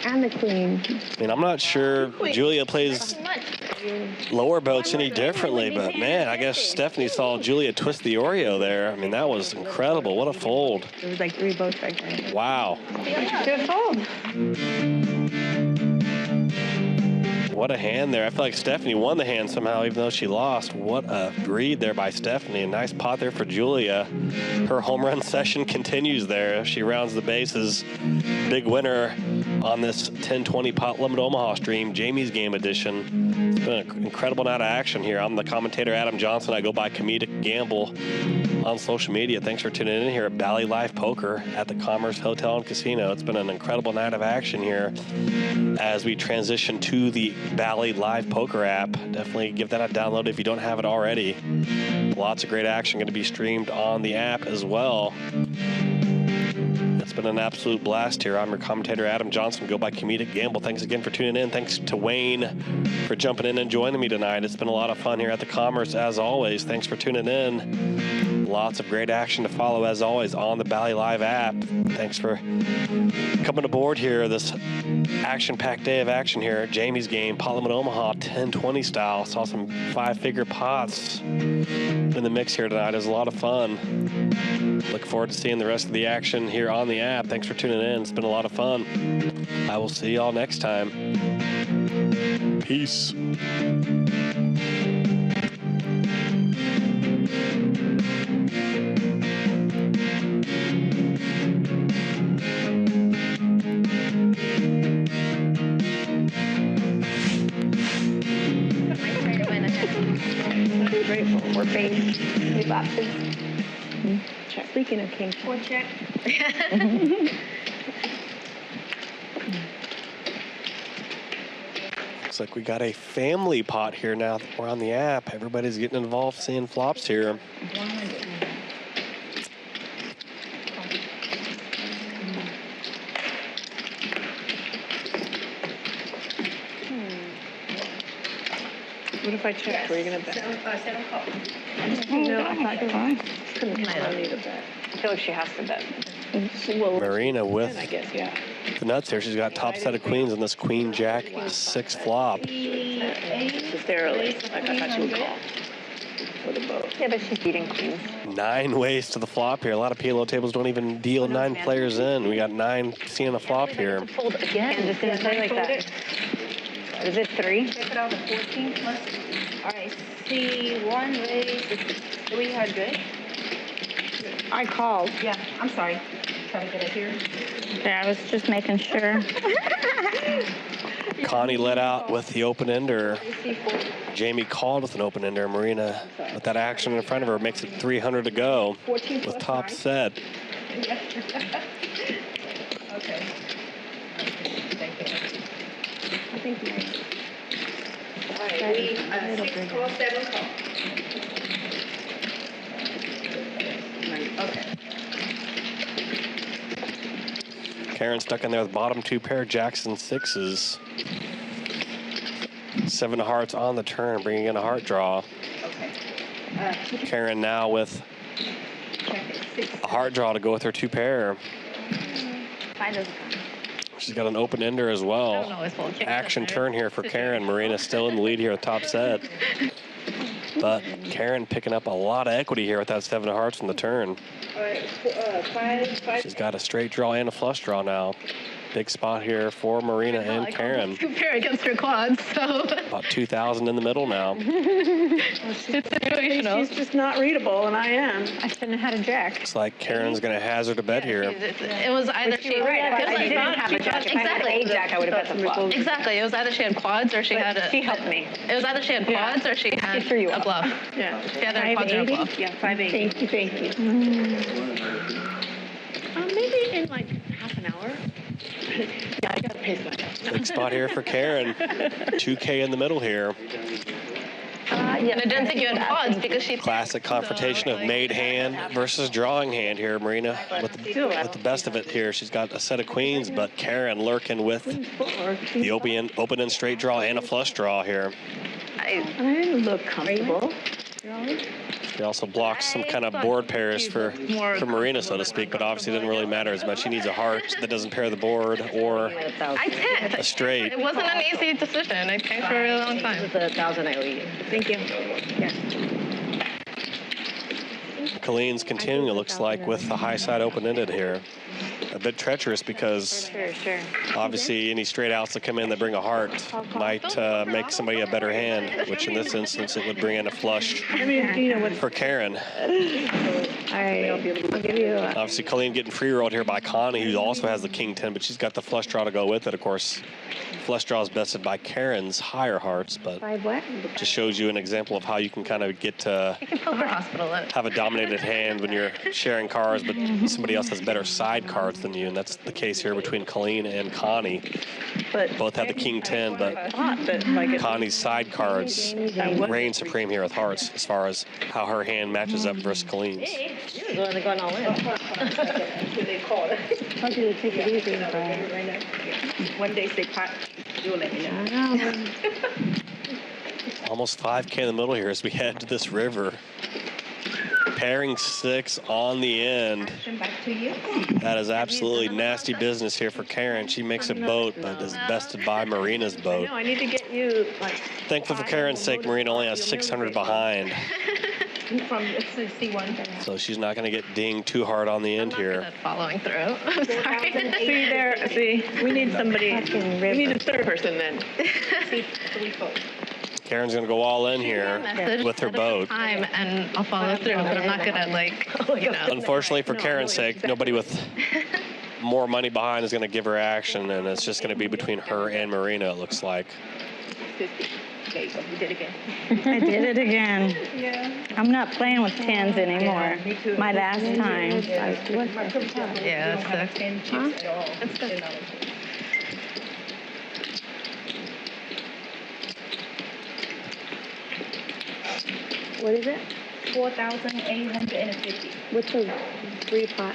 and the queen. I mean, I'm not sure Julia plays lower boats any differently, but man, I guess Stephanie saw Julia twist the Oreo there. I mean, that was incredible. What a fold. It was like 3 boats right there. Wow. Good fold. What a hand there. I feel like Stephanie won the hand somehow, even though she lost. What a read there by Stephanie. A nice pot there for Julia. Her home run session continues there. She rounds the bases. Big winner on this 10-20 pot limit Omaha stream, Jamie's Game edition. It's been an incredible night of action here. I'm the commentator, Adam Johnson. I go by Comedic Gamble on social media. Thanks for tuning in here at Bally Live Poker at the Commerce Hotel and Casino. It's been an incredible night of action here as we transition to the Bally Live Poker app. Definitely give that a download if you don't have it already. Lots of great action going to be streamed on the app as well. It's been an absolute blast here. I'm your commentator, Adam Johnson. Go by Comedic Gamble. Thanks again for tuning in. Thanks to Wayne for jumping in and joining me tonight. It's been a lot of fun here at the Commerce as always. Thanks for tuning in. Lots of great action to follow as always on the Bally Live app. Thanks for coming aboard here this action-packed day of action here at Jamie's Game, Pot Limit Omaha, 10-20 style. Saw some 5-figure pots in the mix here tonight. It was a lot of fun. Look forward to seeing the rest of the action here on the app. Thanks for tuning in. It's been a lot of fun. I will see y'all next time. Peace. Grateful. We're paid. We boxes. Speaking of king. Four check. Looks like we got a family pot here now that we're on the app. Everybody's getting involved seeing flops here. What if I checked? Were you going to bet? 7 call. No, I thought you couldn't tell me to bet. I feel like she has to bet. Well, Marina with I guess, yeah. the nuts here. She's got top set of queens on this queen jack 6 flop. Necessarily. Like I thought she would call for the boat. Yeah, but she's beating queens. 9 ways to the flop here. A lot of PLO tables don't even deal 9 players in. We got 9 seeing a flop here. Fold again. And just didn't play like that. Is it 3? Check it out, the 14 plus. All right, see, 1 raise is 300. I called. Yeah, I'm sorry. Try to get it here. Okay, I was just making sure. Connie let out with the open ender. Jamie called with an open ender. Marina, with that action in front of her, makes it 300 to go with top set. Okay. Thank you. All right, we 6 call, 7 call. Okay. Karen stuck in there with bottom 2 pair, jacks and 6s. 7 of hearts on the turn, bringing in a heart draw. Okay. Karen now with a heart draw to go with her 2 pair. She's got an open ender as well. Action turn here for Karen. Marina still in the lead here at top set. But Karen picking up a lot of equity here with that 7 of hearts on the turn. All right, 5. She's got a straight draw and a flush draw now. Big spot here for Marina and Karen. Compare against her quads, so. About 2,000 in the middle now. It's situational. She's just not readable, and I am. I shouldn't have had a jack. Looks like Karen's going to hazard a bet here. It was either she didn't have a jack. If I had a jack, I would have bet the flop. Exactly. It was either she had quads or she had a. She helped me. It was either she had quads or she had a bluff. Yeah. She had a quads or a bluff. Yeah, 580. Thank you. Maybe in like half an hour. Yeah, I gotta pace myself. Big spot here for Karen. 2K in the middle here. And I didn't think you had quads because she. Classic confrontation of made hand versus drawing hand here, Marina. With the best of it here, she's got a set of queens, but Karen lurking with the open and straight draw and a flush draw here. I didn't look comfortable. She also blocks some kind of board pairs for Marina, so to speak, but obviously it doesn't really matter as much. She needs a heart that doesn't pair the board or a straight. It wasn't an easy decision. It came for a really long time. This is the 1,000 I owe you. Thank you. Yeah. Colleen's continuing, it looks like, with the high side open-ended here. A bit treacherous because obviously any straight outs that come in that bring a heart might make somebody a better hand, which in this instance it would bring in a flush for Karen. I'll give you a... Obviously Colleen getting free rolled here by Connie, who also has the king 10, but she's got the flush draw to go with it. Of course, flush draw is bested by Karen's higher hearts, but just shows you an example of how you can kind of get to have a dominated hand when you're sharing cards, but somebody else has better side cards than you, and that's the case here between Colleen and Connie. Both have the king 10, but Connie's side cards reign supreme here with hearts as far as how her hand matches up versus Colleen's. You're going all in. They call it. How do you take it easy? One day say pot, you'll let me know. Almost 5K in the middle here as we head to this river. Pairing 6 on the end. That is absolutely nasty business here for Karen. She makes a boat, but is bested by Marina's boat. No, I need to get you like. Thankful for Karen's sake, Marina only has 600 behind. From C1. So she's not going to get dinged too hard on the end here. Following through. I'm sorry. See, we need somebody. We need a third person then. Karen's going to go all in here with her boat. And I'll follow through, but I'm not going to, Unfortunately for Karen's sake, nobody with more money behind is going to give her action, and it's just going to be between her and Marina, it looks like. Okay, so you did it again. I did it again. Yeah. I'm not playing with 10s anymore. Me too. My last time. Yeah, that's good. What is it? 4,850. What's a repot?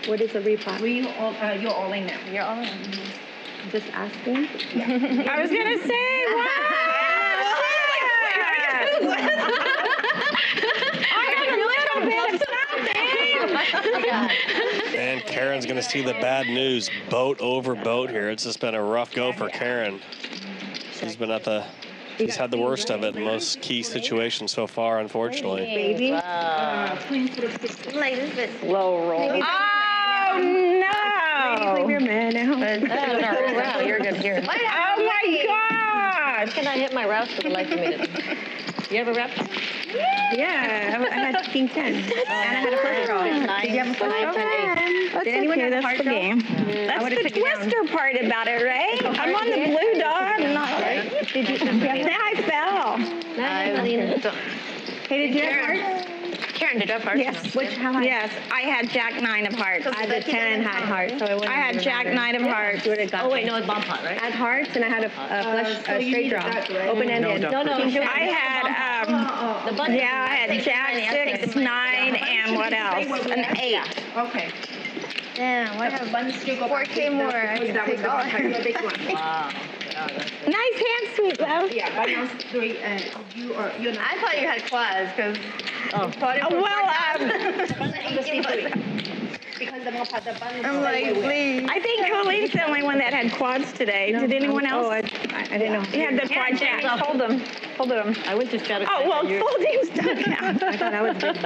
What is a repot? You're all in now. You're all in. Just asking. I was gonna say, wow! I got a little bit of something. And Karen's going to see the bad news. Boat over boat here. It's just been a rough go for Karen. She's had the worst of it in most key situations so far, unfortunately. Baby. Wow. Low roll. Oh, no! Leave your man out. You're good here. Oh, my gosh! Can I hit my routes for the life of me? You have a rep? Yeah, I had king 10. And I had a first draw. Did you have a first draw? That's okay, that's the game. That's the twister part about it, right? I'm on the blue dot. Did you? I fell. Hey, did you have hearts? Karen, did you have hearts? Yes. Yes, I had Jack 9 of hearts. I had 10 had hearts. So I had Jack 9 of hearts. Oh, wait, no, it's bomb pot, right? I had hearts and I had a straight draw, open-ended. No. I had, I had Jack 6, 9, and what else? An 8. Okay. Yeah, I have 4K more. I can take all. Wow. Nice hand sweep, love. Yeah, balance 3, and you're not. I thought you had quads because. Because the more part the balance. I'm like, please. I think Colleen's the only one that had quads today. Did anyone else? I didn't know. You had the quad Jack. Hold them. I went to strategize. Oh, well, foldings don't count. I thought I was big.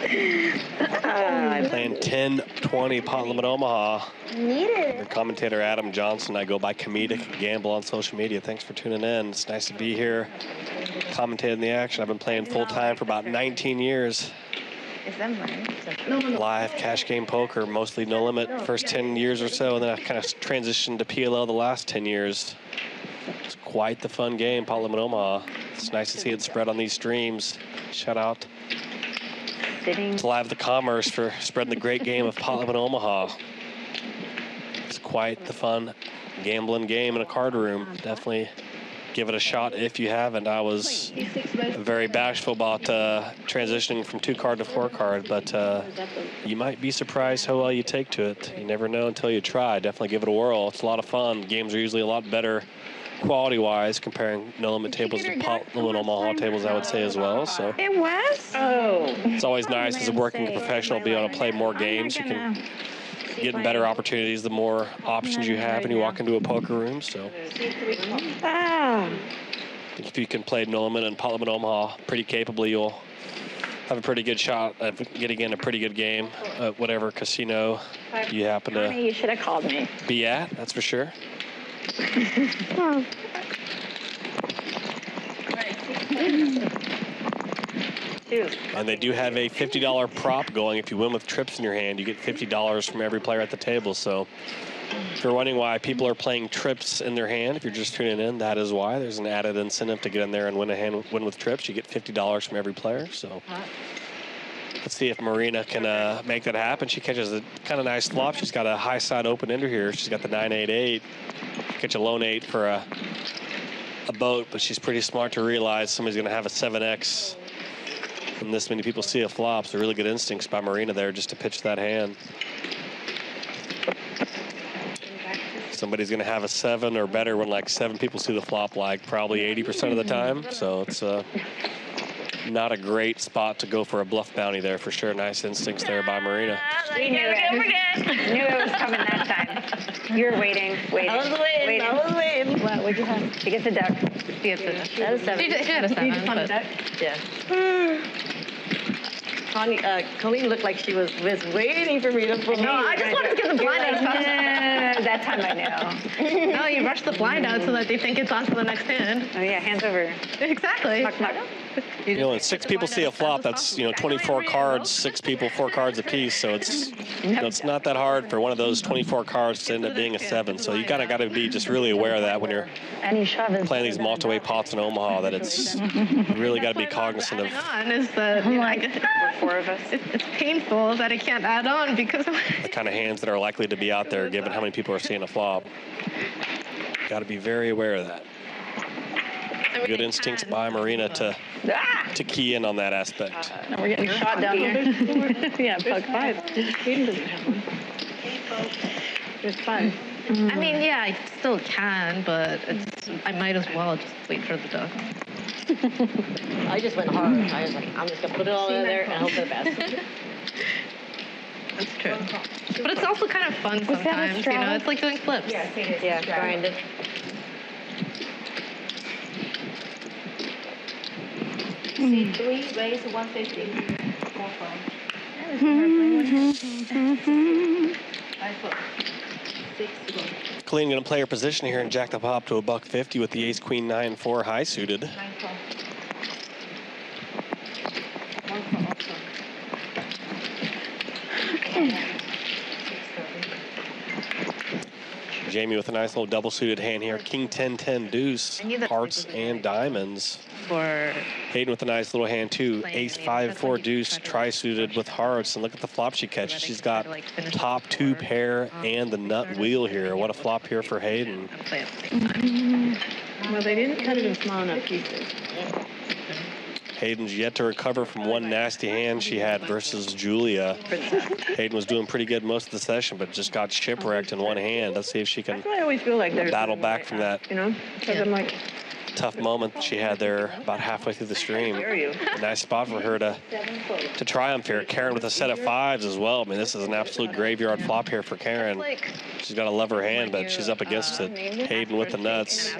Playing 10-20 pot limit Omaha. Needed The commentator Adam Johnson. I go by Comedic Gamble on social media. Thanks for tuning in. It's nice to be here, commentating the action. I've been playing full time for about 19 years. Is that mine? Live cash game poker, mostly no limit, first 10 years or so, and then I've kind of transitioned to PLO the last 10 years. It's quite the fun game, pot limit Omaha. It's nice to see it spread on these streams. Shout out to Live the Commerce for spreading the great game of pot limit Omaha. It's quite the fun gambling game in a card room. Definitely give it a shot if you haven't. I was very bashful about transitioning from 2-card to 4-card, but you might be surprised how well you take to it. You never know until you try. Definitely give it a whirl. It's a lot of fun. Games are usually a lot better quality-wise, comparing no-limit tables to pot limit Omaha tables, I would say as well. So It was? Oh. it's always nice as a working professional to be able to play more games. You can get better opportunities the more options you have when you walk into a poker room. So if you can play no limit and pot limit Omaha pretty capably, you'll have a pretty good shot at getting in a pretty good game at whatever casino you happen to You should have called me. be at, that's for sure. And they do have a $50 prop going. If you win with trips in your hand, you get $50 from every player at the table. So if you're wondering why people are playing trips in their hand, if you're just tuning in, that is why. There's an added incentive to get in there and win with trips. You get $50 from every player. So let's see if Marina can make that happen. She catches a kind of nice flop. She's got a high side open ender here. She's got the 9-8-8. Catch a lone 8 for a boat, but she's pretty smart to realize somebody's going to have a 7X. And this many people see a flop, so really good instincts by Marina there just to pitch that hand. Somebody's going to have a 7 or better when like 7 people see the flop, like probably 80% of the time. So it's not a great spot to go for a bluff bounty there for sure. Nice instincts there by Marina. We knew it. Knew it was coming that time. You were waiting. I was waiting. What? What'd you have? She gets a duck. She gets a duck. That was 7. She had a 7. On a duck? Yeah. Colleen looked like she was waiting for me to pull. No, I just wanted to get the blind out. That time I know. No, you rush the blind out so that they think it's on to the next hand. Oh yeah, hands over. Exactly. You know, when 6 people see a flop, that's 24 cards, 6 people, 4 cards apiece. So it's it's not that hard for one of those 24 cards to end up being a 7. So you got to be just really aware of that when you're playing these multi-way pots in Omaha. That it's really got to be cognizant of. Is that Four of us. It's painful that I can't add on because of the kind of hands that are likely to be out there, given how many people are seeing a flop. Got to be very aware of that. Good instincts by Marina to key in on that aspect. Now we're getting shot down here. Yeah, Pug 5. Hayden doesn't have one. There's 5. I mean, yeah, I still can, but I might as well just wait for the duck. I just went hard. I was like, I'm just gonna put it all in there and hope for the best. That's true. But it's also kind of fun sometimes, It's like doing flips. Yeah, grind it. C3, raise 150. Colleen going to play her position here and jack the pop to a $150 with the ace, queen, 9-4 high suited. Jamie with a nice little double suited hand here. King 10-10 deuce, hearts and diamonds. Hayden with a nice little hand too. Ace 5-4 deuce, tri-suited with hearts. And look at the flop she catches. She's got top 2 pair and the nut wheel here. What a flop here for Hayden. Well, they didn't cut it in small enough pieces. Hayden's yet to recover from one nasty hand she had versus Julia. Hayden was doing pretty good most of the session, but just got shipwrecked in one hand. Let's see if she can I always feel like there's battle back from that. Because I'm like, tough moment she had there about halfway through the stream. A nice spot for her to triumph here. Karen with a set of 5s as well. I mean, this is an absolute graveyard flop here for Karen. She's got to love her hand, but she's up against it. Hayden with the nuts,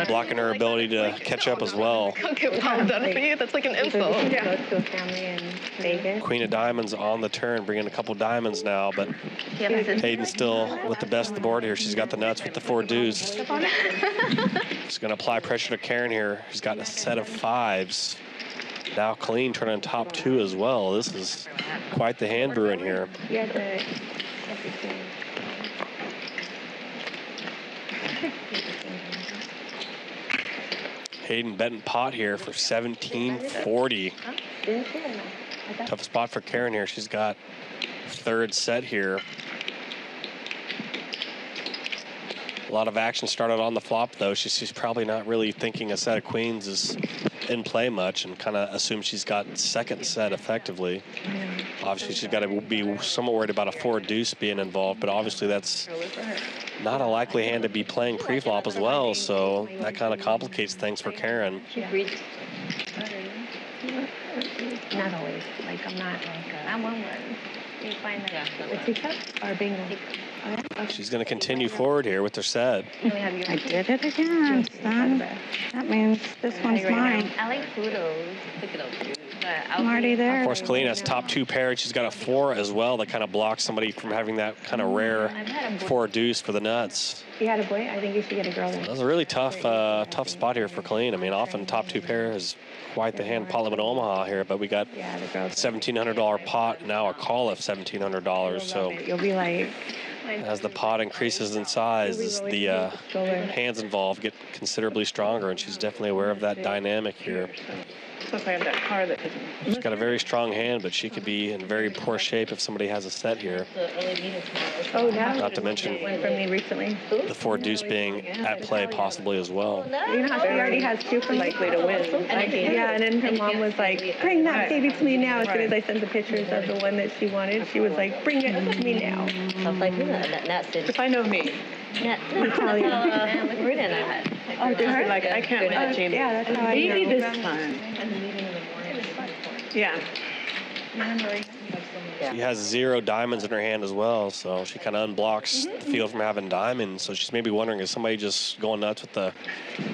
blocking her ability to catch up as well. Okay, well done for you. That's like an insult. Queen of diamonds on the turn, bringing a couple diamonds now, but Hayden still with the best of the board here. She's got the nuts with the 4 deuce. She's going to apply pressure to Karen here. She's got a set of 5s. Now Colleen turning top 2 as well. This is quite the hand brewing here. Hayden betting pot here for 1740. Tough spot for Karen here. She's got 3rd set here. A lot of action started on the flop, though. She's probably not really thinking a set of queens is in play much and kind of assumes she's got 2nd set effectively. Obviously, she's got to be somewhat worried about a 4 deuce being involved, but obviously that's not a likely hand to be playing pre-flop as well, so that kind of complicates things for Karen. Not always. Like, I'm not. I'm one. You find that with teacup or bingo? She's going to continue forward here with her set. I did it again, son. That means this one's mine. I like photos. Look at those. I'm already there. Of course, Colleen has top 2 paired. She's got a 4 as well that kind of blocks somebody from having that kind of rare 4 deuce for the nuts. If you had a boy, I think you should get a girl then. That was a really tough spot here for Colleen. I mean, often top 2 pair is quite the hand pot limit Omaha here, but we got $1,700 pot, now a call of $1,700. So you'll be like, as the pot increases in size, the hands involved get considerably stronger, and she's definitely aware of that dynamic here. Plus I have that car that She's got a very strong hand, but she could be in very poor shape if somebody has a set here. oh, now. Not to mention One from me recently. the 4 deuce being at play possibly as well. You know how she already has 2 from likely to win. Yeah, and then her mom was like, bring that baby to me now. As soon as I sent the pictures of the one that she wanted, she was like, bring it to me now. So it's like, Nat said. if I know me. Nat, Rita and I had. Oh, did her? Like, I can't let Jamie. Yeah, that's how I Maybe know. this time. Yeah. She has 0 diamonds in her hand as well, so she kind of unblocks the field from having diamonds. So she's maybe wondering, is somebody just going nuts with the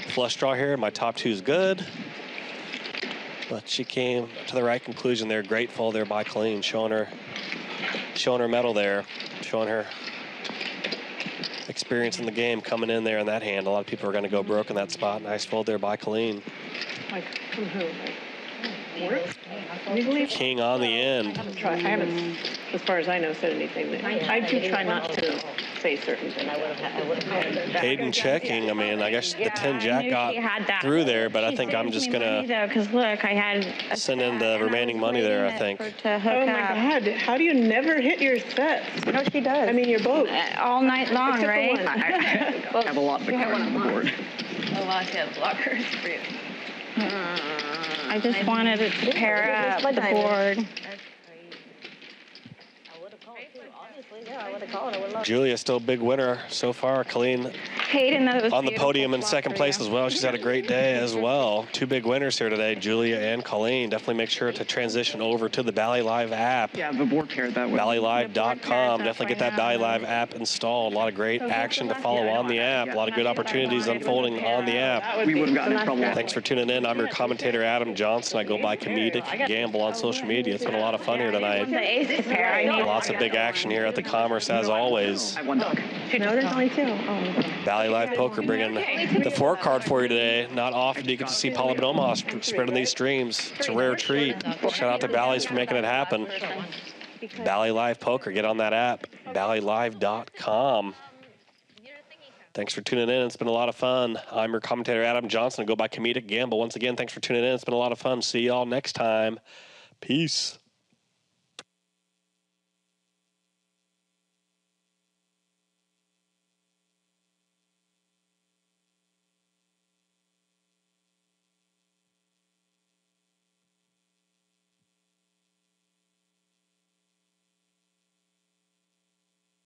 flush draw here? My top 2 is good. But she came to the right conclusion there. Grateful there by Colleen, showing her mettle there, showing her experience in the game coming in there in that hand. A lot of people are going to go broke in that spot. Nice fold there by Colleen. Like, from who? King on the end. I haven't, as far as I know, said anything. I do try not to say certain things. Hayden checking. I mean, I guess the 10 jack got through there, but I think I'm just going to Because look, I had send in the remaining money there, I think. to hook Oh my God, how do you never hit your sets? No, she does. I mean, your boat. All night long, Except for right? one. I have a lot of the cards on the board. Oh, wow, she has blockers for you. I just wanted it to pair up the board. Julia still a big winner so far. Colleen Hayden, that was on the beautiful podium in flop second for place you. as well. She's had a great day as well. 2 big winners here today, Julia and Colleen. Definitely make sure to transition over to the Bally Live app. Yeah, the board paired that way. BallyLive.com. Definitely get that Bally Live app installed. A lot of great action to follow on the app. A lot of good opportunities unfolding on the app. We would have gotten in trouble. Thanks for tuning in. I'm your commentator, Adam Johnson. I go by Comedic Gamble on social media. It's been a lot of fun here tonight. The ace pair, I need. Lots of big action here at the Commerce as always. I won dog. No, there's only 2. Oh. Bally Live Poker bringing the 4 card for you today. Not often do you get to see Paula and Omaha spreading these streams. It's a rare treat. Shout out to Bally's for making it happen. Bally Live Poker. Get on that app. BallyLive.com. Thanks for tuning in. It's been a lot of fun. I'm your commentator, Adam Johnson. I go by Comedic Gamble. Once again, thanks for tuning in. It's been a lot of fun. See y'all next time. Peace.